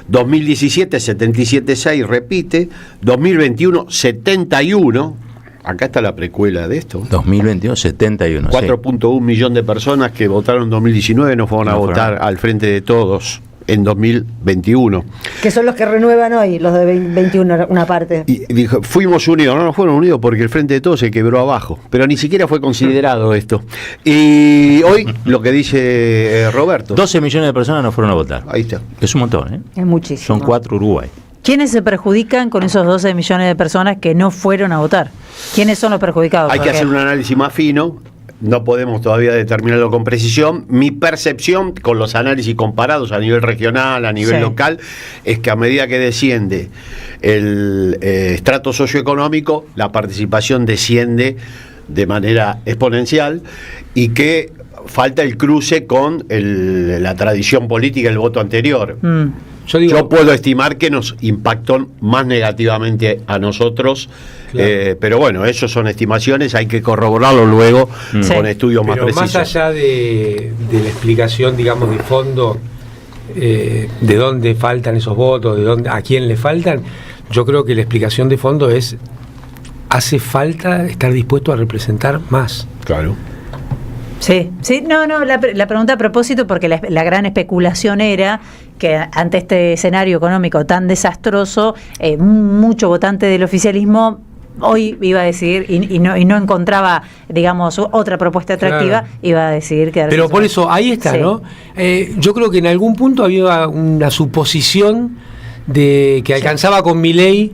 Speaker 9: 2017, 77.6, repite. 2021, 71. Acá está la precuela de esto.
Speaker 15: 2021, 71.
Speaker 9: 4.1 millón de personas que votaron en 2019 no fueron a votar al frente de todos en 2021.
Speaker 7: Que son los que renuevan hoy, los de 21, una parte.
Speaker 9: Y dijo, fuimos unidos. No fueron unidos porque el frente de todos se quebró abajo. Pero ni siquiera fue considerado esto. Y hoy, lo que dice Roberto.
Speaker 15: 12 millones de personas no fueron a votar.
Speaker 9: Ahí está.
Speaker 15: Es un montón, ¿eh?
Speaker 3: Es muchísimo.
Speaker 15: Son 4 Uruguay.
Speaker 3: ¿Quiénes se perjudican con esos 12 millones de personas que no fueron a votar? ¿Quiénes son los perjudicados?
Speaker 9: Hay que hacer un análisis más fino. no podemos todavía determinarlo con precisión. Mi percepción, con los análisis comparados a nivel regional, a nivel local, es que a medida que desciende el estrato socioeconómico, la participación desciende de manera exponencial y que falta el cruce con la tradición política, el voto anterior. Yo puedo estimar que nos impactó más negativamente a nosotros, pero bueno, eso son estimaciones, hay que corroborarlo luego con estudios más precisos.
Speaker 19: Más allá de la explicación, digamos, de fondo, de dónde faltan esos votos, a quién le faltan, yo creo que la explicación de fondo es: hace falta estar dispuesto a representar más.
Speaker 9: Claro.
Speaker 3: Sí, la pregunta a propósito, porque la gran especulación era que ante este escenario económico tan desastroso, mucho votante del oficialismo hoy iba a decidir, y no encontraba, digamos, otra propuesta atractiva, iba a decidir quedarse.
Speaker 19: Pero por eso, ahí está, ¿no? Yo creo que en algún punto había una suposición de que alcanzaba con Milei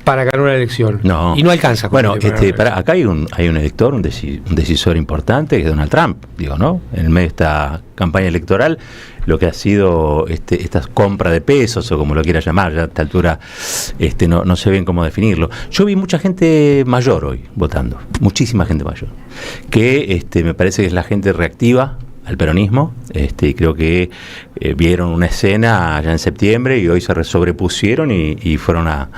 Speaker 19: para ganar una elección.
Speaker 15: No.
Speaker 19: Y no alcanza.
Speaker 15: Bueno, acá hay un elector, un decisor importante, que es Donald Trump, digo, ¿no? En el medio de esta campaña electoral, lo que ha sido esta compra de pesos, o como lo quiera llamar, ya a esta altura no sé bien cómo definirlo. Yo vi mucha gente mayor hoy votando, muchísima gente mayor, que me parece que es la gente reactiva al peronismo, y creo que vieron una escena allá en septiembre y hoy se sobrepusieron y fueron a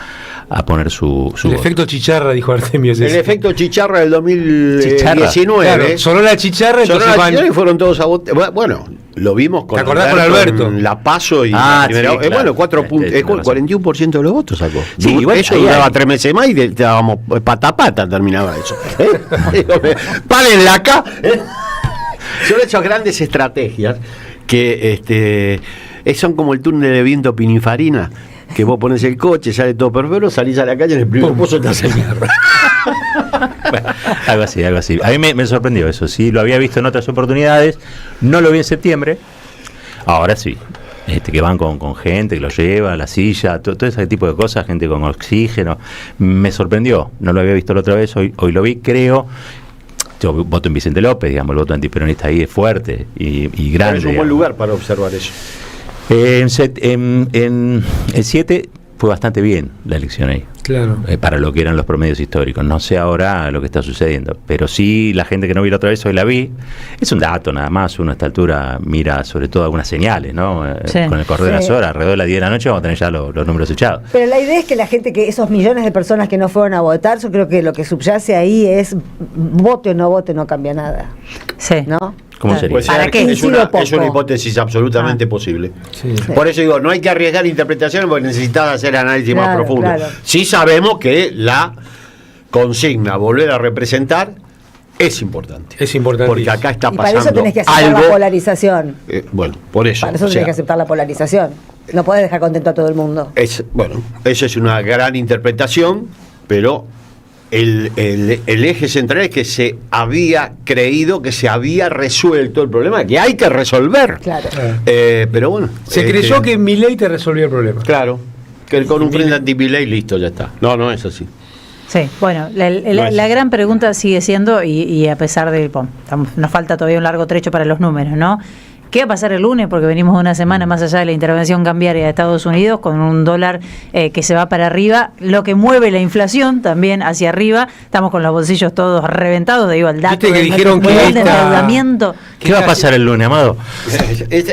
Speaker 15: poner su
Speaker 19: el efecto chicharra, dijo Artemio.
Speaker 9: El efecto chicharra del 2019.
Speaker 19: Claro, sonó la chicharra,
Speaker 9: y fueron todos a votar. Bueno, lo vimos con
Speaker 19: Alberto.
Speaker 9: La PASO y la primera.
Speaker 15: Sí, claro.
Speaker 9: 41% de los votos sacó.
Speaker 15: Sí, igual
Speaker 9: eso duraba 3 meses más y estábamos pata a pata, terminaba eso. Párenla acá. Son esas grandes estrategias que son como el túnel de viento Pininfarina, que vos pones el coche, sale todo perfecto, salís a la calle, en el primer pozo te hace mierda.
Speaker 15: Bueno, algo así. A mí me sorprendió eso, sí, lo había visto en otras oportunidades, no lo vi en septiembre, ahora sí. Que van con gente que lo lleva, la silla, todo ese tipo de cosas, gente con oxígeno, me sorprendió, no lo había visto la otra vez, hoy lo vi, creo. Yo voto en Vicente López, digamos, el voto antiperonista ahí es fuerte y grande.
Speaker 9: Es un buen lugar para observar eso.
Speaker 15: En el 7 fue bastante bien la elección ahí.
Speaker 19: Claro.
Speaker 15: Para lo que eran los promedios históricos. No sé ahora lo que está sucediendo, pero sí la gente que no vi la otra vez hoy la vi. Es un dato nada más, uno a esta altura mira sobre todo algunas señales, ¿no? Con el correr de las horas, alrededor de las 10 de la noche vamos a tener ya los números echados.
Speaker 7: Pero la idea es que la gente, que esos millones de personas que no fueron a votar, yo creo que lo que subyace ahí es vote o no cambia nada.
Speaker 3: Sí.
Speaker 7: ¿No?
Speaker 15: ¿Cómo sería?
Speaker 9: Pues
Speaker 7: ¿Para qué?
Speaker 9: Es una hipótesis absolutamente posible.
Speaker 19: Sí.
Speaker 9: Por eso digo, no hay que arriesgar interpretaciones porque necesitas hacer análisis más profundo.
Speaker 7: Claro.
Speaker 9: Sí sabemos que la consigna volver a representar es importante.
Speaker 19: Es importante.
Speaker 9: Porque acá está
Speaker 7: Y para
Speaker 9: pasando
Speaker 7: eso tenés que aceptar
Speaker 9: algo.
Speaker 7: la polarización.
Speaker 9: Bueno, por eso.
Speaker 7: Para eso tenés que aceptar la polarización. No podés dejar contento a todo el mundo.
Speaker 9: Esa es una gran interpretación, pero el eje central es que se había creído que se había resuelto el problema, que hay que resolver.
Speaker 7: Claro.
Speaker 9: Pero bueno.
Speaker 19: Se creyó que Milei te resolvía el problema.
Speaker 9: Claro. Que con un frente anti-Milei listo, ya está. No es así.
Speaker 3: Sí, bueno, la gran pregunta sigue siendo, y a pesar de, nos falta todavía un largo trecho para los números, ¿no? ¿Qué va a pasar el lunes? Porque venimos de una semana más allá de la intervención cambiaria de Estados Unidos, con un dólar que se va para arriba, lo que mueve la inflación también hacia arriba. Estamos con los bolsillos todos reventados, digo, el dato
Speaker 19: que dijeron que
Speaker 3: de endeudamiento.
Speaker 15: ¿Qué va a pasar el lunes, Amado?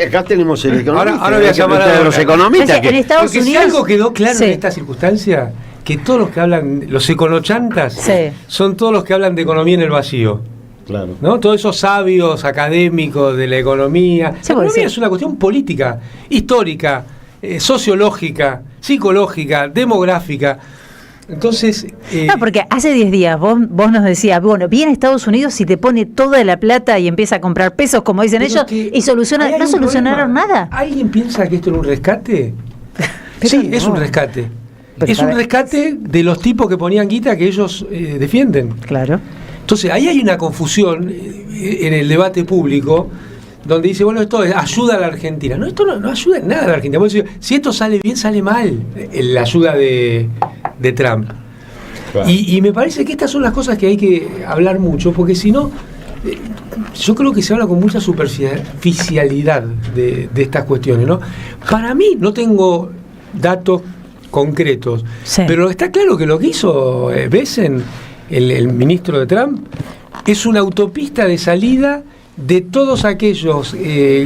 Speaker 9: Acá tenemos el economista.
Speaker 19: Ahora voy a llamar a
Speaker 9: los economistas.
Speaker 3: En Estados
Speaker 19: Porque
Speaker 3: Unidos,
Speaker 19: si algo quedó claro en esta circunstancia, que todos los que hablan, los econochantas, son todos los que hablan de economía en el vacío.
Speaker 9: Claro.
Speaker 19: ¿No? Todos esos sabios académicos de la economía. La economía es una cuestión política, histórica, sociológica, psicológica, demográfica. Entonces.
Speaker 3: No, porque hace 10 días vos nos decías, bueno, viene Estados Unidos y te pone toda la plata y empieza a comprar pesos, como dicen ellos, y no solucionaron nada.
Speaker 19: ¿Alguien piensa que esto era un rescate? Sí, no. Es un rescate. Pero es un rescate de los tipos que ponían guita que ellos defienden.
Speaker 3: Claro.
Speaker 19: Entonces, ahí hay una confusión en el debate público donde dice, bueno, esto ayuda a la Argentina. No, esto no ayuda en nada a la Argentina. Si esto sale bien, sale mal la ayuda de Trump. Claro. Y me parece que estas son las cosas que hay que hablar mucho, porque si no, yo creo que se habla con mucha superficialidad de estas cuestiones, ¿no? Para mí, no tengo datos concretos, pero está claro que lo que hizo Bessent, el ministro de Trump, es una autopista de salida de todos aquellos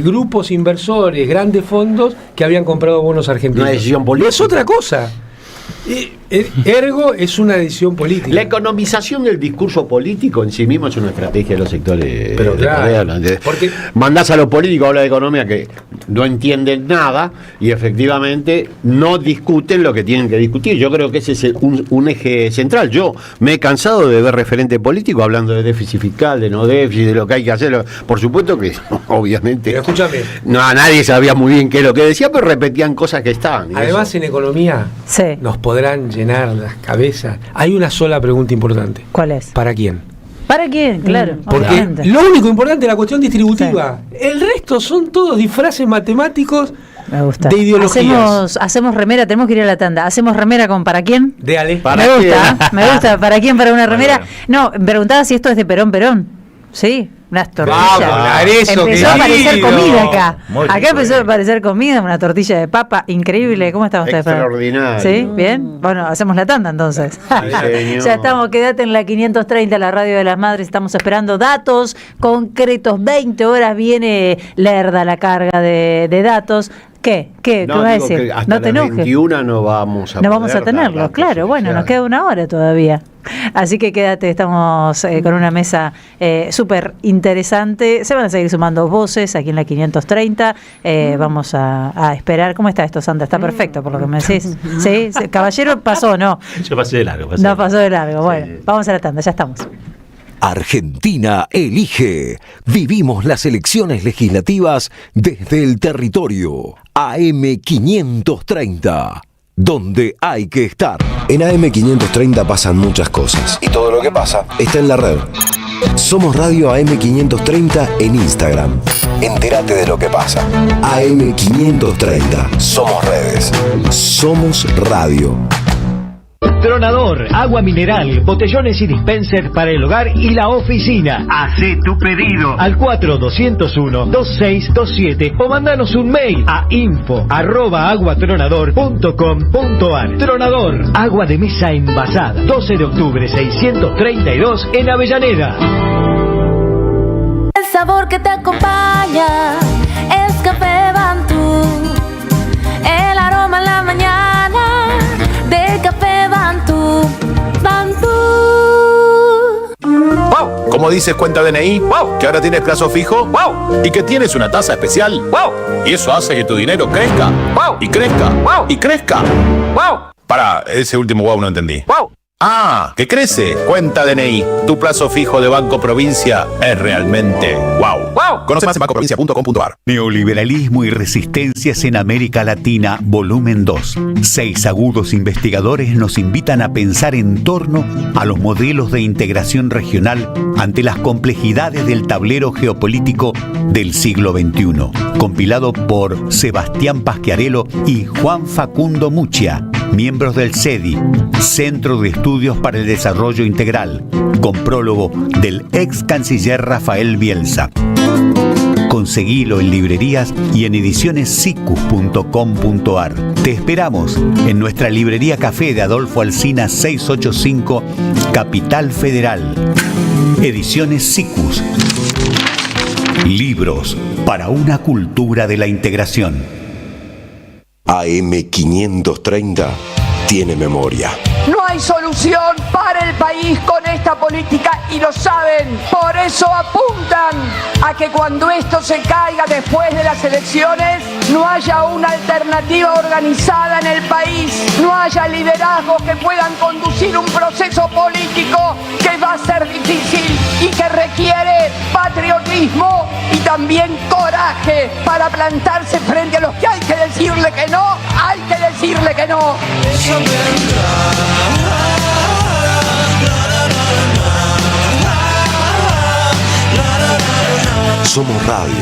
Speaker 19: grupos inversores, grandes fondos que habían comprado bonos argentinos.
Speaker 9: Una decisión política.
Speaker 19: No es otra cosa. Ergo es una decisión política.
Speaker 9: La economización del discurso político en sí mismo es una estrategia de los sectores.
Speaker 19: Pero claro,
Speaker 9: porque mandás a los políticos a hablar de economía que no entienden nada y efectivamente no discuten lo que tienen que discutir. Yo creo que ese es un eje central. Yo me he cansado de ver referentes políticos hablando de déficit fiscal, de no déficit, de lo que hay que hacer. Por supuesto que, obviamente,
Speaker 19: pero escúchame,
Speaker 9: nadie sabía muy bien qué es lo que decía, pero repetían cosas que estaban.
Speaker 19: Además, en economía nos podrán llenar las cabezas. Hay una sola pregunta importante.
Speaker 3: ¿Cuál es?
Speaker 19: ¿Para quién?
Speaker 3: ¿Para quién? Claro.
Speaker 19: Porque obviamente, lo único importante es la cuestión distributiva. Sí. El resto son todos disfraces matemáticos.
Speaker 3: Me gusta.
Speaker 19: De ideologías.
Speaker 3: Hacemos remera, tenemos que ir a la tanda. ¿Hacemos remera con para quién?
Speaker 19: De Ale.
Speaker 3: Me gusta. ¿Para quién? Para una remera. No, preguntaba si esto es de Perón. Sí. Unas tortillas. Empezó a aparecer comida acá. Acá empezó a aparecer comida, una tortilla de papa increíble. ¿Cómo está usted?
Speaker 9: Extraordinario.
Speaker 3: ¿Sí? ¿Bien? Bueno, hacemos la tanda entonces. Ya estamos, quédate en la 530, la radio de las madres. Estamos esperando datos concretos. 20 horas viene Lerda, la carga de datos. ¿Qué vas a decir?
Speaker 9: No te enojes. 21 no vamos
Speaker 3: a tenerlo, claro. Bueno, nos queda una hora todavía. Así que quédate, estamos con una mesa súper interesante. Se van a seguir sumando voces aquí en la 530. Vamos a esperar. ¿Cómo está esto, Sandra? Está perfecto por lo que me decís. ¿Sí? Caballero pasó, ¿no?
Speaker 15: Yo pasé de largo.
Speaker 3: Pasó de largo. Bueno, vamos a la tanda, ya estamos.
Speaker 10: Argentina elige. Vivimos las elecciones legislativas desde el territorio. AM530. Donde hay que estar.
Speaker 16: En AM530 pasan muchas cosas. Y todo lo que pasa está en la red. Somos Radio AM530 en Instagram. Entérate de lo que pasa. AM530. Somos redes. Somos radio.
Speaker 13: Tronador, agua mineral, botellones y dispensers para el hogar y la oficina. Hacé tu pedido al 4201-2627 o mandanos un mail a info@aguatronador.com.ar. Tronador, agua de mesa envasada. 12 de octubre 632 en Avellaneda.
Speaker 17: El sabor que te acompaña es Café Bantú. El aroma en la mañana de Café Bantú. Bantú.
Speaker 18: ¡Wow! Como dices, cuenta DNI. ¡Wow! Que ahora tienes plazo fijo. ¡Wow! Y que tienes una tasa especial. ¡Wow! Y eso hace que tu dinero crezca. ¡Wow! Y crezca. ¡Wow! Y crezca. ¡Wow! Para, ese último wow no entendí. ¡Wow! Ah, que crece. Cuenta DNI. Tu plazo fijo de Banco Provincia es realmente wow. ¡Wow! Conoce más en bancoprovincia.com.ar.
Speaker 1: Neoliberalismo y resistencias en América Latina, volumen 2. 6 agudos investigadores nos invitan a pensar en torno a los modelos de integración regional ante las complejidades del tablero geopolítico del siglo XXI. Compilado por Sebastián Pasquiarello y Juan Facundo Muccia, miembros del CEDI, Centro de Estudios para el Desarrollo Integral, con prólogo del ex canciller Rafael Bielsa. Conseguilo en librerías y en edicionessicus.com.ar. Te esperamos en nuestra librería Café de Adolfo Alsina 685, Capital Federal. Ediciones Sicus. Libros para una cultura de la integración.
Speaker 16: AM530 tiene memoria.
Speaker 24: No hay solución para el país con esta política y lo saben. Por eso apuntan a que cuando esto se caiga después de las elecciones, no haya una alternativa organizada en el país, no haya liderazgos que puedan conducir un proceso político que va a ser difícil y que requiere patriotismo y también coraje para plantarse frente a los que hay que decirle que no, hay que decirle que no.
Speaker 16: Somos radio,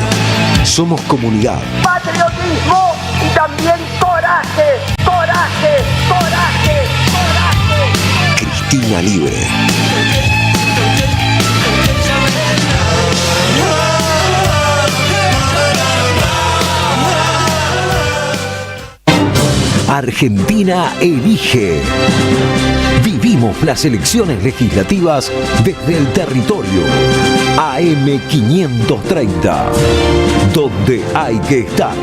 Speaker 16: somos comunidad.
Speaker 24: Patriotismo y también coraje, coraje, coraje, coraje.
Speaker 16: Cristina Libre.
Speaker 10: Argentina elige. Vivimos las elecciones legislativas desde el territorio. AM530, donde hay que estar.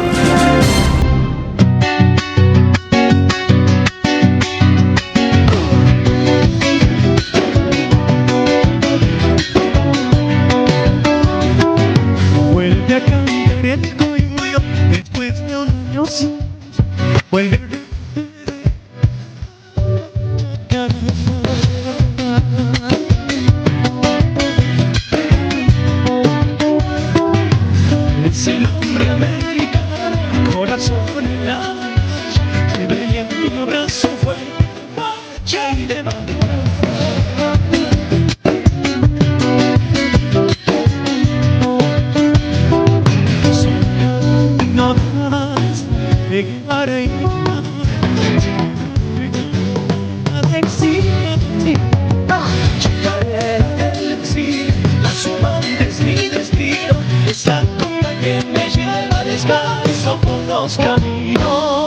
Speaker 2: Vuelve a cantar el coño después de un año. Vuelve es el hombre americano, corazón en la que veía en mi abrazo fue marcha y de no más llegar a llegaré al exilio, las humanas mi destino, esta tumba que me lleva descalzo por los caminos.